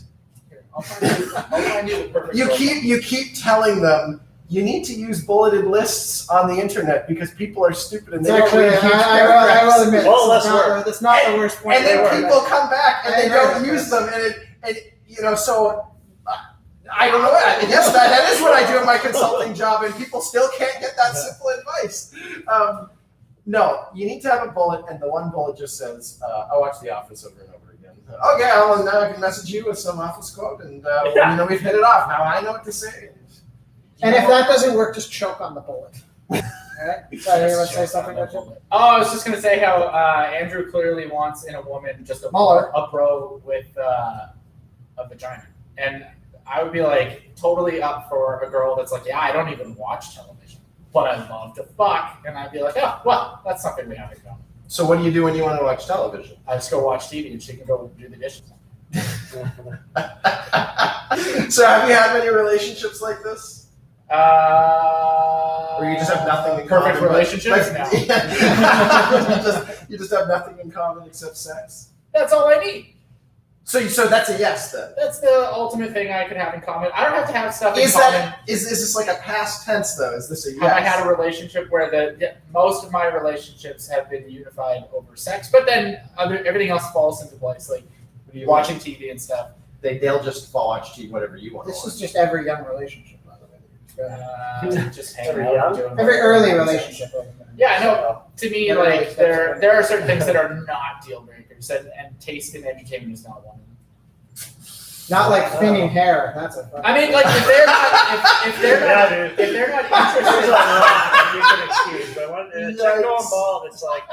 Here, I'll find you the perfect You keep telling them you need to use bulleted lists on the internet because people are stupid and they don't Actually, read huge I paragraphs. will admit, Well, that's let's not the worst point. And then they were. people come back and I they agree don't with use this. them, and so I don't know. Yes, that is what I do in my consulting job, and people still can't get that simple advice. No, you need to have a bullet, and the one bullet just says, "I watch The Office over and over again." Okay, now I can message you with some Office quote, and we've hit it off. Now I know what to say. And if that doesn't work, just choke on the bullet. All right? Sorry, anyone say something, Richard? Oh, I was just gonna say how Andrew clearly wants in a woman just a Muller. bro with a vagina, and I would be like totally up for a girl that's like, yeah, I don't even watch television, but I love to fuck, and I'd be like, oh, well, that's something we have in common. So what do you do when you want to watch television? I just go watch TV, and she can go do the dishes. So have you had many relationships like this? Or you just have nothing in perfect common? relationships? No. You just have nothing in common except sex. That's all I need. So that's a yes then. That's the ultimate thing I could have in common. I don't have to have stuff in Is common. this like a past tense though? Is this a yes? Have I had a relationship where most of my relationships have been unified over sex, but then everything else falls into place, like watching TV and stuff. They'll just watch TV whatever you want. This is just every young relationship, by the way. Just hanging out. Every early relationship. Yeah, I know. To me, like there are certain things that are not deal breakers, and taste in entertainment is not one of them. Not like thinning hair. That's a. I mean, like if they're not interested, There's a lot you can excuse, but when a chick going bald, it's like,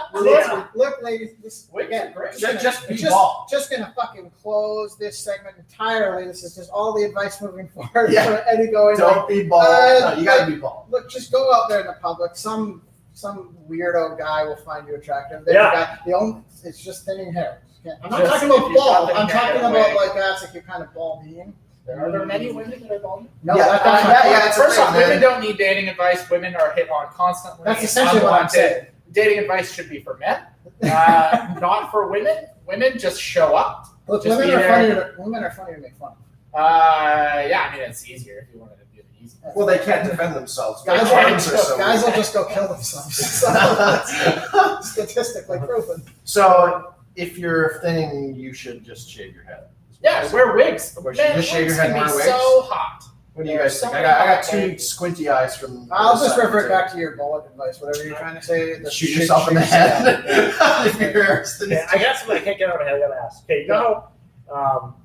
Look, ladies, this again, just gonna fucking close this segment entirely. This is just all the advice moving forward for Eddie going. Don't be bald. No, you gotta be bald. Look, just go out there in the public. Some weirdo guy will find you attractive. It's just thinning hair. I'm not talking about bald. I'm talking about like that's like you're kind of balding. Are there many women that are bald? No, First off, women don't need dating advice. Women are hit on constantly. That's essentially what I'm saying. Dating advice should be for men, not for women. Women just show up. Look, women are funny to make fun of. Yeah, I mean it's easier if you wanted to do it easy. Well, they can't defend themselves. Guys will just go kill themselves. Statistically proven. So if you're thinning, you should just shave your head. Yeah, wear wigs. Or should you just shave your head and wear wigs? So hot. What do you guys think? I got two squinty eyes from. I'll just revert back to your bullet advice. Whatever you're trying to say. Shoot yourself in the head. I got something I can't get out of my head. I gotta ask. Okay, you know how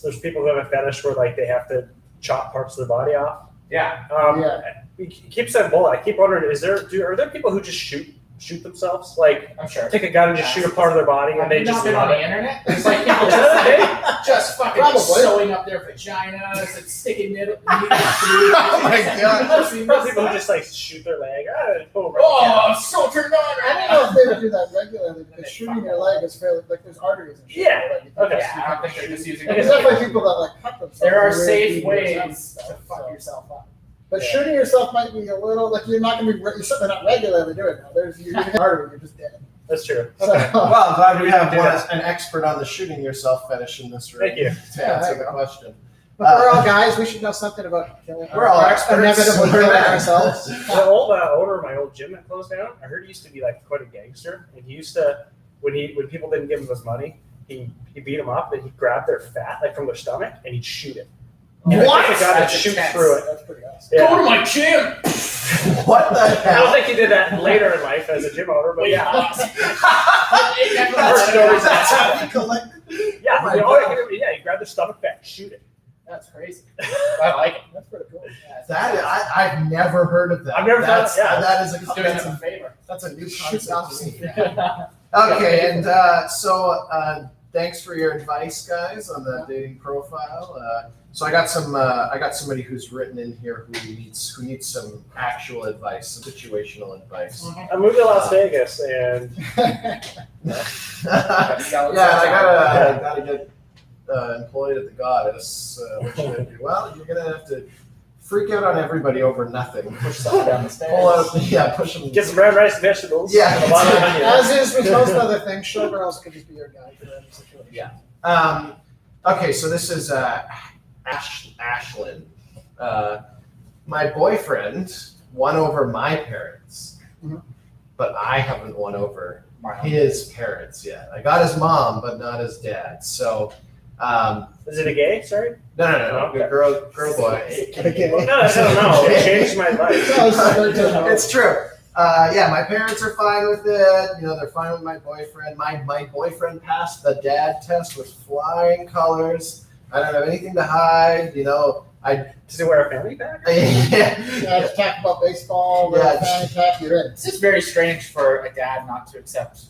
there's people who have a fetish where like they have to chop parts of their body off. Yeah. You keep saying bullet. I keep wondering: are there people who just shoot themselves? Like, I'm sure. Take a gun and just shoot a part of their body, and they just been on the internet. It's like people just fucking sewing up their vaginas and sticking needles through. Oh my god! Most people who just like shoot their leg. I'm so turned on. I don't know if they would do that regularly because shooting your leg is fairly like there's arteries and shit. Yeah. Okay. Yeah, I don't think they're just using. There's definitely people that like cut themselves. There are safe ways to fuck yourself up. But shooting yourself might be a little like you're not gonna be. You're certainly not regularly doing that. You're artery. You're just dead. That's true. Well, I'm glad we have an expert on the shooting yourself fetish in this room. Thank you. To answer the question. But we're all guys. We should know something about killing. We're all experts. Inevitably killing ourselves. The old owner of my old gym that closed down, I heard he used to be like quite a gangster, and he used to when people didn't give him his money, he beat them up, and he'd grab their fat like from their stomach, and he'd shoot it. What? I got to shoot through it. That's pretty awesome. Yeah. Go to my gym. What the I hell? don't think he did that later in life as a gym owner, but yeah. That's how you collect. Yeah, you grab the stomach fat, shoot it. That's crazy. I like it. That's pretty cool. I've never heard of that. I've never thought. Yeah, that is He's doing him a favor. That's a new concept to me. Okay, and so thanks for your advice, guys, on the dating profile. So I got somebody who's written in here who needs some actual advice, situational advice. I moved to Las Vegas, and I gotta get employed at the Goddess. What should I do? Well, you're gonna have to freak out on everybody over nothing. Push someone down the stairs. Pull out, push them. Get some brown rice and vegetables. Yeah. And a lot of onions. As is with most other things, Showgirls could just be your guide for any situation. Yeah. Okay, so this is Ashlyn. My boyfriend won over my parents, but I haven't won over his parents yet. I got his mom, but not his dad. So, is it a gay? Sorry. No. Okay. Girl, boy. No, it changed my life. It's true. My parents are fine with it. They're fine with my boyfriend. My boyfriend passed the dad test with flying colors. I don't have anything to hide. Does he wear a family pack? Just talk about baseball. Fanny pack. You're in. It's just very strange for a dad not to accept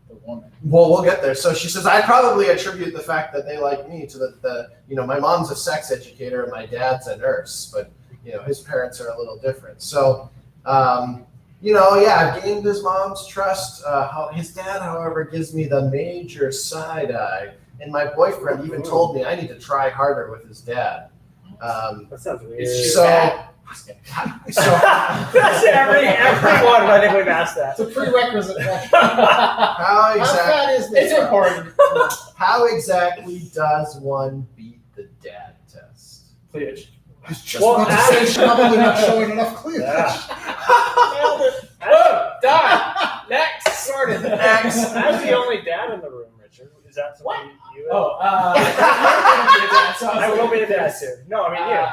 the woman. Well, we'll get there. So she says, I probably attribute the fact that they like me to the my mom's a sex educator and my dad's a nurse, but his parents are a little different. So, I've gained his mom's trust. His dad, however, gives me the major side eye, and my boyfriend even told me I need to try harder with his dad. That sounds weird. So Just kidding. So That's everyone. I think we've asked that. It's a prerequisite question. how How exactly fat is this? It's important. how exactly does one beat the dad test? Cleavage. I was just Well, about to say she's probably not showing enough cleavage. Yeah. Whoa, done. Next. Sorted. Next. As the only dad in the room, Richard, is that something What? you? Oh, I will be a dad soon. No, I mean you.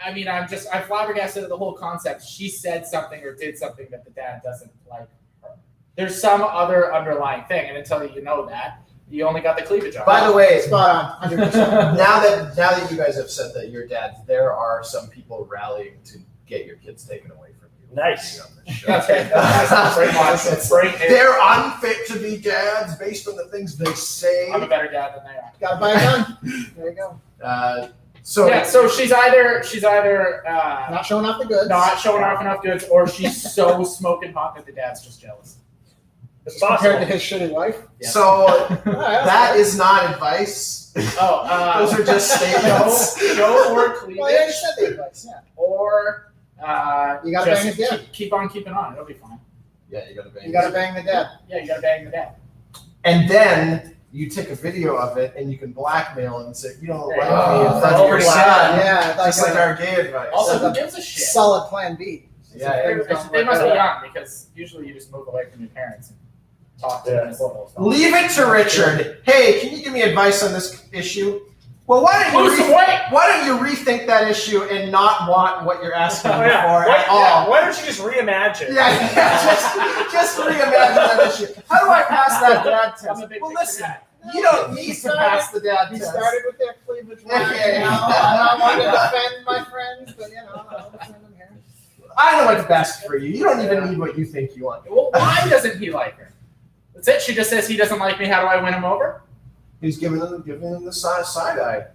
I mean, I'm flabbergasted at the whole concept. She said something or did something that the dad doesn't like her. There's some other underlying thing, and until you know that, you only got the cleavage on. By the way, Spot on. 100%. now that you guys have said that you're dads, there are some people rallying to get your kids taken away from you. Nice. On this show. That's right. That's very much. It's right in. They're unfit to be dads based on the things they say. I'm a better dad than they are. Gotta buy a gun. There you go. So Yeah, so she's either Not showing off the goods. not showing off enough goods, or she's so smoking hot that the dad's just jealous. It's Compared possible. to his shitty wife. Yeah. So That that is not advice. Oh, Those are just statements. show or Well, I cleavage, already said the advice, yeah. or You gotta just bang his dad. keep on keeping on. It'll be fine. Yeah, you gotta bang. You gotta bang the dad. Yeah, you gotta bang the dad. And then you take a video of it and you can blackmail him and say, you don't like me in Oh, front of your wow. son. Yeah, Just like a our gay advice. Also, So who gives a shit? solid plan B. Yeah, They must be young because usually you just move away from your parents and talk to them. Leave it to Richard. Hey, can you give me advice on this issue? Well, Lose some weight. why don't you rethink that issue and not want what you're asking Oh, for yeah. at all? Why don't you just reimagine? Just reimagine that issue. How do I pass that dad I'm a test? big Well, picture listen, guy. you don't need to pass the dad He test. started with that cleavage line. Yeah. You know, I don't want to defend my friends, but you know, I'll defend them here. I know what's best for you. You don't even need what you think you want. Well, why doesn't he like her? That's it. She just says he doesn't like me. How do I win him over? He's giving him the side eye.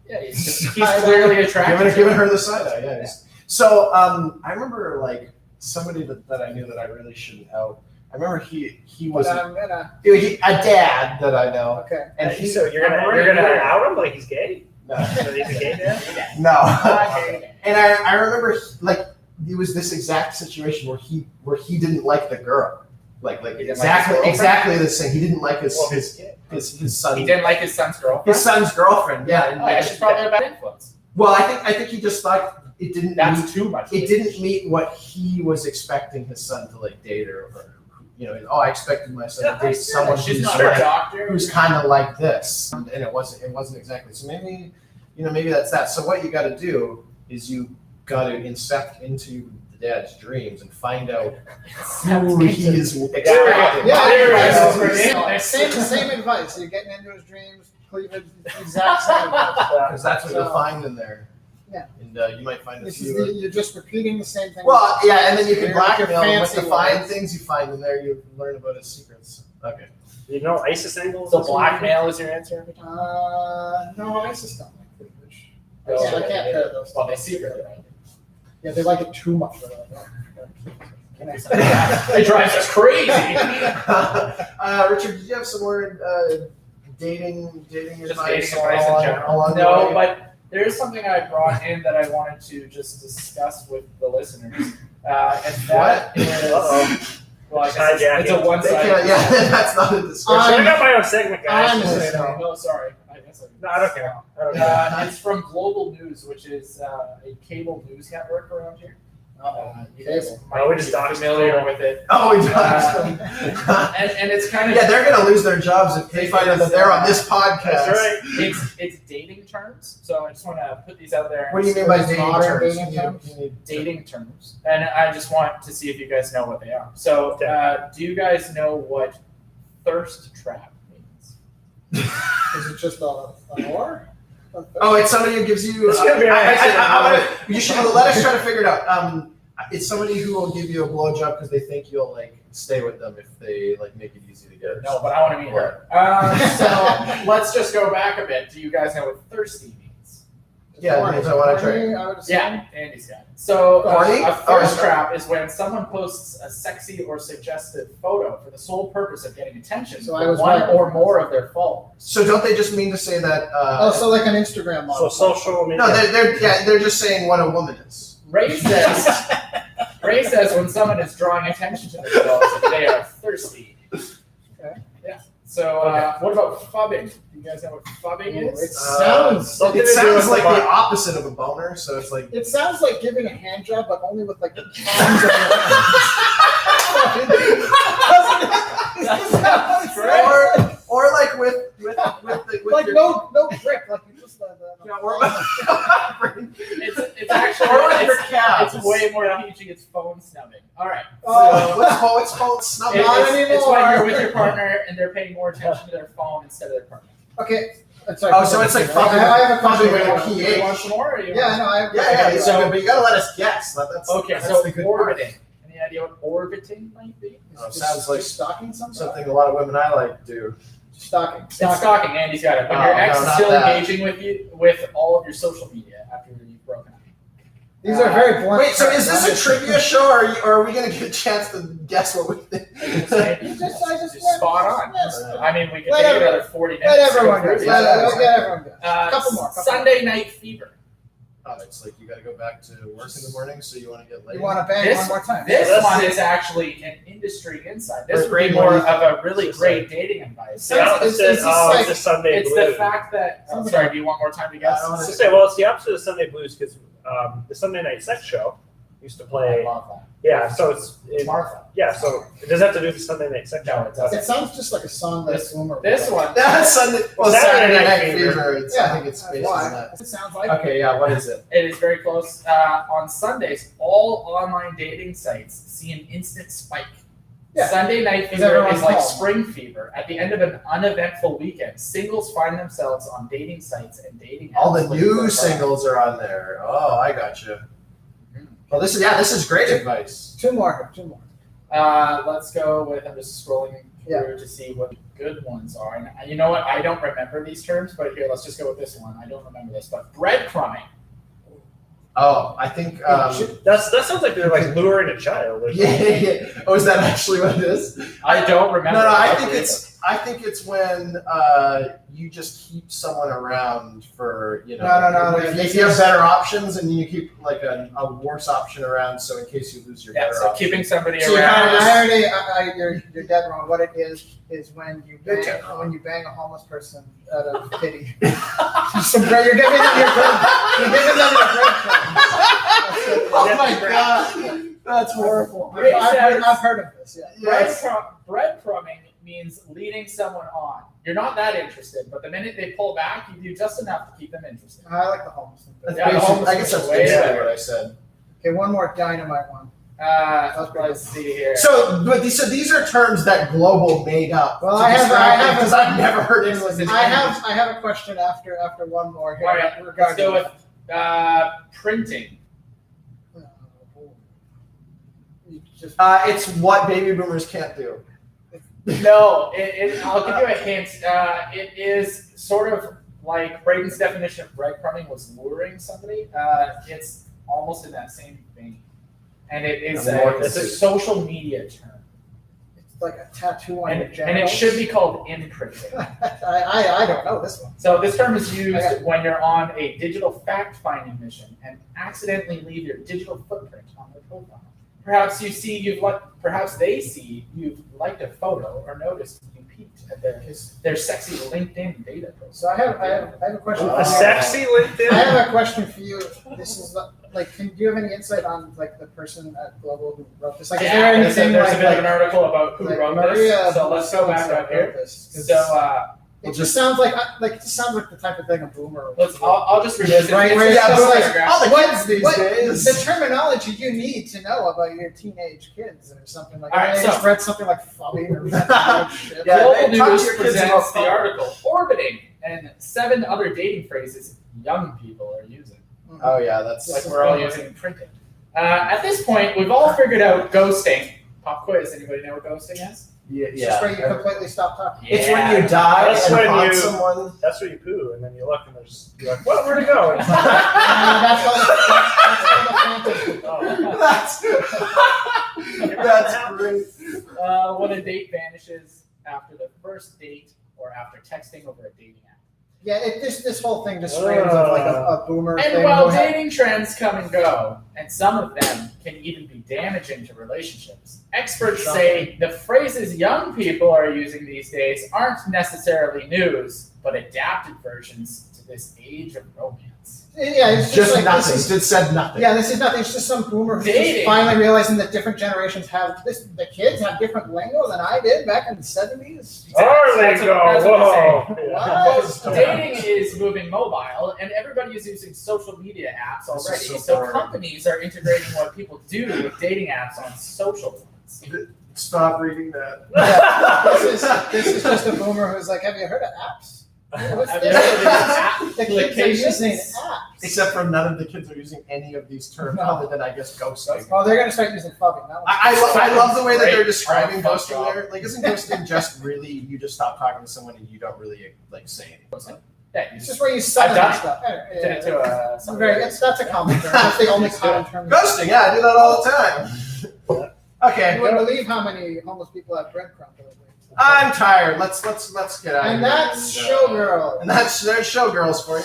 Yeah, he's clearly attracted. Giving her the side eye. Yeah. So I remember like somebody that I knew that I really shouldn't out. I remember he was But I'm gonna. a dad that I know, Okay. and he So you're gonna out him like he's gay? So he's a gay dad? no. And I remember like it was this exact situation where he didn't like the girl, like exactly the same. He didn't like his son. He didn't like his son's girlfriend. His son's girlfriend. Yeah. Oh, yeah, she's probably a bad influence. Well, I think he just thought it didn't. That's too much. It didn't meet what he was expecting his son to like date or I expected my son to date someone She's not a doctor. who's kind of like this, and it wasn't exactly. So maybe that's that. So what you got to do is you got to incept into the dad's dreams and find out who he is expecting. Yeah, same advice. You're getting into his dreams, cleavage, exact same advice. Because that's what you'll find in there. Yeah. And you might find a This few. is you're just repeating the same thing. Well, yeah, and then you can You're blackmail him with fancy the fine words. things you find in there. You learn about his secrets. Okay. You know ISIS angles? So blackmail is your answer every time? No, I just don't like cleavage. Oh, I can't pair those. Well, they secretly like it. Yeah, they like it too much. It drives us crazy. Richard, did you have some more dating Just advice? dating advice in general. along the No, way? but there is something I brought in that I wanted to just discuss with the listeners. And that is, well, I guess it's a They one-sided. can't- yeah, that's not a discussion. I got my own segment, guys. I'm Just just- so you know. No, sorry. I guess No, I don't care. I don't care. It's from Global News, which is a cable news network around here. You guys might we be just doxed familiar them. with it. Oh, we And it's kind of yeah, they're gonna lose their jobs if they find out that they're on this podcast. That's right. it's dating terms. So I just want to put these out there. What do you mean by dating Modern terms? dating terms? Dating terms, and I just want to see if you guys know what they are. So, do you guys know what thirst trap means? Is it just a whore? Oh, it's somebody who gives you. It's gonna be You should let us try to figure it out. It's somebody who will give you a blowjob because they think you'll like stay with them if they like make it easy to get her. No, but I want to meet her. So let's just go back a bit. Do you guys know what thirsty means? Yeah, it means I want to try. I would assume. Yeah, Andy's got it. So Horny? a thirst trap is when someone posts a sexy or suggestive photo for the sole purpose of getting attention So I from was one right. or more of their followers. So don't they just mean to say that? Oh, so like an Instagram So model. social media. No, they're just saying what a woman is. Ray says when someone is drawing attention to themselves, they are thirsty. Okay. Yeah. So what about fubbing? Do you guys know what fubbing is? It sounds It sounds like the opposite of a boner, so it's like. It sounds like giving a hand job, but only with like the palms of your hands. Or like with like your, no grip, like you just It's actually or like your calves. it's way more peachy. It's phone snubbing. All right. What's phone snubbing? It's when you're with your partner and they're paying more attention to their phone instead of their partner. Okay. Sorry, Oh, so it's like I have a question. with a Do you PH. want some more? Or you Yeah, want- no, I have. Yeah. So- So, but you gotta let us guess. That's Okay, that's so the good part. orbiting. Any idea what orbiting might be? Sounds like stalking something. something a lot of women I like do. Stalking. It's stalking. Andy's got it. When Oh, your ex no, is not still that. engaging with you with all of your social media after you've broken up. These are very blunt. Wait, so is this a trivia show, or are we gonna get a chance to guess what we think? I just just spot on. Yes. I mean, we could Let take everyone- another 40 minutes. Let to go everyone through go. these. Let everyone go. Uh, Couple more. Sunday Night Fever. Oh, it's like you gotta go back to work in the morning, so you want to get late. You want to bang This- one more time? This that's one the- is actually an industry insight. This Or would be great more one. of a really It's great dating advice. It's the opposite. Is this Oh, like- it's the Sunday It's Blues. the fact that. Sounds sorry, like- do you want more time to I guess? don't I was gonna say, well, it's the opposite of Sunday Blues because the Sunday Night Sex Show used to I play. love that. Yeah, so it's Martha. yeah, so it doesn't have to do with the Sunday Night Sex No, Show. it doesn't. It sounds just like a song that Boomer. This one. That's Sunday. Well, Saturday Saturday Night Night Fever. Fever. It's, I think it's based on that. It sounds like. Okay, yeah. What is it? It is very close. On Sundays, all online dating sites see an instant spike. Yeah. Sunday Night Because Fever everyone's is like home. spring fever. At the end of an uneventful weekend, singles find themselves on dating sites and dating apps. All the looking for new fun. singles are on there. Oh, I got you. Well, this is great advice. Two more. Let's go with. I'm just scrolling through to see what good ones are. And you know what? I don't remember these terms, but here, let's just go with this one. I don't remember this, but breadcrumbing. Oh, I think. That sounds like they're like luring a child. Or something. Yeah. Oh, is that actually what it is? I don't remember. No, I that think either. it's when you just keep someone around for No. If you have better options and you keep like a worse option around, so in case you lose your Yeah, better so option. keeping somebody So you around. kinda You're dead wrong. What it is when you bang a homeless person out of pity. Some bread. You're giving them your bread. You're giving them your breadcrumbs. Oh my god, that's horrible. I've heard of this. Yeah. Yes. Breadcrumbing means leading someone on. You're not that interested, but the minute they pull back, you do just enough to keep them interested. I like the homeless thing. That's Yeah, the basically, homeless I guess is that's way basically better. what I said. Okay, one more dynamite one. Let's see here. So these are terms that Global made up. Well, to I have describe it, a- because I've never heard anyone. I have a question after one more here. All right, let's go with printing. You just It's what baby boomers can't do. No, I'll give you a hint. It is sort of like Braden's definition of breadcrumbing was luring somebody. It's almost in that same vein. And it's a social media term. it's like a tattoo on your And genitals. it should be called imprinting. I don't know this one. So this term is used Okay. when you're on a digital fact-finding mission and accidentally leave your digital footprint on their profile. Perhaps they see you've liked a photo or noticed you peeked at their sexy LinkedIn data profile. So I have a question. A for you. sexy LinkedIn. I have a question for you. This is like, do you have any insight on like the person at Global who wrote this? Like, is there There's anything a like, bit of an article about who like wrote Maria this. So let's go back up here. So it just sounds like the type of thing a boomer. I'll just revisit Right, this. right, Yeah, just but like- like, all the kids these what- days. The terminology you need to know about your teenage kids or something like. All right, I just read something like fubbing or something. Shit. Yeah, Global they talk to News your kids presents about the phone. article orbiting and 7 other dating phrases young people are using. Oh yeah, that's Like we're all using printing. At this point, we've all figured out ghosting. Pop quiz. Anybody know what ghosting is? It's just where you completely stop talking. It's when you die That's and when haunt you- someone. That's where you poo, and then you look, and you're like, what? Where'd it go? It's like, That's all the fantasy. oh. That's great. When a date vanishes after the first date or after texting over a dating app. Yeah, this whole thing just screams of like a boomer And thing. while dating trends come and go, and some of them can even be damaging to relationships, experts say the phrases young people are using these days aren't necessarily news, but adapted versions to this age of romance. Yeah, it's Just like, nothing. It said nothing. Yeah, this is nothing. It's just some boomer who's Dating. just finally realizing that different generations have this. The kids have different lingo than I did back in the 70s. Our That's lingo. what Whoa. Well, dating is moving mobile, and everybody is using social media apps This is already. so So boring. companies are integrating what people do with dating apps on social ones. Stop reading that. Yeah, this is just a boomer who's like, have you heard of apps? What's Have this? you heard of these app The kids are using applications? apps. Except for none of the kids are using any of these terms No. other than, I guess, ghosting. Oh, they're gonna start using fubbing. That one's I love the way that they're Great. describing Fuck ghosting off. there. Like, isn't ghosting just really you just stop talking to someone and you don't really like say anything? Yeah, you It's just just where you suddenly done it. stuff. did it to That's somebody. a common term. That's the only common term. Ghosting, yeah, I do that all the time. Okay, You wouldn't believe how many homeless people have breadcrumb delivery. I'm tired. Let's get out of And here. that's And, Showgirl. And there's Showgirls for you.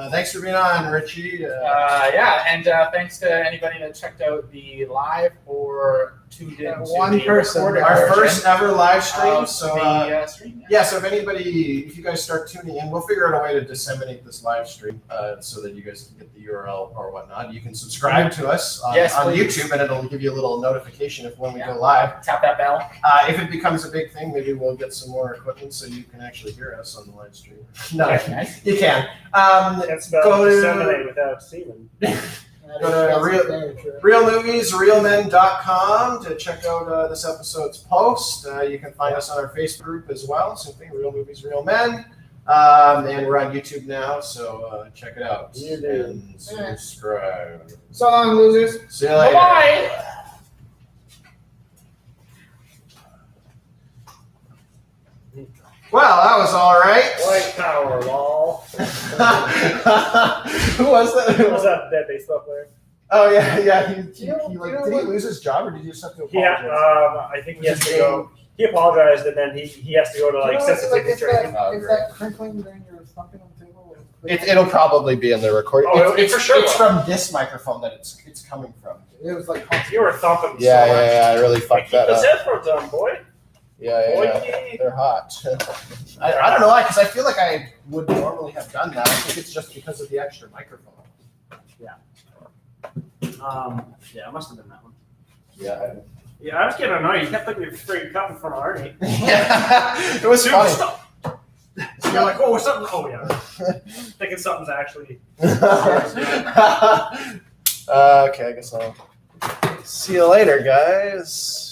Thanks for being on, Richie. Yeah, and thanks to anybody that checked out the live or tuned in to One the person. recorded Our version first ever live stream. of So the stream. yeah, so if you guys start tuning in, we'll figure out a way to disseminate this live stream so that you guys can get the URL or whatnot. You can subscribe to us on Yes, please. YouTube, and it'll give you a little notification if when we go live. Tap that bell. If it becomes a big thing, maybe we'll get some more equipment so you can actually hear us on the live stream. No, Okay, nice. you can. That's about Go to- disseminate without semen. Real Movies, realmen.com to check out this episode's post. You can find us on our Facebook group as well. Same thing, Real Movies, Real Men. And we're on YouTube now, so check it out. You do. And subscribe. So long, losers. See you later. Bye-bye. Well, that was all right. White power, lol. Who was that? Who was that dead baseball player? Oh yeah. Did he what- lose his job, or did you just have to Yeah, apologize? I think he has to go. He apologized, and then he has to go to like sensitivity training. Is that crinkling during your thumping on the table? It'll probably be in the recording. Oh, it for sure It's will. from this microphone that it's coming from. It was like You were thumping Yeah, so much. I really Like, fucked keep that those up. headphones on, boy. Yeah. They're hot. I don't know why, because I feel like I would normally have done that. I think it's just because of the extra microphone. Yeah, it must have been that one. Yeah. Yeah, I was getting annoyed. You kept looking at your freaking cup in front of Arnie. It was Dude, funny. stop. So you're like, oh, something. Oh yeah. Thinking something's actually. Okay, I guess I'll see you later, guys.